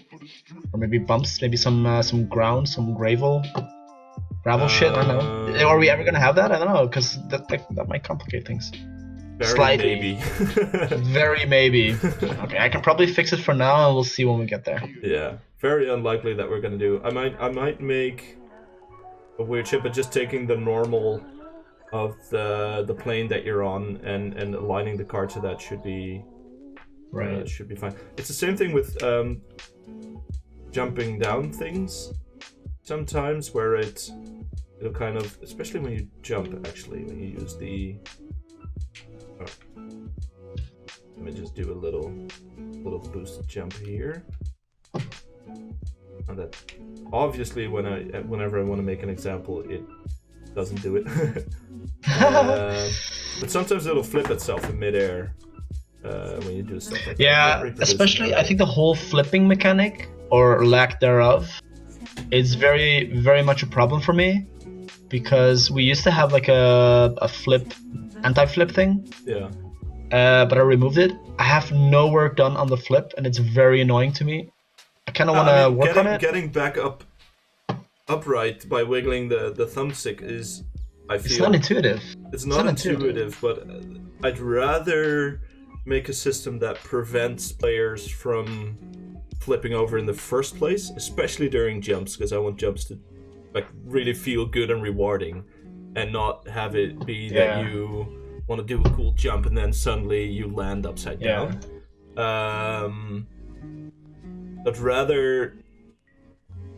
or maybe bumps, maybe some ground, some gravel shit. I don't know. Are we ever gonna have that? I don't know, because that might complicate things. Very Slightly. maybe. Very maybe. Okay, I can probably fix it for now, and we'll see when we get there. Yeah, very unlikely that we're gonna do. I might make a weird ship, but just taking the normal of the plane that you're on and aligning the car to that should be right. Should be fine. It's the same thing with jumping down things sometimes, where it'll kind of, especially when you jump, actually, when you use the. Let me just do a little boosted jump here. And that obviously whenever I want to make an example, it doesn't do it. But sometimes it'll flip itself in midair when you do stuff like that. Yeah, especially I think the whole flipping mechanic or lack thereof is very, very much a problem for me, because we used to have like a flip, anti-flip thing. Yeah. But I removed it. I have no work done on the flip, and it's very annoying to me. I kind of want to work on it. Getting back upright by wiggling the thumbstick is, I feel, it's not intuitive. It's not intuitive, but I'd rather make a system that prevents players from flipping over in the first place, especially during jumps, because I want jumps to like really feel good and rewarding, and not have it be that you want to do a cool jump and then suddenly you land upside down. I'd rather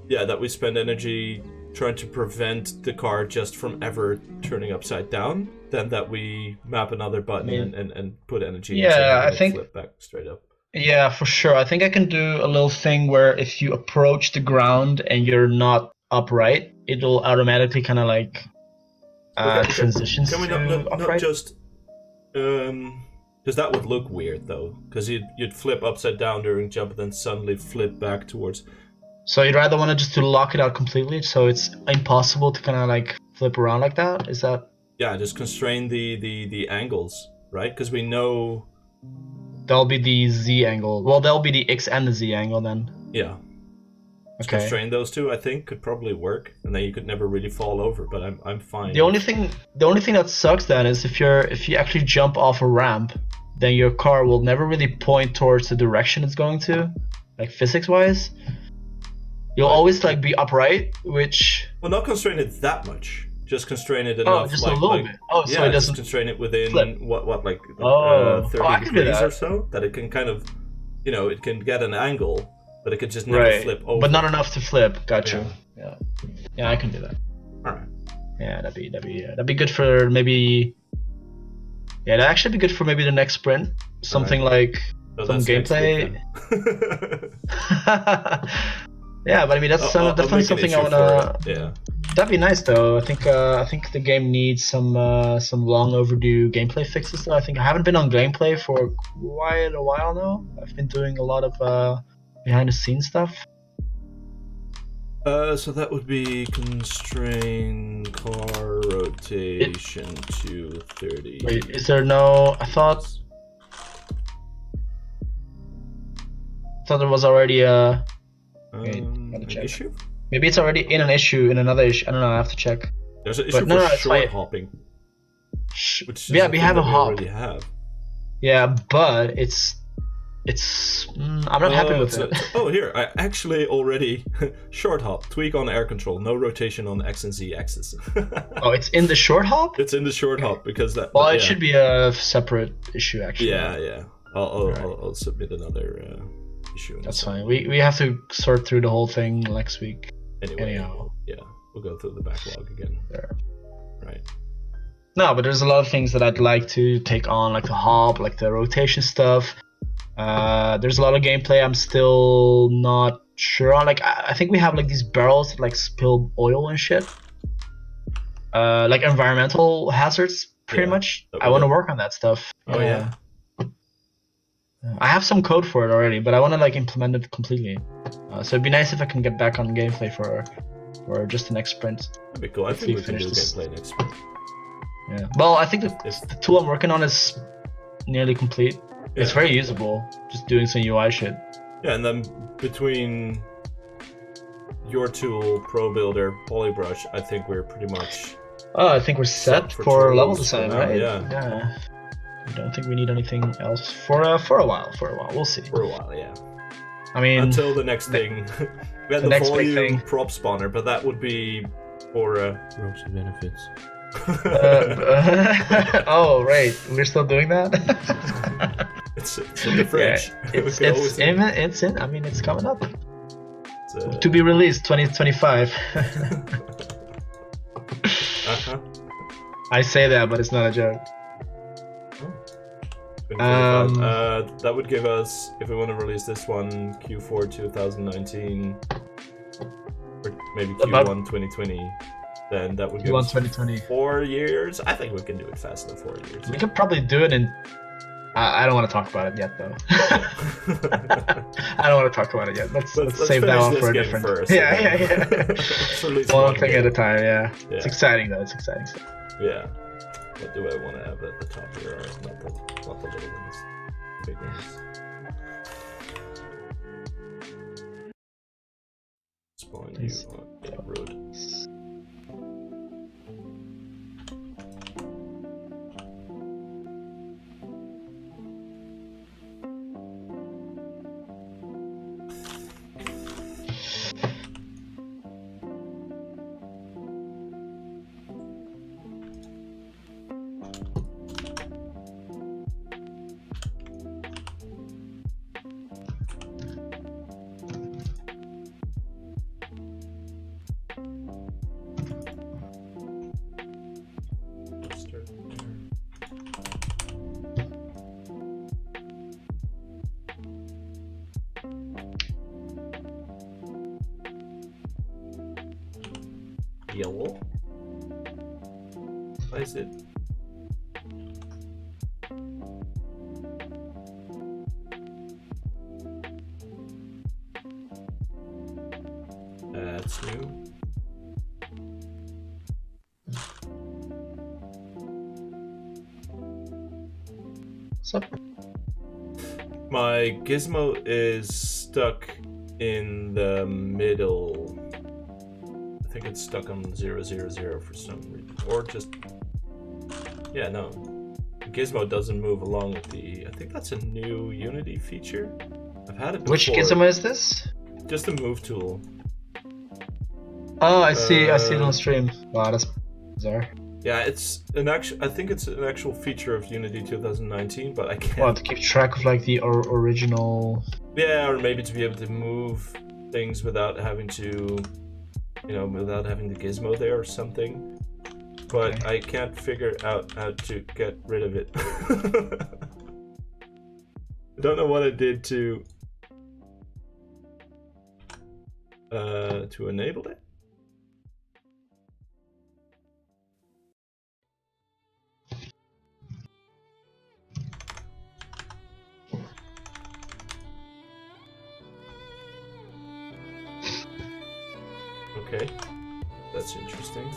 that we spend energy trying to prevent the car just from ever turning upside down than that we map another button and put energy into I think flip back straight up. Yeah, for sure. I think I can do a little thing where if you approach the ground and you're not upright, it'll automatically kind of like transitions can we to upright. Not just because that would look weird though, because you'd flip upside down during jump and then suddenly flip back towards. So you'd rather want to just to lock it out completely, so it's impossible to kind of like flip around like that? Is that? Yeah, just constrain the angles, right? Because we know there'll be the Z angle. Well, there'll be the X and the Z angle then. Yeah. Okay. Constrain those two, I think, could probably work, and then you could never really fall over. But I'm fine. The only thing that sucks then is if you actually jump off a ramp, then your car will never really point towards the direction it's going to, like physics wise. You'll always like be upright, which. Well, not constrain it that much. Just constrain it enough. Oh, just a little bit. Oh, so it doesn't. Just constrain it within flip. what like 30 30 degrees or so, that it can kind of, it can get an angle, but it could just never flip over. But not enough to flip. Gotcha. Yeah, I can do that. All right. Yeah, that'd be good for maybe. Yeah, that'd actually be good for maybe the next sprint. Something like some gameplay. Yeah, but I mean that's definitely something I wanna. Yeah. That'd be nice though. I think the game needs some long overdue gameplay fixes. Though I think I haven't been on gameplay for quite a while now. I've been doing a lot of behind the scenes stuff. So that would be constrain car rotation to 30. Wait, is there no? I thought there was already a. An issue? Maybe it's already in an issue in another issue. I don't know. I have to check. There's an issue for short hopping. Which we have a hop. Already have. Yeah, but it's. I'm not happy with it. Here, I actually already short hop. Tweak on air control. No rotation on X and Z axis. Oh, it's in the short hop. It's in the short hop because that. Well, it should be a separate issue actually. Yeah. I'll submit another. Issue. That's fine. We have to sort through the whole thing next week. Anyhow. Yeah, we'll go through the backlog again. There. Right. No, but there's a lot of things that I'd like to take on, like the hop, like the rotation stuff. There's a lot of gameplay I'm still not sure on. Like I think we have like these barrels that like spill oil and shit. Like environmental hazards, pretty much. I want to work on that stuff. Oh yeah. I have some code for it already, but I want to like implement it completely. So it'd be nice if I can get back on gameplay for just the next sprint. That'd be cool. I think we can do gameplay next sprint. Yeah. Well, I think the tool I'm working on is nearly complete. Yeah. It's very usable. Just doing some UI shit. Yeah, and then between your tool, Pro Builder, Polybrush, I think we're pretty much. Oh, I think we're set for level design, right? Yeah. I don't think we need anything else for a while. We'll see. For a while, yeah. I mean, until the next thing. We had the volume prop spawner, but that would be for roast benefits. Oh right, we're still doing that. It's in the fridge. Yeah, it's in. I mean, it's coming up. To be released 2025. I say that, but it's not a joke. That would give us, if we want to release this one, Q4 2019, or maybe Q1 2020. then that would You give want us 2020? 4 years. I think we can do it faster than 4 years. We could probably do it in. I don't want to talk about it yet, though. I don't want to talk about it yet. Let's save that finish one this for a game different. first. Yeah. Let's release One thing game. at a time. Yeah. Yeah. It's exciting though. It's exciting stuff. Yeah. What do I want to have at the top here? Not the little ones. Big ones. Spawn you on a road. Start there. Yellow? Why is it? That's new. What's up? My gizmo is stuck in the middle. I think it's stuck on 000 for some reason. Or just... Yeah, no. The gizmo doesn't move along with the... I think that's a new Unity feature. I've had it before. Which gizmo is this? Just the move tool. Oh, I see it on stream. Wow, that's bizarre. Yeah, it's an actual... I think it's an actual feature of Unity 2019, but I can't... Well, to keep track of like the original... Yeah, or maybe to be able to move things without having to... You know, without having the gizmo there or something. But Okay. I can't figure out how to get rid of it. I don't know what I did to enable it. Okay, that's interesting.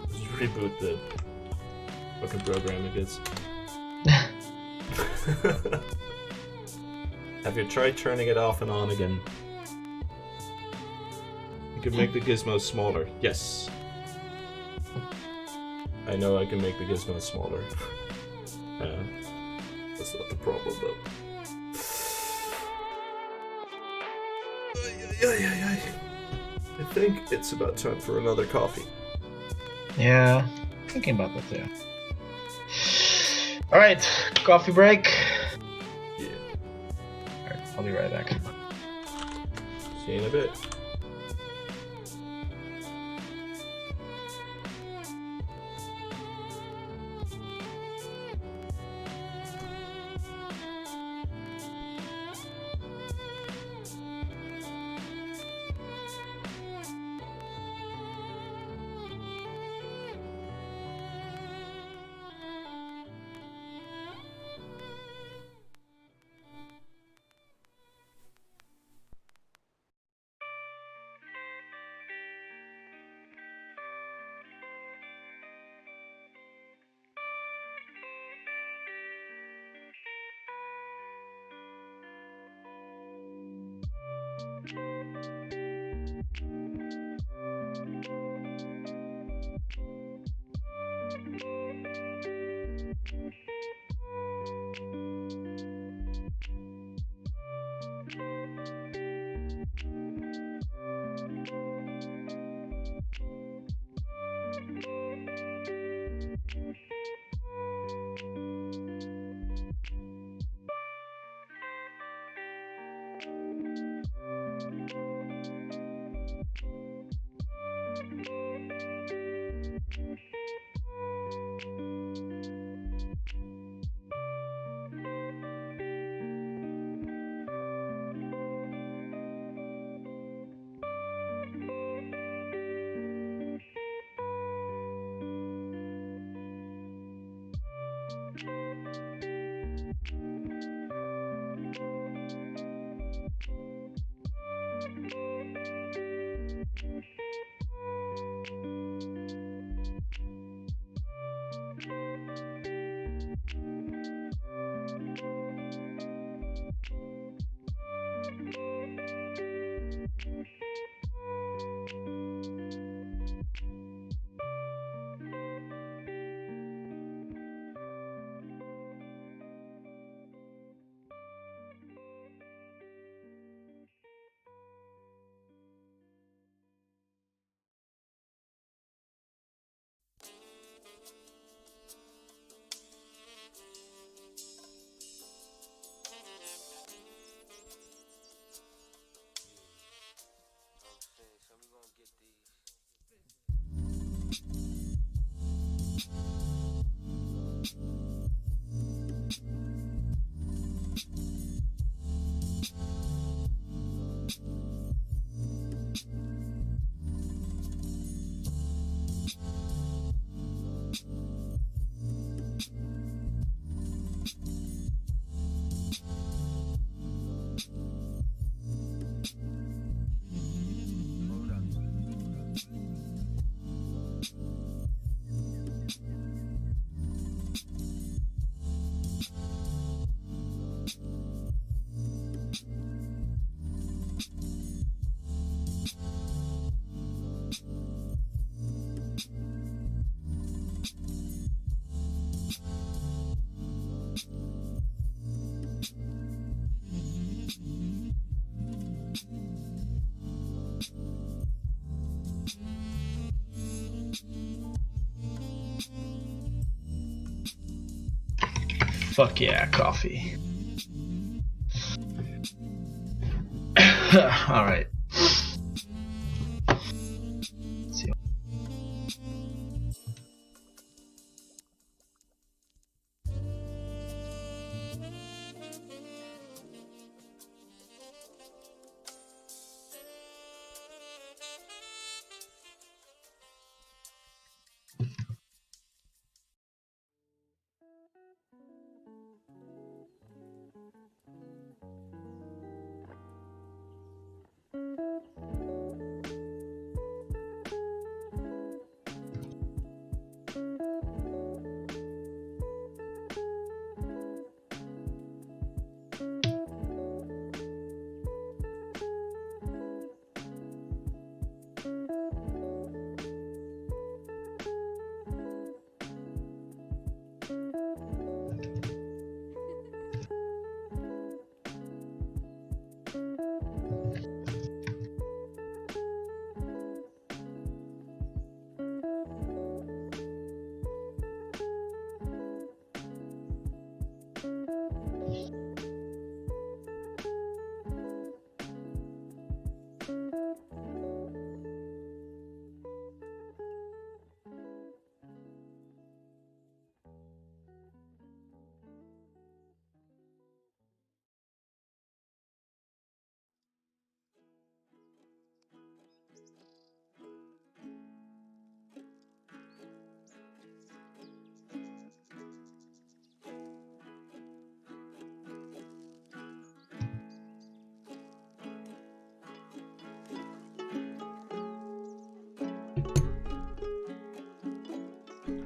Let's reboot the fucking program, I guess. Have you tried turning it off and on again? You can make the gizmo smaller. Yes. I know I can make the gizmo smaller. That's not the problem, though. I think it's about time for another coffee. Yeah, thinking about that too. Alright, coffee break. Yeah. Alright, I'll be right back. See you in a bit. Fuck yeah, coffee. Alright. See.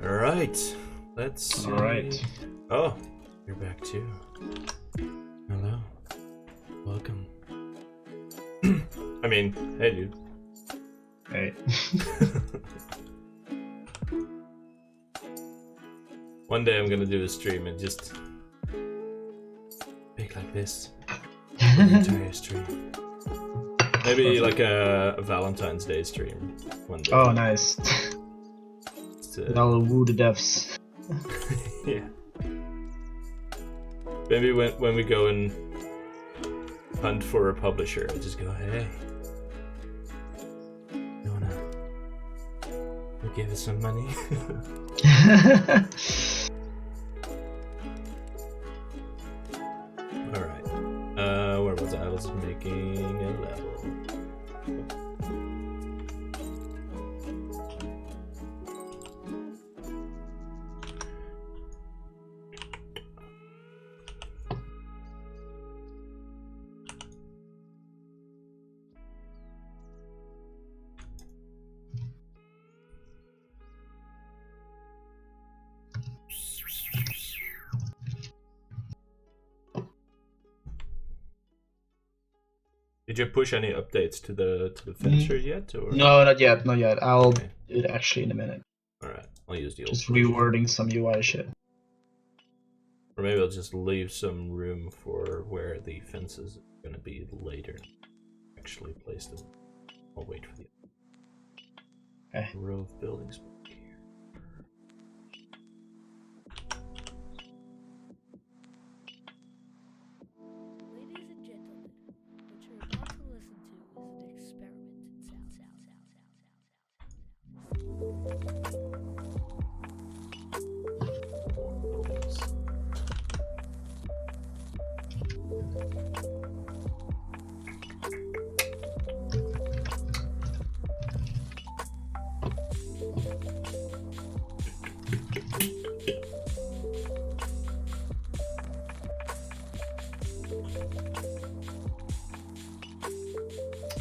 Alright, let's see. Alright. Oh, you're back too. Hello. Welcome. I mean, hey dude. Hey. One day I'm gonna do a stream and just make like this for the entire stream. Maybe like a Valentine's Day stream one day. Oh, nice. I'll woo the devs. Yeah. Maybe when we go and hunt for a publisher, I'll just go, hey, you wanna give us some money? Alright. Where was I? I was making a level. Did you push any updates to the finisher yet, or No, not yet, not yet. I'll Okay. do it actually in a minute. All right, I'll use the old. Just finisher. rewording some UI shit. Or maybe I'll just leave some room for where the fences are gonna be later. Actually place them. I'll wait for the Okay. row of buildings back here. Ladies and gentlemen, what you're about to listen to is an experiment in sound. Buildings.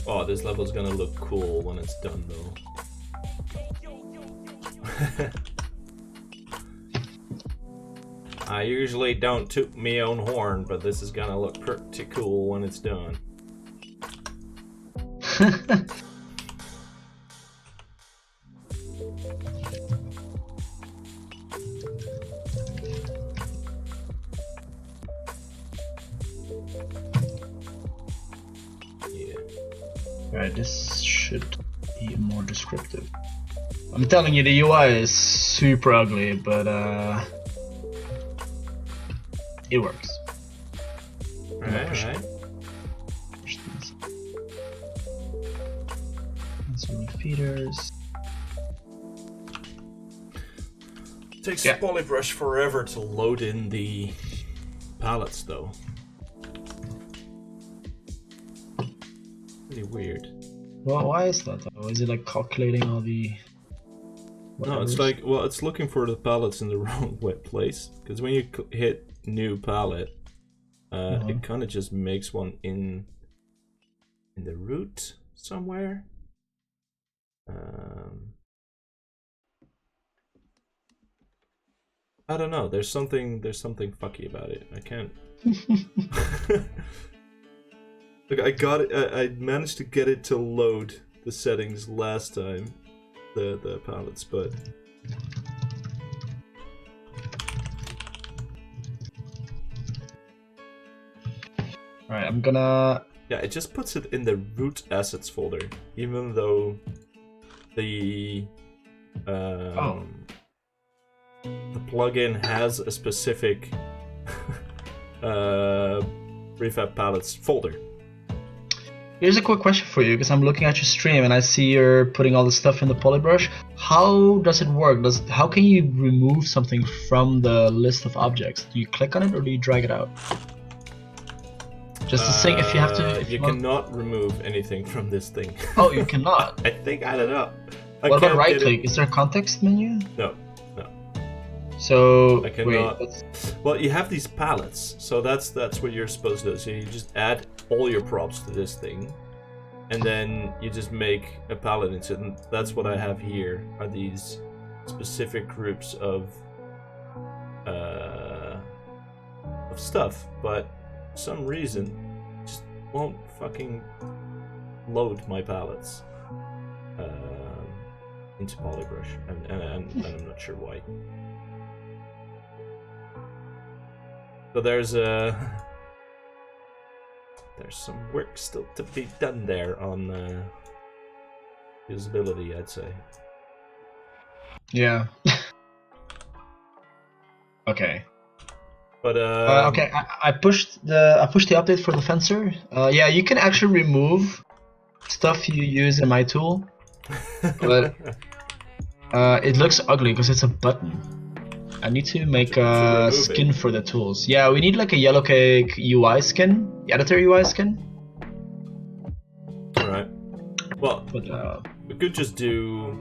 Oh, this level's gonna look cool when it's done, though. I usually don't toot me own horn, but this is gonna look pretty cool when it's done. Yeah. Right, this should be more descriptive. I'm telling you, the UI is super ugly, but it works. Alright. Some repeaters. Takes Yeah. Polybrush forever to load in the palettes, though. Really weird. Well, why is that though? Is it like calculating all the... No, it's like, well, it's looking for the palettes in the wrong place. Because when you hit new palette, it kind of just makes one in the root somewhere. I don't know. There's something fucky about it. I can't. Look, I got it. I managed to get it to load the settings last time, the palettes, but. Alright, I'm gonna... Yeah, it just puts it in the root assets folder, even though the the plugin has a specific prefab palettes folder. Here's a quick question for you, because I'm looking at your stream and I see you're putting all the stuff in the polybrush. How does it work? How can you remove something from the list of objects? Do you click on it or do you drag it out? Just to say, if you have to... You cannot remove anything from this thing. Oh, you cannot? I don't know. What about right click? Is there a context menu? No. So, I cannot. Well, you have these palettes, so that's what you're supposed to do. So you just add all your props to this thing, and then you just make a palette into it. And that's what I have here, are these specific groups of stuff, but for some reason it just won't fucking load my palettes into Polybrush, and I'm not sure why. So there's some work still to be done there on usability, I'd say. Yeah. Okay. But okay, I pushed the update for the fencer. Yeah, you can actually remove stuff you use in my tool, but it looks ugly because it's a button. I need to make a skin for the tools. Yeah, we need like a Yellowcake UI skin, editor UI skin. Alright. Well, but, we could just do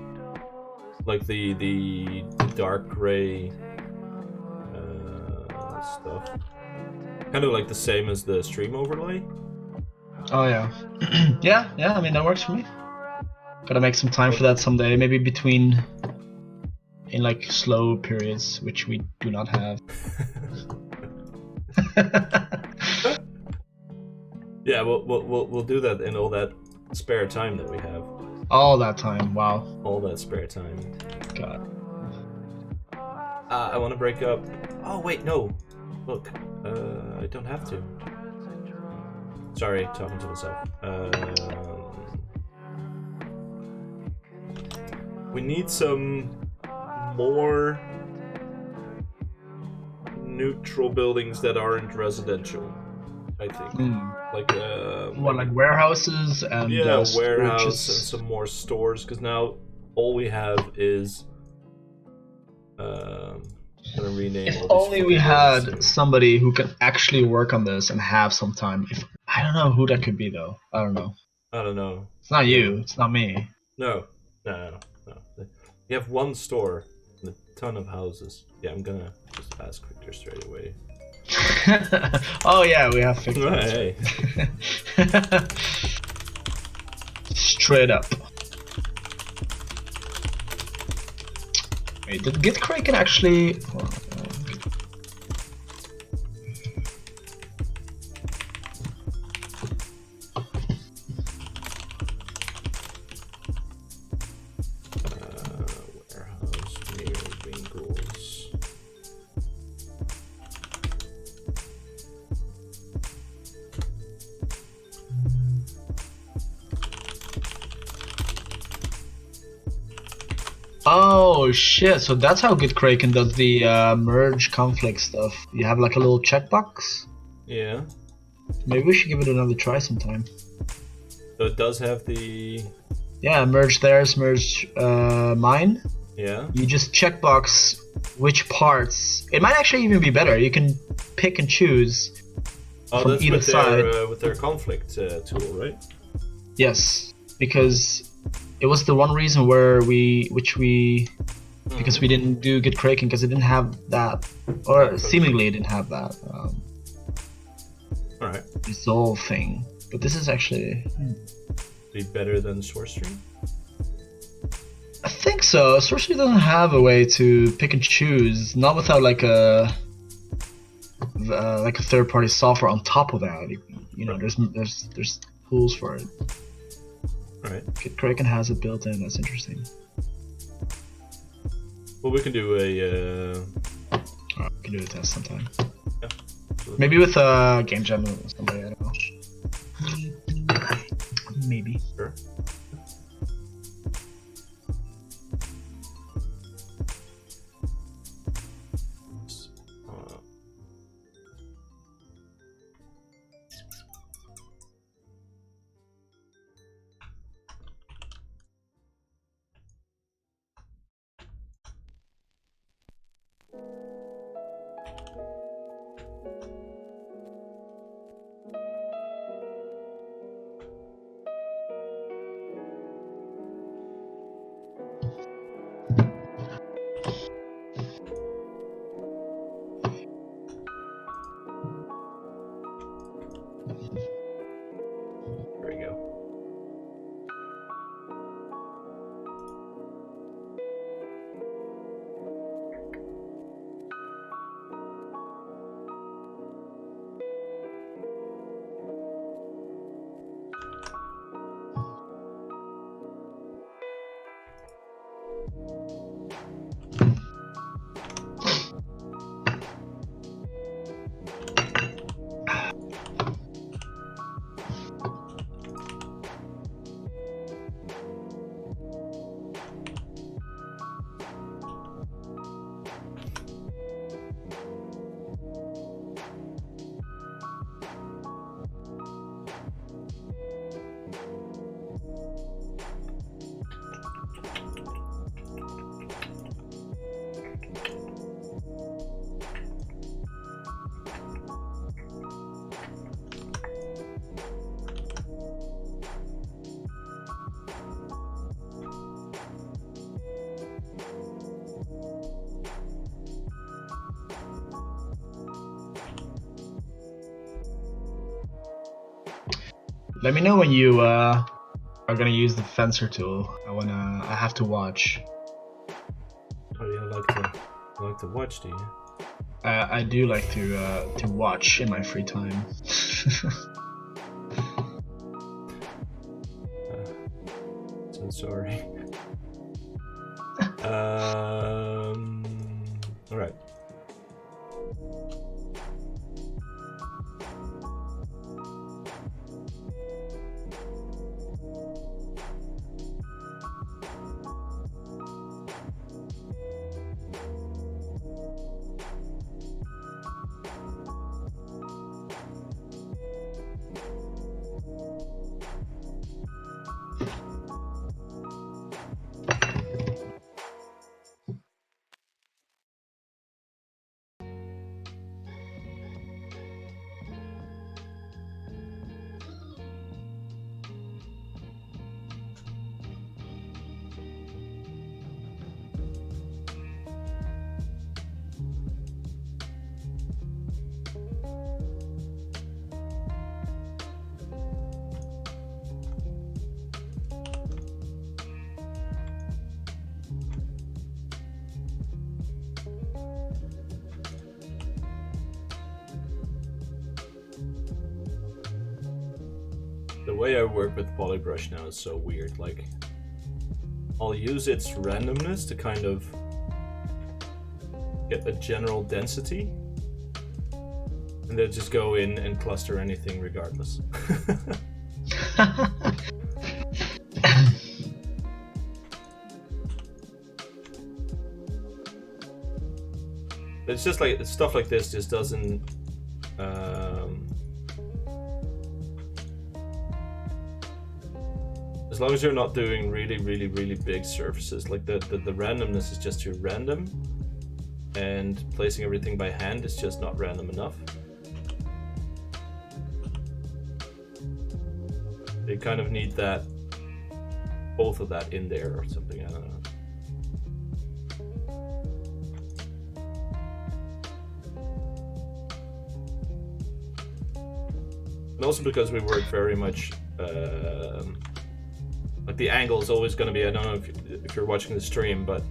like the dark gray stuff. Kind of like the same as the stream overlay. Oh yeah. yeah, I mean that works for me. Gotta make some time for that someday, maybe between in like slow periods, which we do not have. Yeah, we'll do that in all that spare time that we have. All that time, wow. All that spare time. God. I want to break up. Oh wait, no. Look, I don't have to. Sorry, talking to myself. We need some more neutral buildings that aren't residential, I think. Like like warehouses and warehouse and some more stores, because now all we have is gonna rename. If only we had somebody who can actually work on this and have some time. If I don't know who that could be though. I don't know. It's not you. It's not me. No. You have one store and a ton of houses. Yeah, I'm gonna just ask Victor straight away. Oh yeah, we have Victor. Hey. Straight up. Wait, did Git Kraken actually... Warehouse near Winkles. Oh shit, so that's how Git Kraken does the merge conflict stuff. You have like a little checkbox. Yeah. Maybe we should give it another try sometime. So it does have the... Yeah, merge theirs, merge mine. Yeah. You just checkbox which parts. It might actually even be better. You can pick and choose Oh, from that's either side. with their conflict tool, right? Yes, because it was the one reason where because we didn't do Git Kraken because it didn't have that, or seemingly it didn't have that Alright. resolve thing. But this is actually Be better than SourceStream? I think so. SourceStream doesn't have a way to pick and choose, not without like a third-party software on top of that. You know, there's tools for it. Alright. Git Kraken has it built in. That's interesting. Well, we can do a... Alright, we can do a test sometime. Yeah. Maybe with Game Jam or somebody. I don't know. Maybe. Sure. There we go. Let me know when you are gonna use the fencer tool. I have to watch. Oh, you like to watch, do you? I do like to watch in my free time. So sorry. Alright. The way I work with polybrush now is so weird. Like, I'll use its randomness to kind of get a general density, and then just go in and cluster anything regardless. It's just like stuff like this just doesn't. As long as you're not doing really big surfaces, like the randomness is just too random, and placing everything by hand is just not random enough. You kind of need that, both of that in there or something. I don't know. And also because we work very much, like the angle is always going to be, I don't know if you're watching the stream, but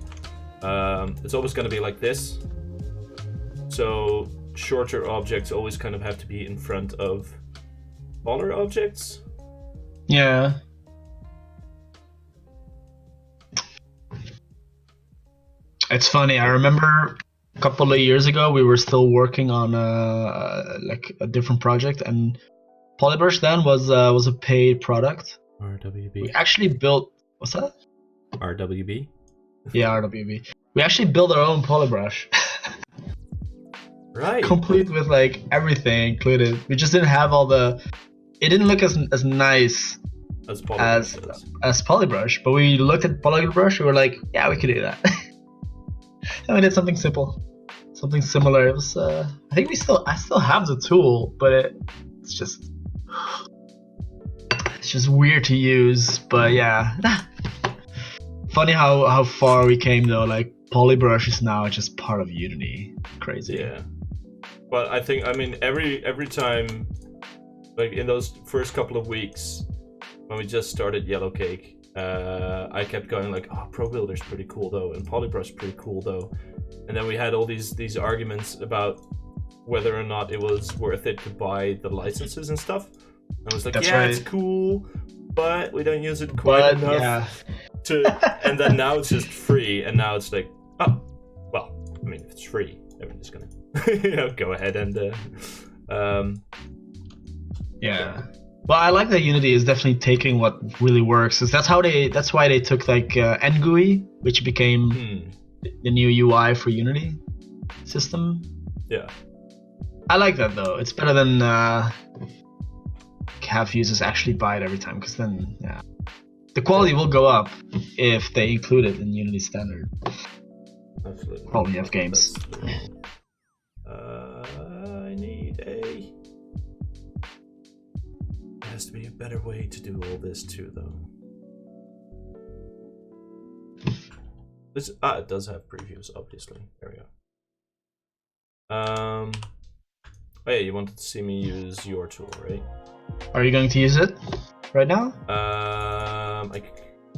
it's always going to be like this. So shorter objects always kind of have to be in front of taller objects. Yeah. It's funny, I remember a couple of years ago we were still working on like a different project, and Polybrush then was a paid product. RWB. We actually built, what's that? RWB? Yeah, RWB. We actually built our own Polybrush. Right. Complete with like everything included. We just didn't have all the, it didn't look as nice as Polybrush, but we looked at Polybrush, we were like, yeah, we could do that. And we did something simple, something similar. It was, I think I still have the tool, but it's just weird to use. But yeah, funny how far we came though. Like Polybrush is now just part of Unity. Crazy. Yeah. But I think, I mean, every time, like in those first couple of weeks when we just started Yellowcake, I kept going like, oh, Pro Builder's pretty cool though, and Polybrush's pretty cool though. And then we had all these arguments about whether or not it was worth it to buy the licenses and stuff. And I was like, yeah, right. It's cool, but we don't use it quite enough to. And then now it's just free, and now it's like, oh, well, I mean, if it's free, everyone's gonna, go ahead and, yeah. Well, I like that Unity is definitely taking what really works. That's why they took like NGUI, which became the new UI for Unity system. Yeah. I like that though. It's better than have users actually buy it every time, because then the quality will go up if they include it in Unity standard. Absolutely. Quality of games. I need a. There has to be a better way to do all this too, though. This it does have previews, obviously. There we go. Oh yeah, you wanted to see me use your tool, right? Are you going to use it right now? I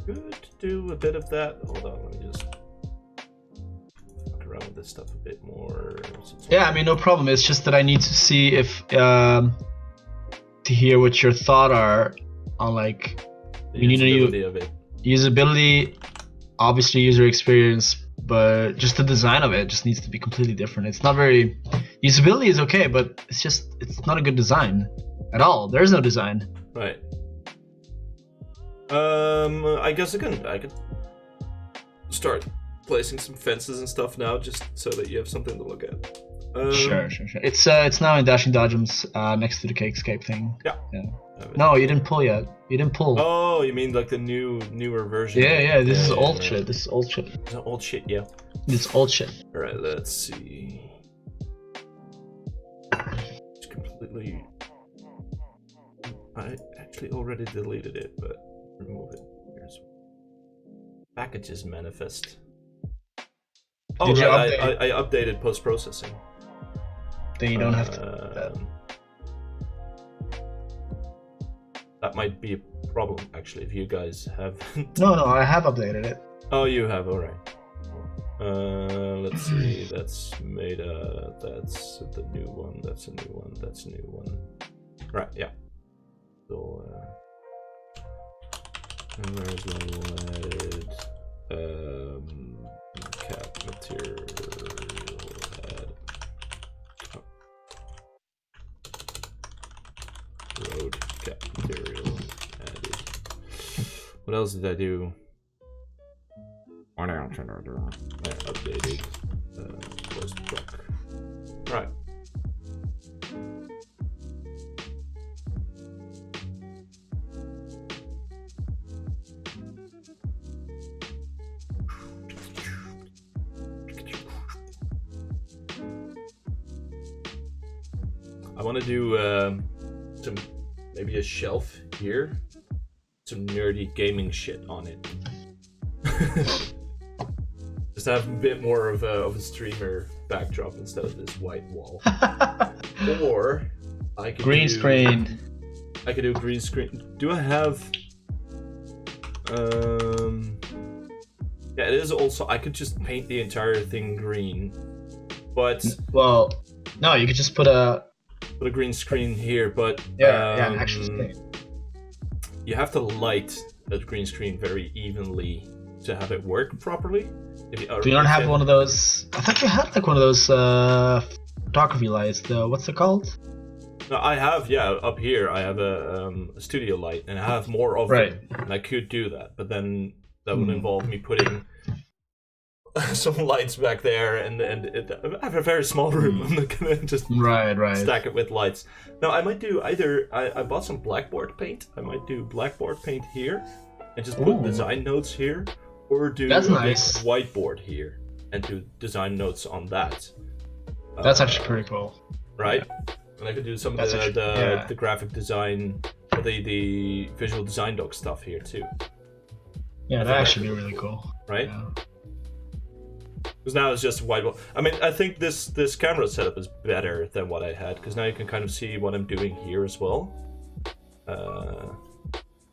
could do a bit of that. Hold on, let me just fuck around with this stuff a bit more. Yeah, I mean, no problem. It's just that I need to see if to hear what your thoughts are on like the usability of it. Usability, obviously user experience, but just the design of it just needs to be completely different. It's not very usability is okay, but it's not a good design at all. There's no design. Right. I guess I could start placing some fences and stuff now, just so that you have something to look at. Sure. It's now in Dashing Dodgems, next to the Cakescape thing. Yeah. No, you didn't pull yet. You didn't pull. Oh, you mean like the newer version? Yeah. This is old shit. This is old shit. It's old shit, yeah. It's old shit. All right, let's see. It's completely. I actually already deleted it, but remove it. Here's packages manifest. Oh, Did right, you update? I updated post-processing. Then you don't have to do that. That might be a problem, actually, if you guys have. No, I have updated it. Oh, you have, alright. Let's see, that's Meta, that's the new one, that's a new one, that's a new one. Right, yeah. So, And where's my leaded cap material add? Oh. Road cap material added. What else did I do? What else did I do? I updated post truck. Right. I want to do some, maybe a shelf here, some nerdy gaming shit on it. Just have a bit more of a streamer backdrop instead of this white wall. Or I could Green do, screen. I could do green screen. Do I have? Yeah, it is also. I could just paint the entire thing green, but Well, no, you could just put a green screen here. But an actual screen. you have to light that green screen very evenly to have it work properly. If you, Do you not have one of those? I thought you had like one of those photography lights. What's it called? No, I have, yeah, up here I have a studio light, and I have more of them, and I could do that, but then that would involve me putting some lights back there, and I have a very small room. I'm not gonna just stack it with lights. Now I might do either. I bought some blackboard paint. I might do blackboard paint here, and just put design notes here, or do a big whiteboard here and do design notes on that. That's actually pretty cool. Right. And I could do some of the graphic design, the visual design doc stuff here too. Yeah, that actually be really cool. Right? Yeah. Because now it's just white. I mean, I think this camera setup is better than what I had, because now you can kind of see what I'm doing here as well. Kind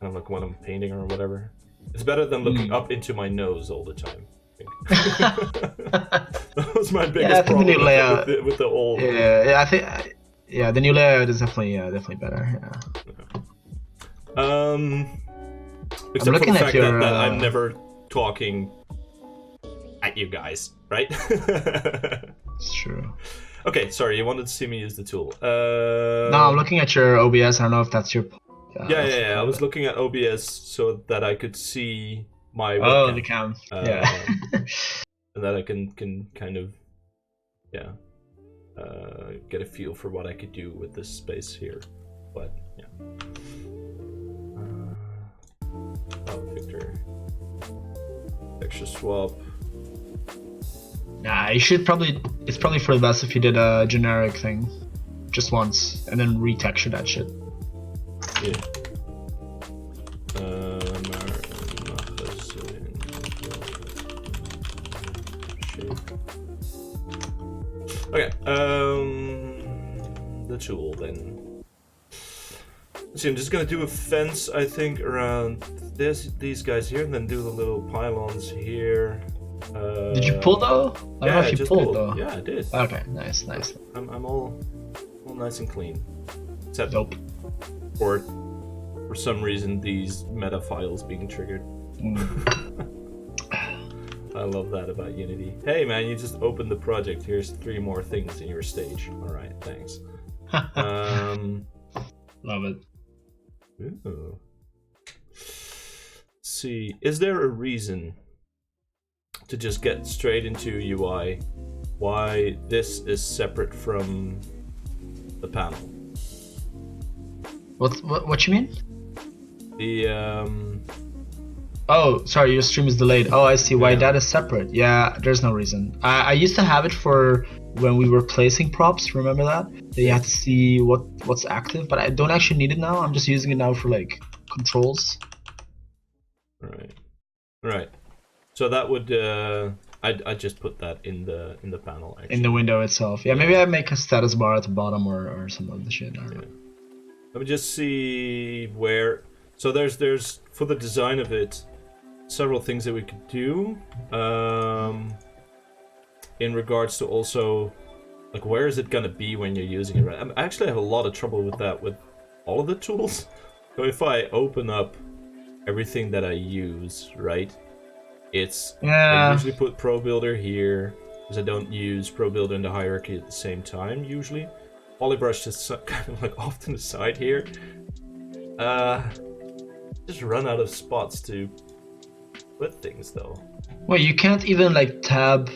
of like what I'm painting or whatever. It's better than looking up into my nose all the time. That was my biggest problem with the old. Yeah, I think. Yeah, the new layout is definitely better. Yeah. Except for the fact that I'm never talking at you guys, right? It's true. Okay, sorry, you wanted to see me use the tool. No, I'm looking at your OBS. I don't know if that's your. Yeah. I was looking at OBS so that I could see my webcam. Oh, the cam. Yeah. And that I can kind of, get a feel for what I could do with this space here. But yeah. Victor. Texture swap. Nah, you should probably. It's probably for the best if you did a generic thing, just once, and then retexture that shit. Yeah. Okay. The tool then. Let's see, I'm just gonna do a fence, I think, around these guys here, and then do the little pylons here. Did you pull though? I don't know if you pulled though. Yeah, I did. Okay, nice. I'm all nice and clean. Except for some reason these meta files being triggered. I love that about Unity. Hey man, you just opened the project. Here's 3 more things in your stage. All right, thanks. Love it. Ooh. Let's see, is there a reason to just get straight into UI why this is separate from the panel? What you mean? The Oh, sorry, your stream is delayed. Oh, I see why that is separate. Yeah, there's no reason. I used to have it for when we were placing props. Remember that? You had to see what's active, but I don't actually need it now. I'm just using it now for like controls. Right. So that would I just put that in the panel actually. In the window itself. Yeah, maybe I make a status bar at the bottom or some of the shit. I don't know. Let me just see where. So there's for the design of it, several things that we could do. In regards to also, like, where is it gonna be when you're using it? Right. I actually have a lot of trouble with that with all of the tools. So if I open up everything that I use, right? It's I Yeah. usually put Pro Builder here because I don't use Pro Builder and the hierarchy at the same time usually. Polybrush is kind of like off to the side here. Just run out of spots to put things though. Well, you can't even like tab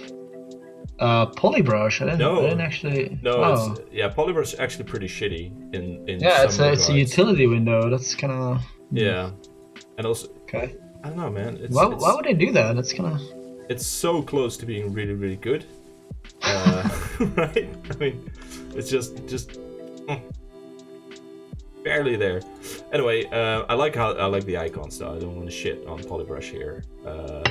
polybrush. I didn't actually. No, Oh. it's Polybrush is actually pretty shitty in Yeah, some it's a regards. utility window. That's kind of. Yeah, and also Okay. I don't know, man. Why would they do that? That's kind of. It's so close to being really, really good. Right? I mean, it's just barely there. Anyway, I like the icons though. I don't want to shit on Polybrush here.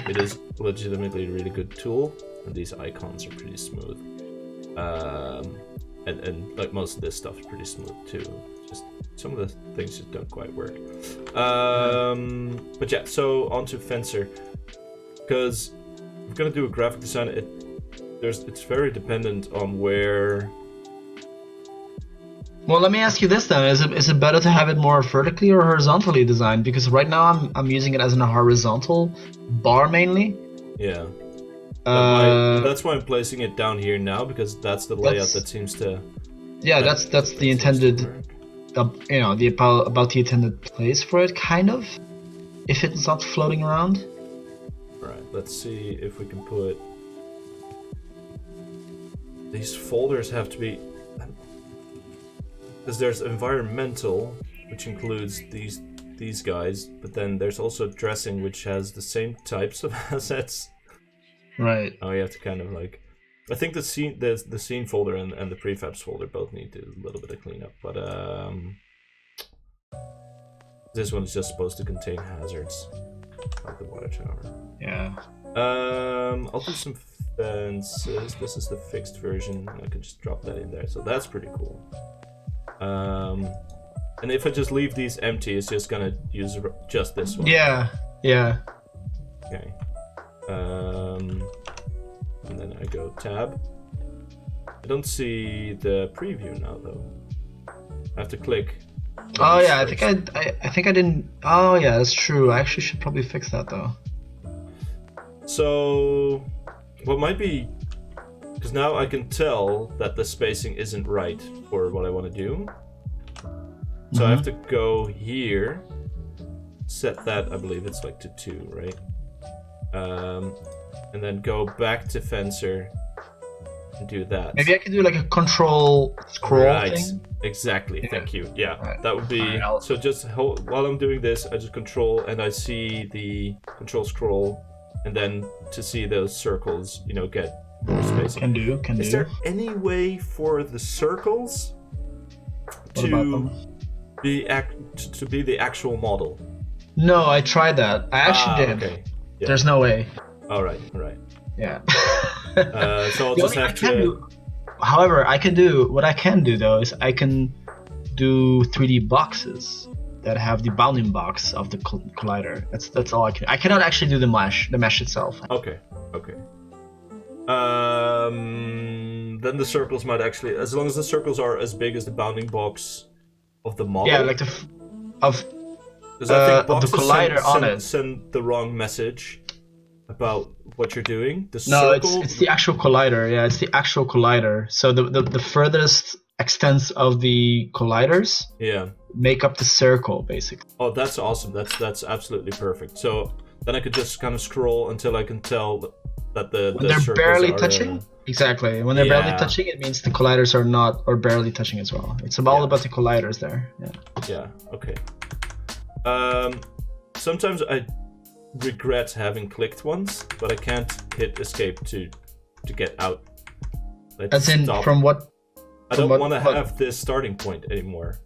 It is legitimately a really good tool, and these icons are pretty smooth. And like most of this stuff is pretty smooth too. Just some of the things just don't quite work. But yeah, so onto Fencer, because if I'm gonna do a graphic design, it's very dependent on where. Well, let me ask you this then: is it better to have it more vertically or horizontally designed? Because right now I'm using it as a horizontal bar mainly. Yeah. Uh, That's why I'm placing it down here now, because that's the layout that seems to. Yeah, that's the intended. About the intended place for it, kind of. If it's not floating around. Right. Let's see if we can put. These folders have to be. Because there's environmental, which includes these guys, but then there's also dressing, which has the same types of assets. Right. Oh, you have to kind of like. I think the scene folder and the prefabs folder both need a little bit of cleanup, but this one is just supposed to contain hazards, like the water tower. Yeah. I'll do some fences. This is the fixed version. I can just drop that in there, so that's pretty cool. And if I just leave these empty, it's just gonna use just this one. Yeah. Yeah. Okay. And then I go tab. I don't see the preview now though. I have to click. Oh yeah, I think I didn't. Oh yeah, that's true. I actually should probably fix that though. So, what might be, because now I can tell that the spacing isn't right for what I want to do. So I have to go here, set that. I believe it's like to 2, right? And then go back to Fencer and do that. Maybe I could do like a control scroll thing. Exactly. Yeah. Thank you. Yeah, Right. that would be. Right, So just while I'm doing this, I just control and I see the control scroll, and then to see those circles, get more spacing. Can do. Is there any way for the circles What about them? to be the actual model? No, I tried that. I actually did. Okay. Yeah. There's no way. All right. Yeah. So I'll just have to. However, what I can do though is I can do 3D boxes that have the bounding box of the collider. That's all I can. I cannot actually do the mesh itself. Okay. Then the circles might actually, as long as the circles are as big as the bounding box of the model. Yeah, like because I think boxes the collider on it. Send the wrong message about what you're doing. The No, circle. it's the actual collider. Yeah, it's the actual collider. So the furthest extents of the colliders make up the circle, basically. Oh, that's awesome. That's absolutely perfect. So then I could just kind of scroll until I can tell that the They're circles barely are, touching. Exactly. When they're barely touching, it means the colliders are not or barely touching as well. It's all about the colliders there. Yeah. Okay. Sometimes I regret having clicked once, but I can't hit escape to get out. As in, from what? I don't want to have this starting point anymore.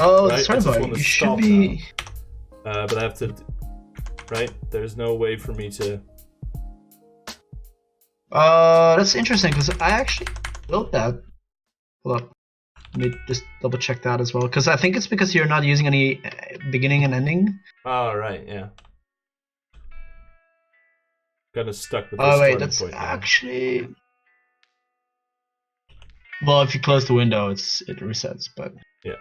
Oh, right? the starting point. You should be. But I have to. Right? There's no way for me to. That's interesting because I actually built that. Hold up. Let me just double check that as well, because I think it's because you're not using any beginning and ending. Oh, right, yeah. Kind of stuck with this Oh wait, starting that's point now. actually. Well, if you close the window, it resets, but. Yeah.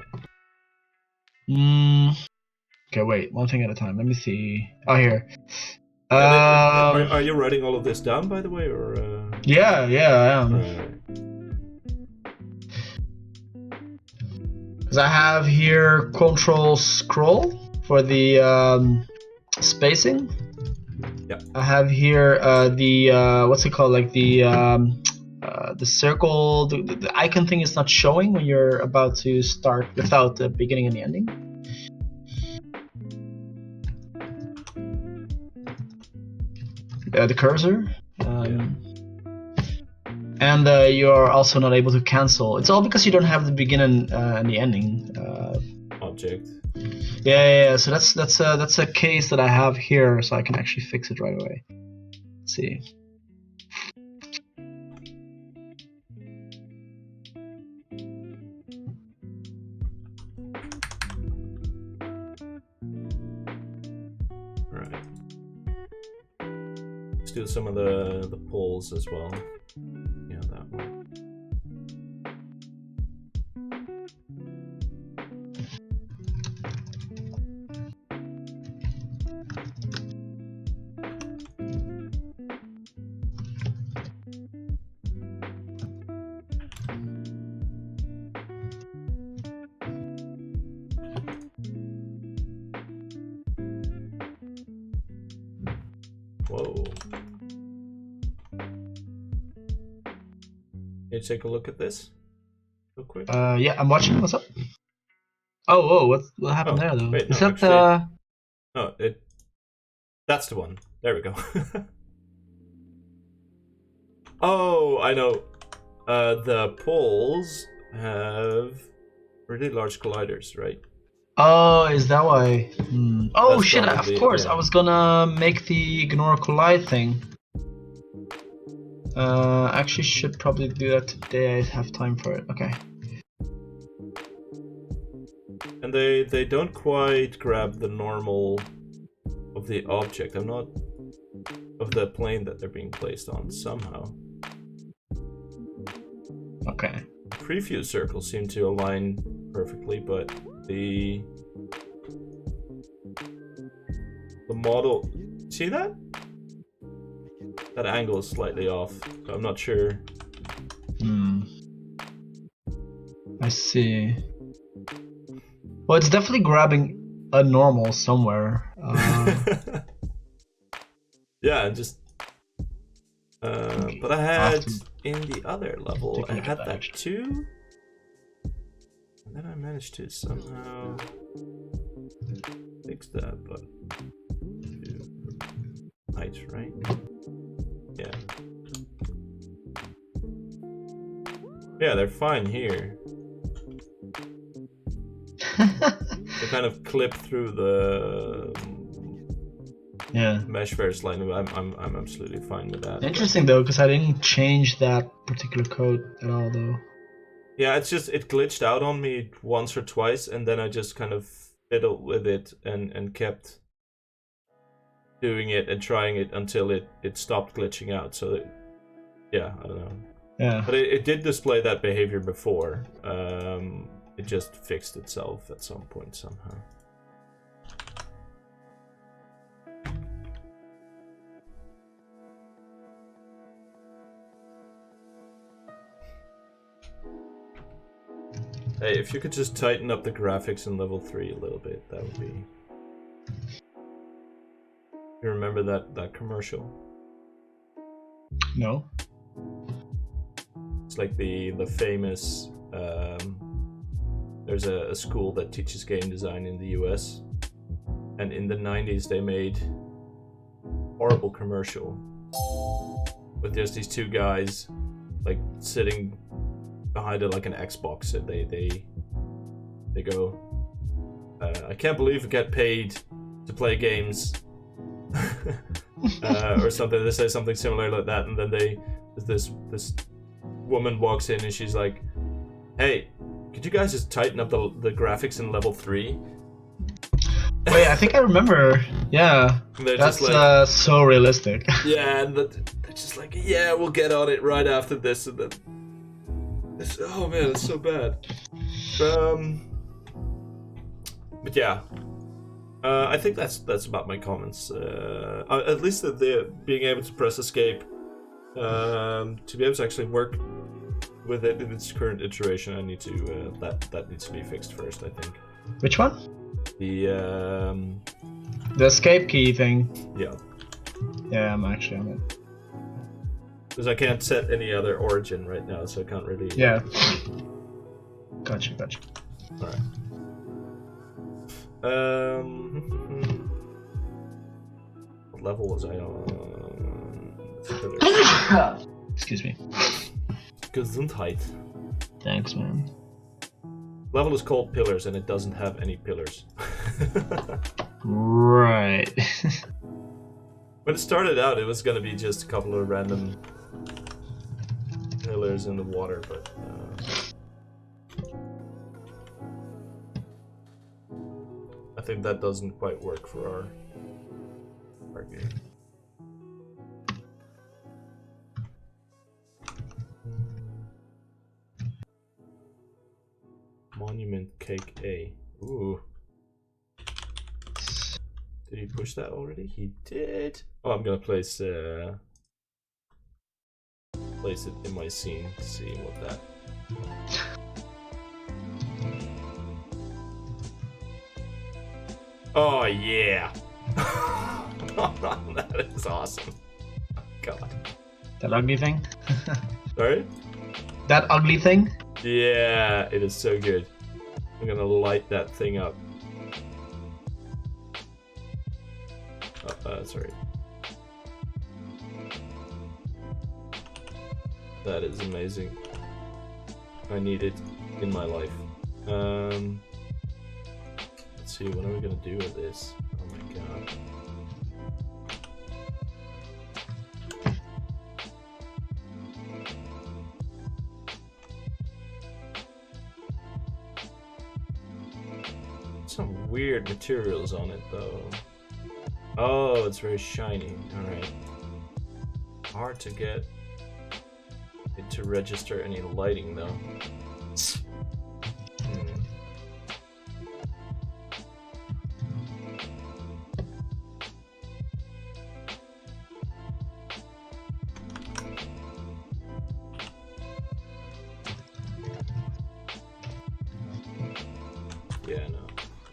Okay, wait, one thing at a time. Let me see. Oh, here. Are you writing all of this down, by the way, or? Yeah, I am. Because I have here Control Scroll for the spacing. Yeah. I have here the what's it called? Like the circle. The icon thing is not showing when you're about to start without the beginning and the ending. The cursor. And you're also not able to cancel. It's all because you don't have the beginning and the ending object. Yeah. So that's a case that I have here, so I can actually fix it right away. Let's see. Right. Let's do some of the polls as well. Yeah, that one. Whoa. Can you take a look at this real quick? Yeah, I'm watching. What's up? Oh, whoa, what happened there though? Wait, Is no, that actually, no, that's the one. There we go. Oh, I know. The poles have really large colliders, right? Oh, is that why? Oh That's shit! Of probably, course, yeah. I was gonna make the ignore collide thing. Actually, should probably do that today. I have time for it. Okay. And they don't quite grab the normal of the object. I'm not of the plane that they're being placed on somehow. Okay. Preview circles seem to align perfectly, but the model, see that? That angle is slightly off, so I'm not sure. I see. Well, it's definitely grabbing a normal somewhere. Yeah, just. But I had in the other level, I had that too. And then I managed to somehow fix that, but height, right? Yeah. Yeah, they're fine here. They kind of clip through the mesh very slightly. I'm absolutely fine with that. Interesting though, because I didn't change that particular code at all though. Yeah, it's just it glitched out on me once or twice, and then I just kind of fiddled with it and kept doing it and trying it until it stopped glitching out. So yeah, I don't know. Yeah. But it did display that behavior before. It just fixed itself at some point somehow. Hey, if you could just tighten up the graphics in level 3 a little bit, that would be... You remember that commercial? No. It's like the famous... there's a school that teaches game design in the US. And in the 90s they made horrible commercial with just these two guys like sitting behind it like an Xbox, and they go, I can't believe we get paid to play games. Or something. They say something similar like that, and then this woman walks in and she's like, hey, could you guys just tighten up the graphics in level 3? Wait, I think I remember. Yeah, that's just like, so realistic. Yeah, and they're just like, yeah, we'll get on it right after this, and then oh man, it's so bad. But yeah, I think that's about my comments. At least that they're being able to press escape to be able to actually work with it in its current iteration. I need to that needs to be fixed first, I think. Which one? The escape key thing. Yeah. Yeah, I'm actually on it. Because I can't set any other origin right now, so I can't really. Yeah. Gotcha. All right. What level was I on? Excuse me. Gesundheit. Thanks, man. Level is called Pillars, and it doesn't have any pillars. Right. When it started out, it was gonna be just a couple of random pillars in the water, but I think that doesn't quite work for our game. Monument Cake A. Ooh. Did he push that already? He did. Oh, I'm gonna place it in my scene to see what that. Oh yeah. That is awesome. God. That ugly thing? Sorry? That ugly thing? Yeah, it is so good. I'm gonna light that thing up. Sorry. That is amazing. I need it in my life. Let's see, what are we gonna do with this? Oh my god. Some weird materials on it though. Oh, it's very shiny. Alright. Hard to get it to register any lighting though. Yeah, no,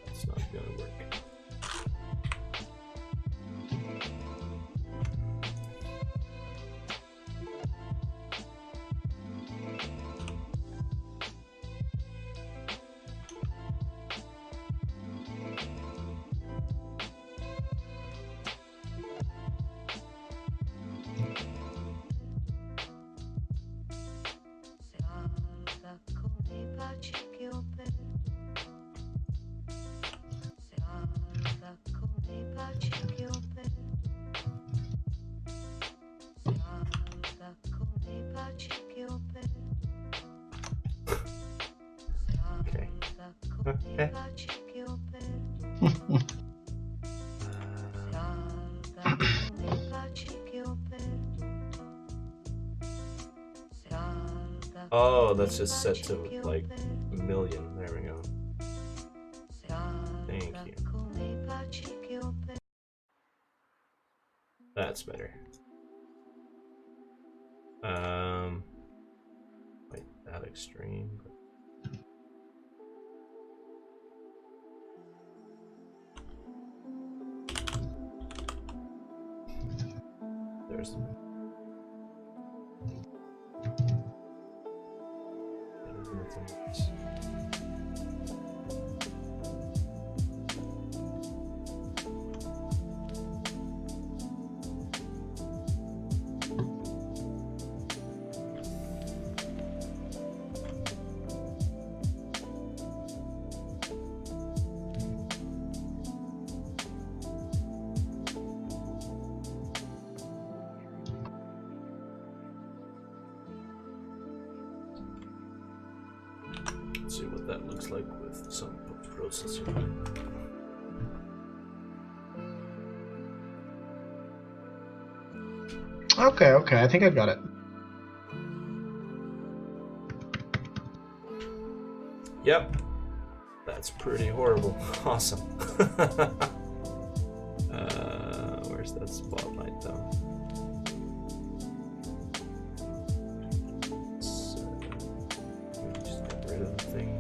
it's not gonna work. Okay. Oh, that's just set to like 1,000,000. There we go. Thank you. That's better. Like that extreme. There's the. See what that looks like with some post-processing. Okay, I think I've got it. Yep. That's pretty horrible. Awesome. Where's that spotlight though? So, just get rid of the thing.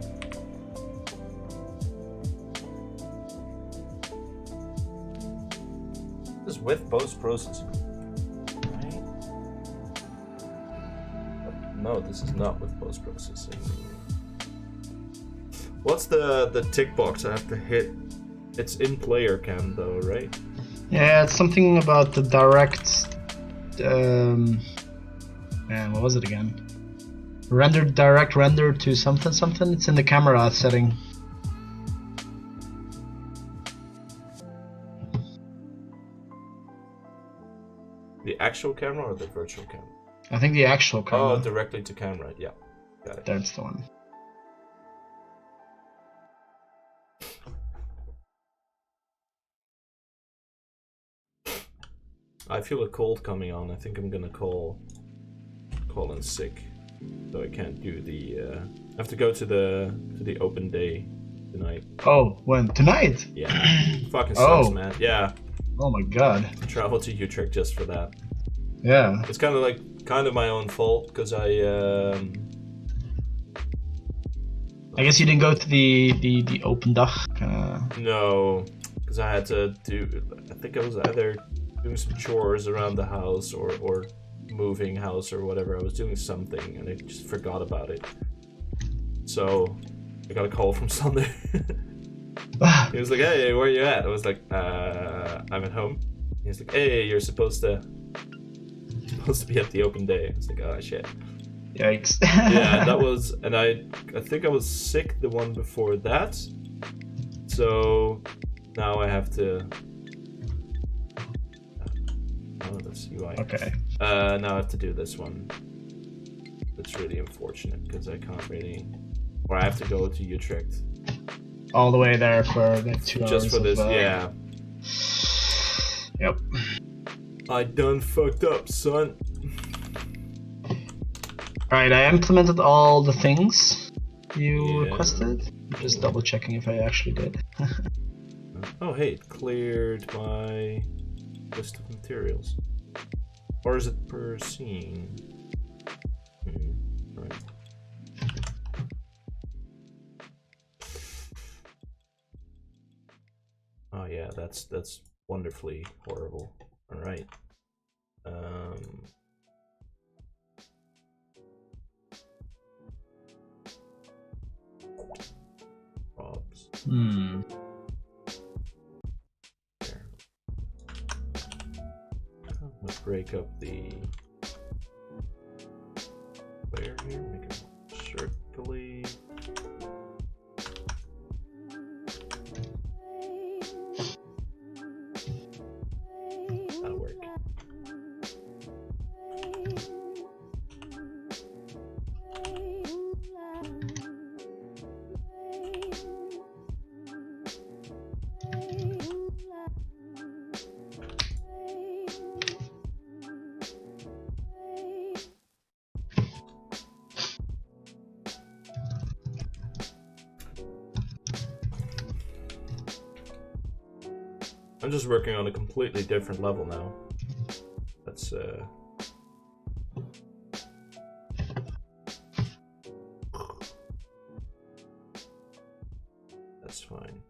This is with post-processing, right? No, this is not with post-processing. What's the tick box I have to hit? It's in player cam though, right? Yeah, it's something about the direct. Man, what was it again? Direct render to something. It's in the camera setting. The actual camera or the virtual camera? I think the actual camera. Oh, directly to camera. Yeah, got it. That's the one. I feel a cold coming on. I think I'm gonna call in sick, so I can't do the. I have to go to the open day tonight. Oh, when? Tonight? Yeah. Fucking sucks, Oh. man. Yeah. Oh my god. Travel to Utrecht just for that. Yeah. It's kind of my own fault because I guess you didn't go to the open dag. no, because I had to do. I think I was either doing some chores around the house or moving house or whatever. I was doing something and I just forgot about it. So I got a call from Sunday. He was like, "Hey, where you at?" I was like, "I'm at home." He was like, "Hey, you're supposed to be at the open day." I was like, "Oh shit." Yikes. Yeah, that was, and I think I was sick the one before that. So now I have to. Oh, that's UI. Okay. Now I have to do this one. It's really unfortunate because I can't really, or I have to go to Utrecht. All the way there for like 2 hours. Just for this, yeah. Yep. I done fucked up, son. Alright, I implemented all the things you Yeah. requested. Just double checking if I actually did. Oh, hey, it cleared my list of materials. Or is it per scene? Right. Oh yeah, that's wonderfully horrible. All right. Props. Hmm. There. Let's break up the layer here, make it circly. That'll work. I'm just working on a completely different level now. That's fine.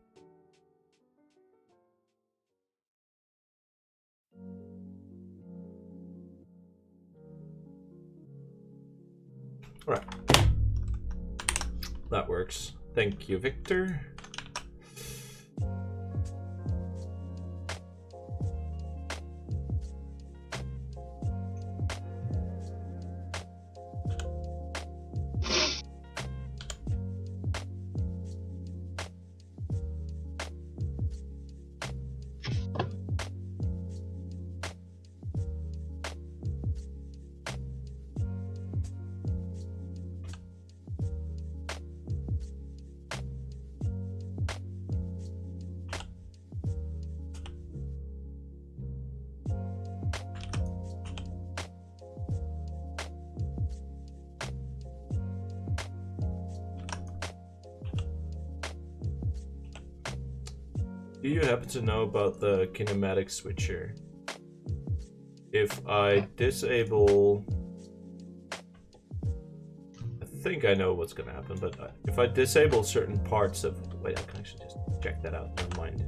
All right. That works. Thank you, Victor. Do you happen to know about the kinematic switcher? If I disable... I think I know what's gonna happen, but if I disable certain parts of... Wait, I can actually just check that out, never mind.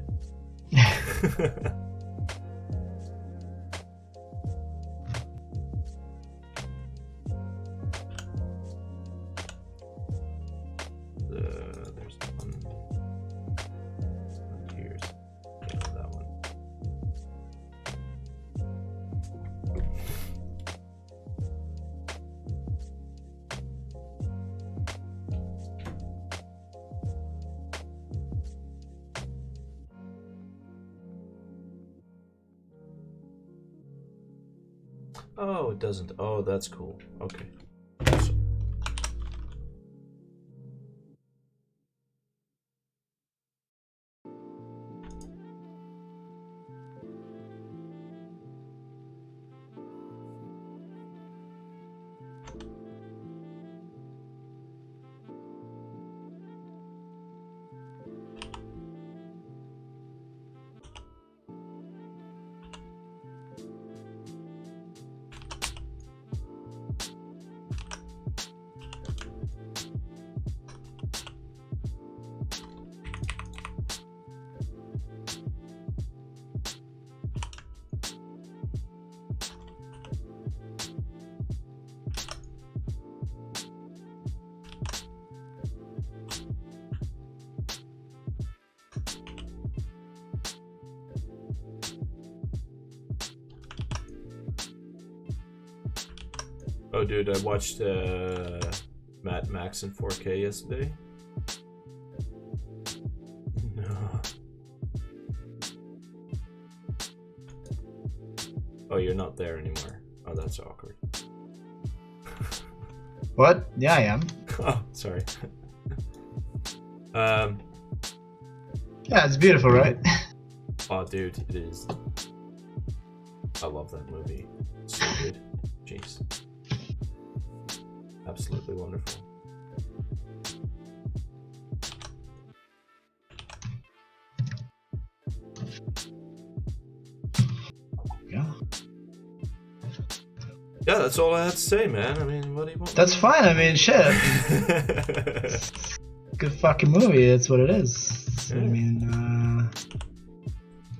There's one. Here's that one. Oh, it doesn't. Oh, that's cool. Okay. So, oh, dude, I watched Mad Max in 4K yesterday. No. Oh, you're not there anymore. Oh, that's awkward. What? Yeah, I am. Oh, sorry. Yeah, it's beautiful, right? Oh, dude, it is. I love that movie. It's so good. Jeez. Absolutely wonderful. Yeah. Yeah, that's all I had to say, man. I mean, what do you want? That's fine. I mean, shit. Good fucking movie. That's what it is. Yeah. I mean,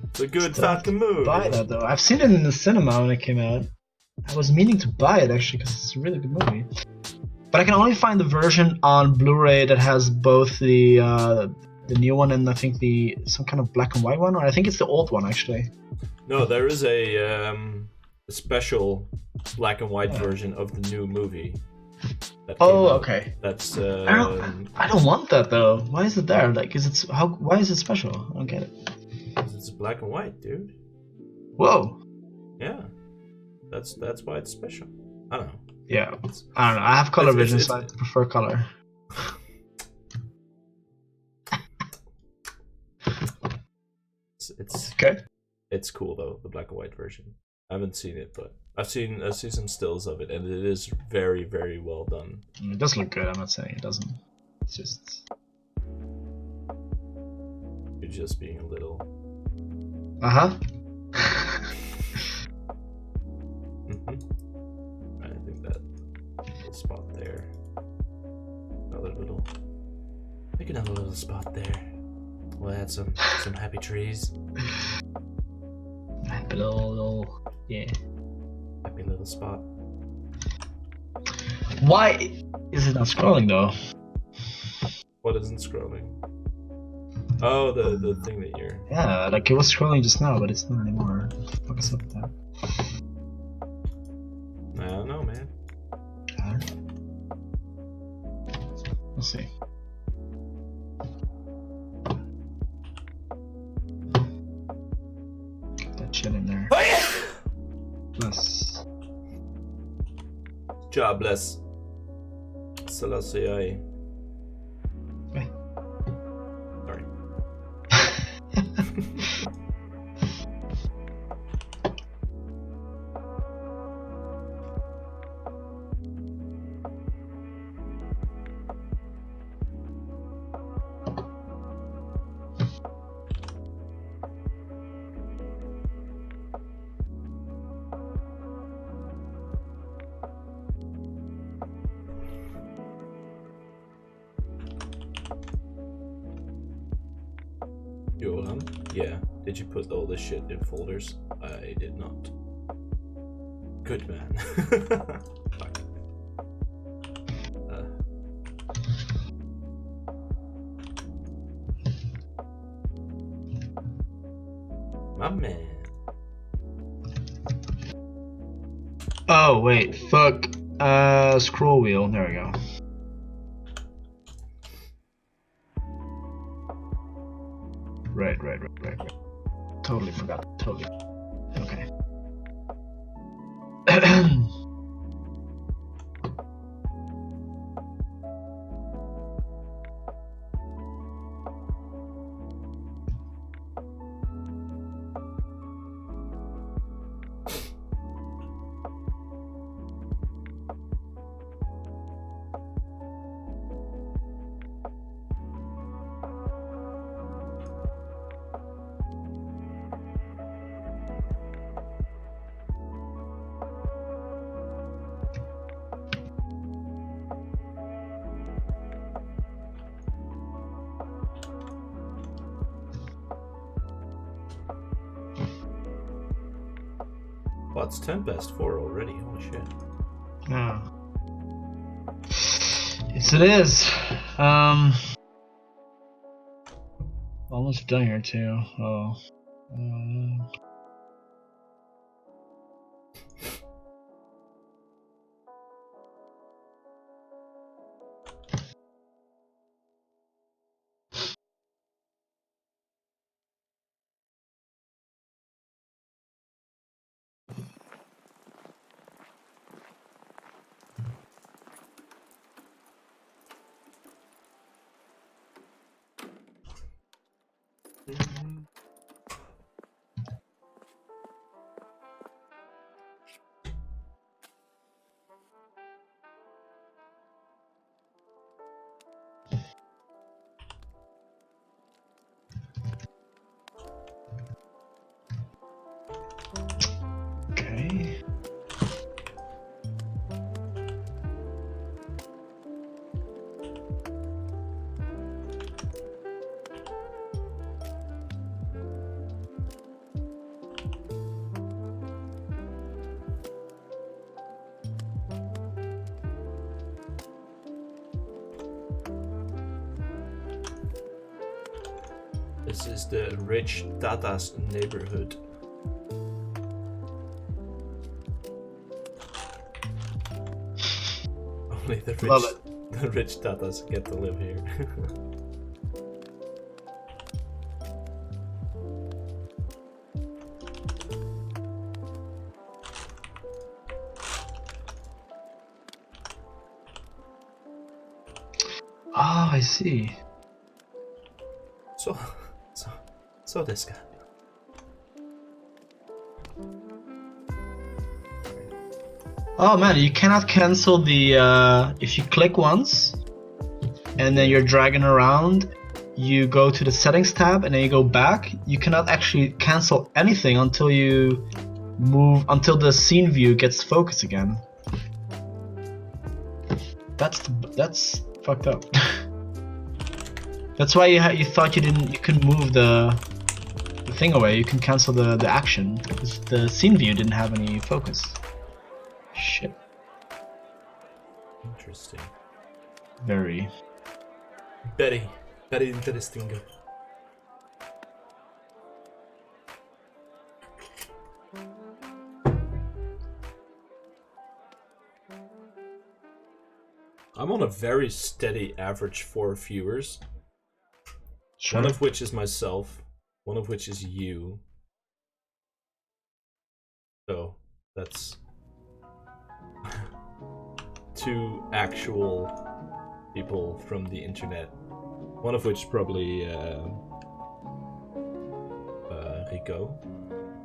It's a good still have fucking to movie. buy that though. I've seen it in the cinema when it came out. I was meaning to buy it actually because it's a really good movie. But I can only find the version on Blu-ray that has both the new one and I think some kind of black and white one, or I think it's the old one actually. No, there is a special black and white version of the new movie. That came out. Okay. That's I don't want that though. Why is it there? Like, why is it special? I don't get it. it's black and white, dude. Whoa. Yeah, that's why it's special. I don't know. Yeah. I don't know. I have color vision, so I prefer color. It's Okay. It's cool though, the black and white version. I haven't seen it, but I've seen some stills of it, and it is very, very well done. It does look good. I'm not saying it doesn't. It's just. You're just being a little. I think that little spot there. Another little. Make another little spot there. We'll add some happy trees. Happy little, yeah. Happy little spot. Why is it not scrolling though? What isn't scrolling? Oh, the thing that you're. Yeah, like it was scrolling just now, but it's not anymore. What the fuck is up with that? I don't know, man. Let's see. Get that shit in there. Plus. Jobless. Selassie. Okay. Sorry. Yeah. Did you put all this shit in folders? I did not. Good man. Fuck. My man. Oh wait, fuck. Scroll wheel. There we go. Right. Totally forgot. Totally. Okay. Well, it's 10 past 4 already. Holy shit. Yeah. Yes, it is. Almost done here too. Oh. Okay. This is the rich Tata's neighborhood. Only Love it. the rich Tatas get to live here. Oh, I see. So this guy. Oh man, you cannot cancel the if you click once and then you're dragging around, you go to the settings tab and then you go back, you cannot actually cancel anything until you move until the scene view gets focused again. That's fucked up. That's why you thought you couldn't move the thing away. You can cancel the action because the scene view didn't have any focus. Shit. Interesting. Very. Very interesting. I'm on a very steady average 4 viewers. Sure. One of which is myself, one of which is you. So that's 2 actual people from the internet. One of which probably Rico.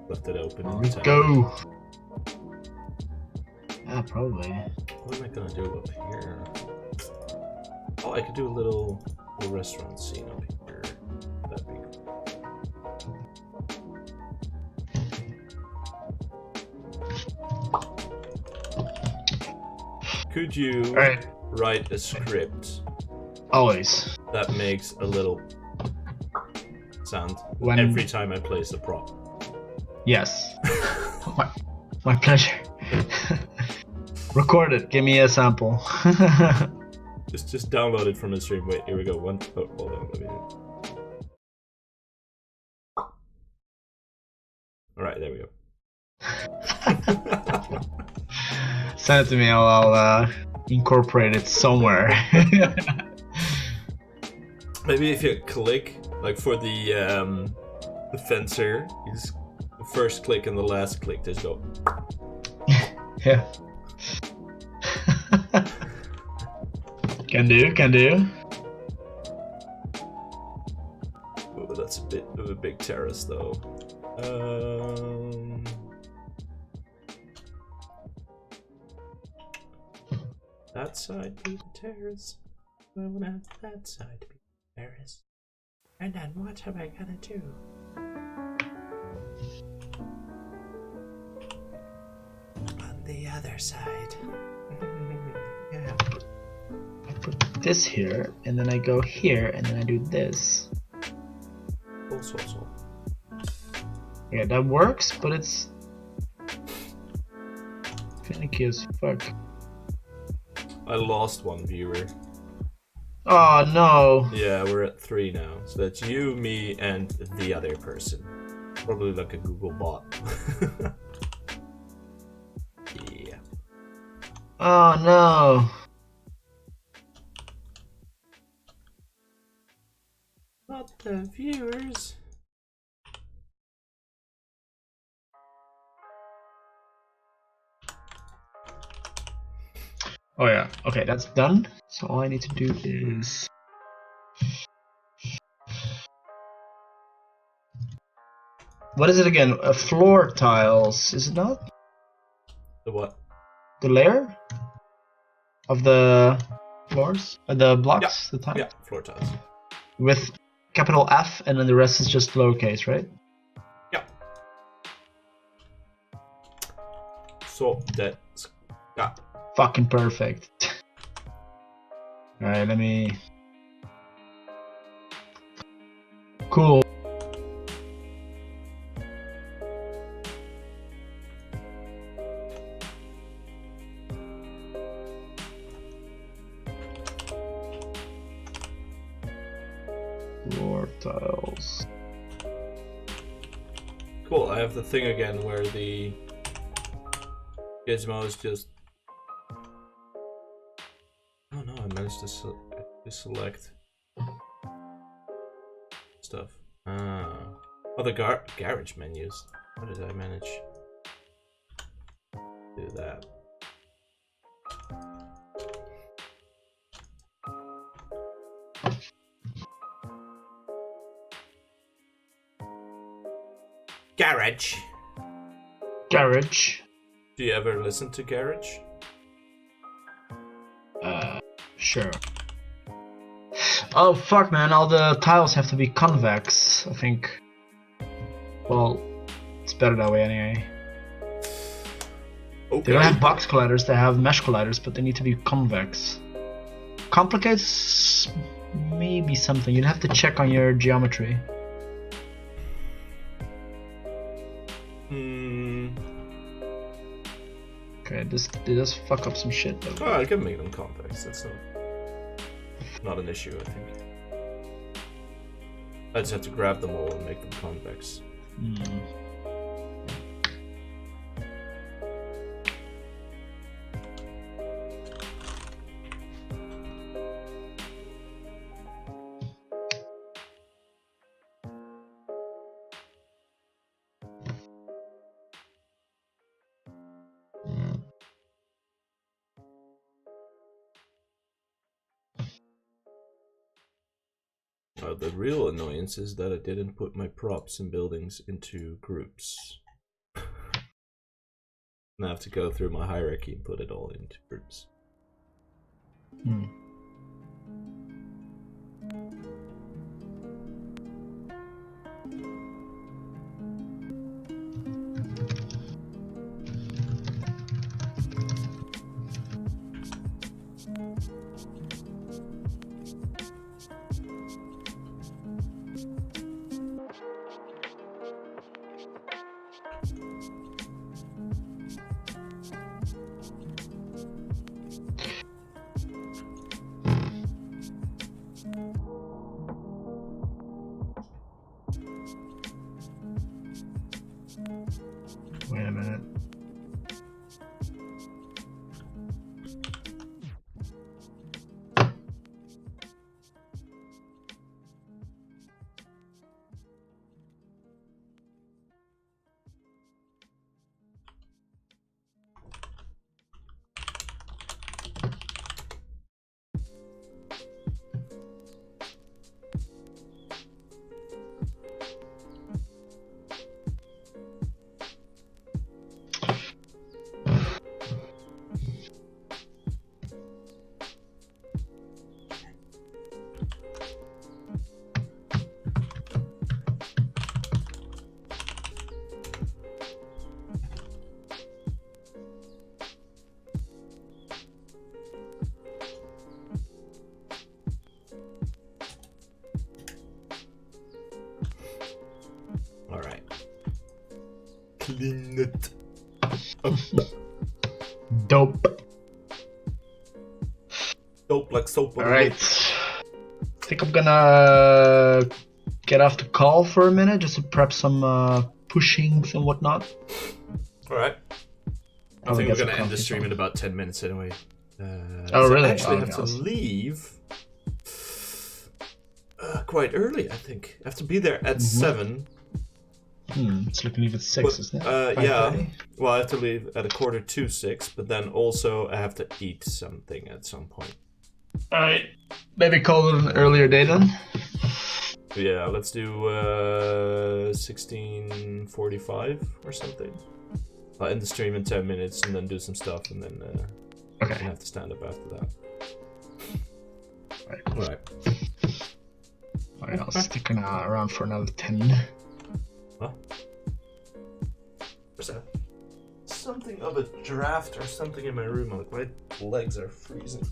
Left it open. Rico. Yeah, probably. What am I gonna do up here? Oh, I could do a little restaurant scene up here. That'd be cool. Could you write a script Always. that makes a little sound When- every time I place a prop. Yes. my pleasure. Record it. Give me a sample. Just download it from the stream. Wait, here we go. Oh, hold on. Let me. All right, there we go. Send it to me. I'll incorporate it somewhere. Maybe if you click, like for the fencer, you just the first click and the last click, just go. Yeah. Can do. Oh, that's a bit of a big terrace, though. That side be the terrace. I wanna have that side be the terrace. And then what am I gonna do? On the other side. Yeah. I put this here, and then I go here, and then I do this. Also. Yeah, that works, but it's finicky as fuck. I lost one viewer. Oh no! Yeah, we're at 3 now. So that's you, me, and the other person. Probably like a Google bot. Yeah. Oh no! Not the viewers. Oh yeah, okay, that's done. So all I need to do is... What is it again? Floor tiles, is it not? The what? The layer? Of the floors? The blocks? The tiles? Yeah, floor tiles. With capital F and then the rest is just lowercase, right? Yeah. So that's got. Fucking perfect. Alright, let me... Cool. Floor tiles. Cool, I have the thing again where the gizmo is just... Oh no, I managed to select stuff. Ah. Oh, the garage menus. How did I manage to do that? Garage. Garage. Do you ever listen to Garage? Sure. Oh fuck, man, all the tiles have to be convex, I think. Well, it's better that way anyway. Okay. They don't have box colliders, they have mesh colliders, but they need to be convex. Complicates maybe something, you'd have to check on your geometry. Okay, it does fuck up some shit though. Oh, I can make them convex, that's not an issue, I think. I just have to grab them all and make them convex. The real annoyance is that I didn't put my props and buildings into groups. And I have to go through my hierarchy and put it all into groups. feeling it. Dope. Dope like soap. Alright. I think I'm gonna get off the call for a minute just to prep some pushings and whatnot. Alright. I Oh, think we we're got gonna some end the coffee stream time. in about 10 minutes anyway. Oh, really? I actually Oh, have okay, to awesome. leave quite early, I think. I have to be there at 7. It's looking leave at 6, isn't it? Yeah. 5:30? Well, I have to leave at 5:45, but then also I have to eat something at some point. Alright. Maybe call it an earlier day then. Yeah, let's do 16:45 or something. I'll end the stream in 10 minutes and then do some stuff and then Okay. I have to stand up after that. Alright. Alright. Alright, I'll stick around for another 10. Huh? Where's that? Something of a draft or something in my room. Like my legs are freezing.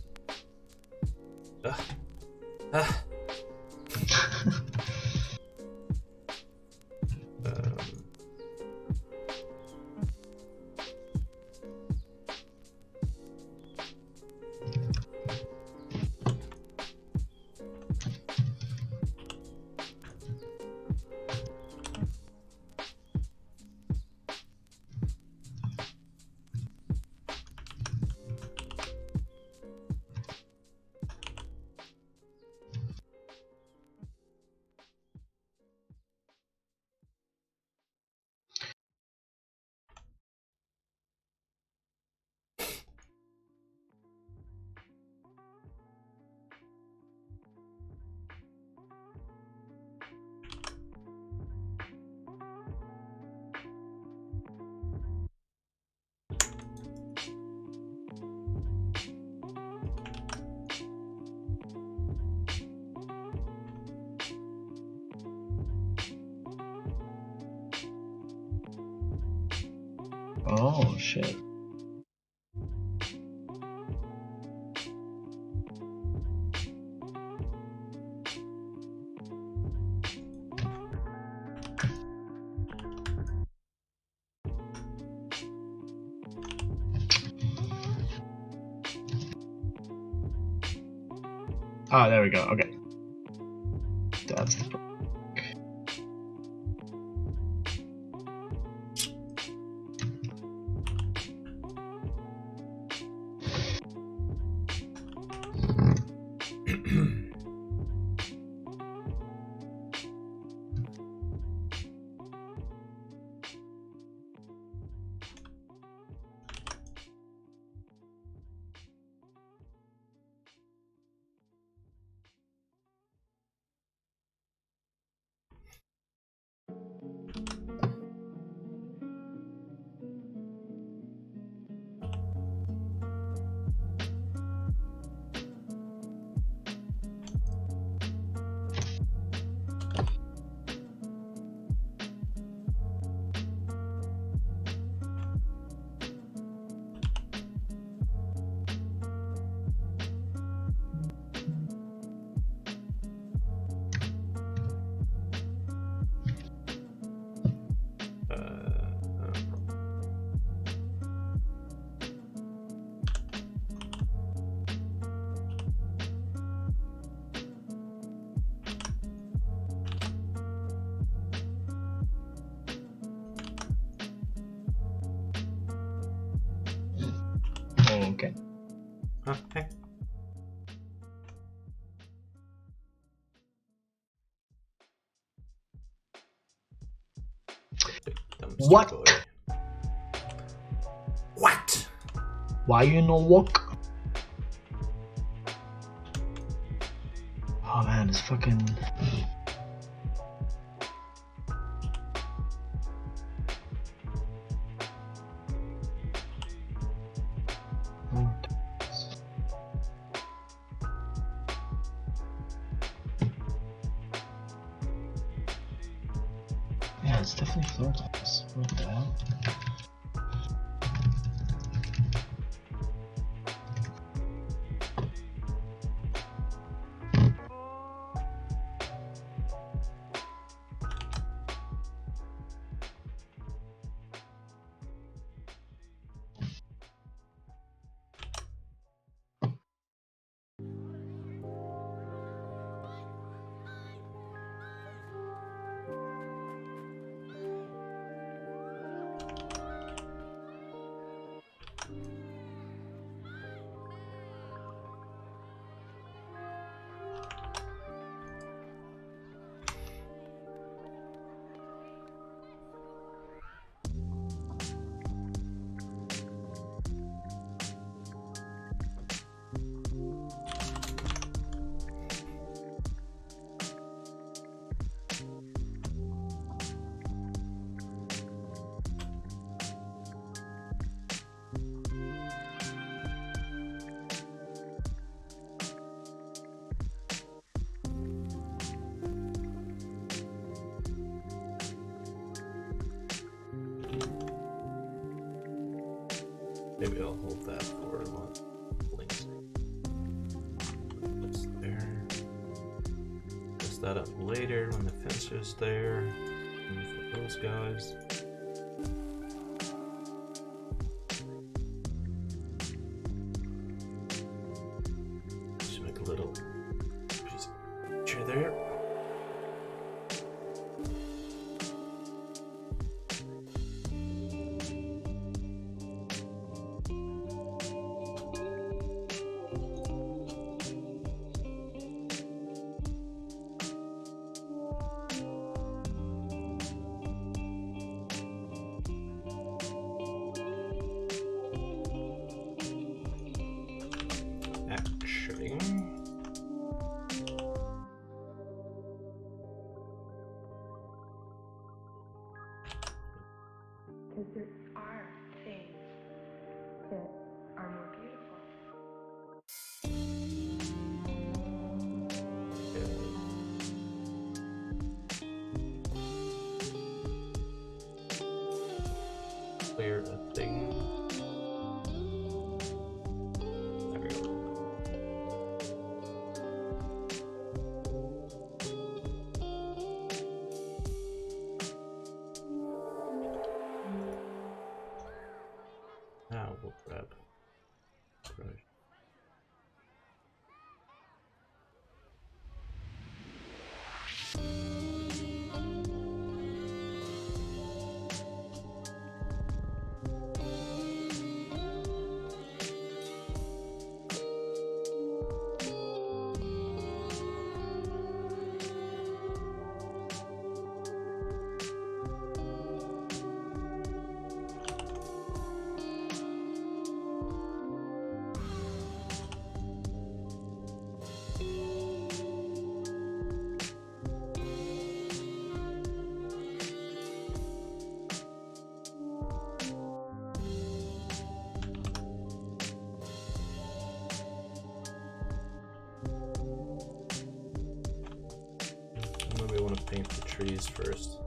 Oh, shit. Ah, there we go. Okay. That's the okay. Okay. What? Boy. What? Why you no walk? Oh man, it's fucking. Yeah, it's definitely floor tiles. What the hell? Maybe I'll hold that for links. That's there. Press that up later when the fencer's there. And for those guys. Just make a little piece of chair there. Actually, Because there are things that are more beautiful. clear a thing. There we go. Now we'll grab brush. Maybe I want to paint the trees first.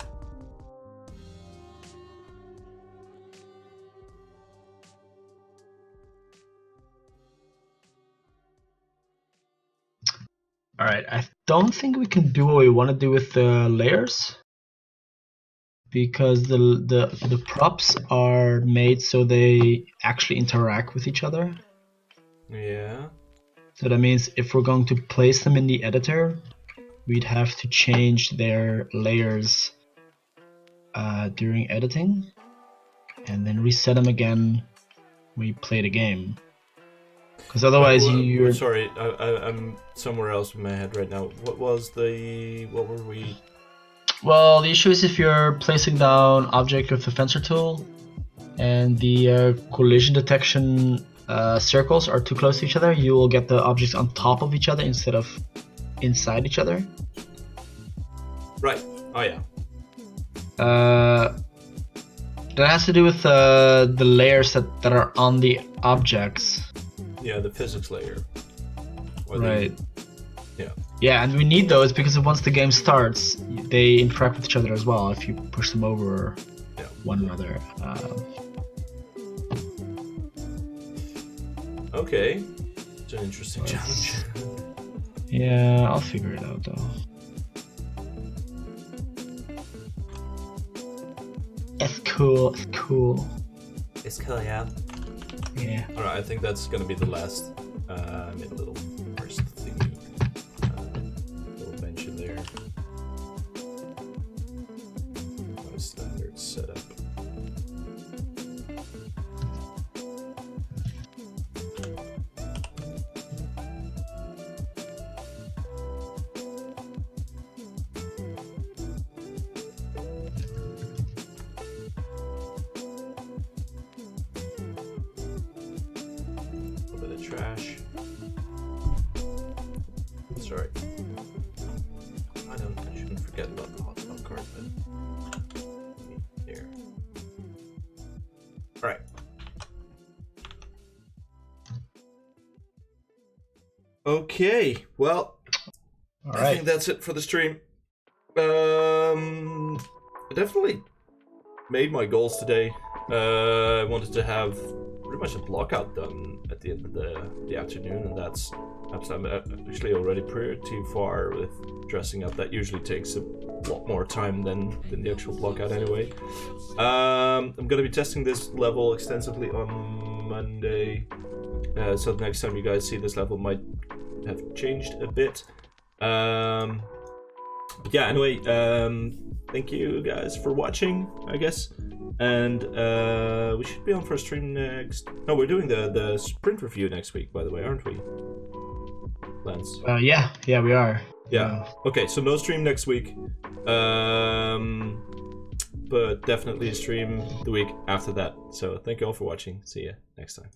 Alright, I don't think we can do what we want to do with the layers, because the props are made so they actually interact with each other. Yeah. So that means if we're going to place them in the editor, we'd have to change their layers during editing, and then reset them again when you play the game. Because otherwise you're... Sorry, I'm somewhere else in my head right now. What were we... Well, the issue is if you're placing down object with the fencer tool and the collision detection circles are too close to each other, you will get the objects on top of each other instead of inside each other. Right. Oh yeah. That has to do with the layers that are on the objects. Yeah, the physics layer. Or Right. Yeah. Yeah, and we need those because once the game starts, they interact with each other as well if you push them over one another. Okay. It's an interesting challenge. Yeah, I'll figure it out though. It's cool, it's cool. It's cool, yeah. Yeah. Alright, I think that's gonna be the last. I made a little first thingy. Little bench in there. My standard setup. Trash. Sorry. I shouldn't forget about the hotspot card, but here. Alright. Okay, well, I think that's it for the stream. I definitely made my goals today. I wanted to have pretty much a blockout done at the end of the afternoon, and that's I'm actually already pretty far with dressing up. That usually takes a lot more time than the actual blockout anyway. I'm gonna be testing this level extensively on Monday, so the next time you guys see this level might have changed a bit. But yeah, anyway, thank you guys for watching, I guess. And we should be on for a stream next. No, we're doing the sprint review next week, by the way, aren't we, Lance? Yeah, we are. Yeah. Okay, so no stream next week. But definitely a stream the week after that. So thank you all for watching. See you next time.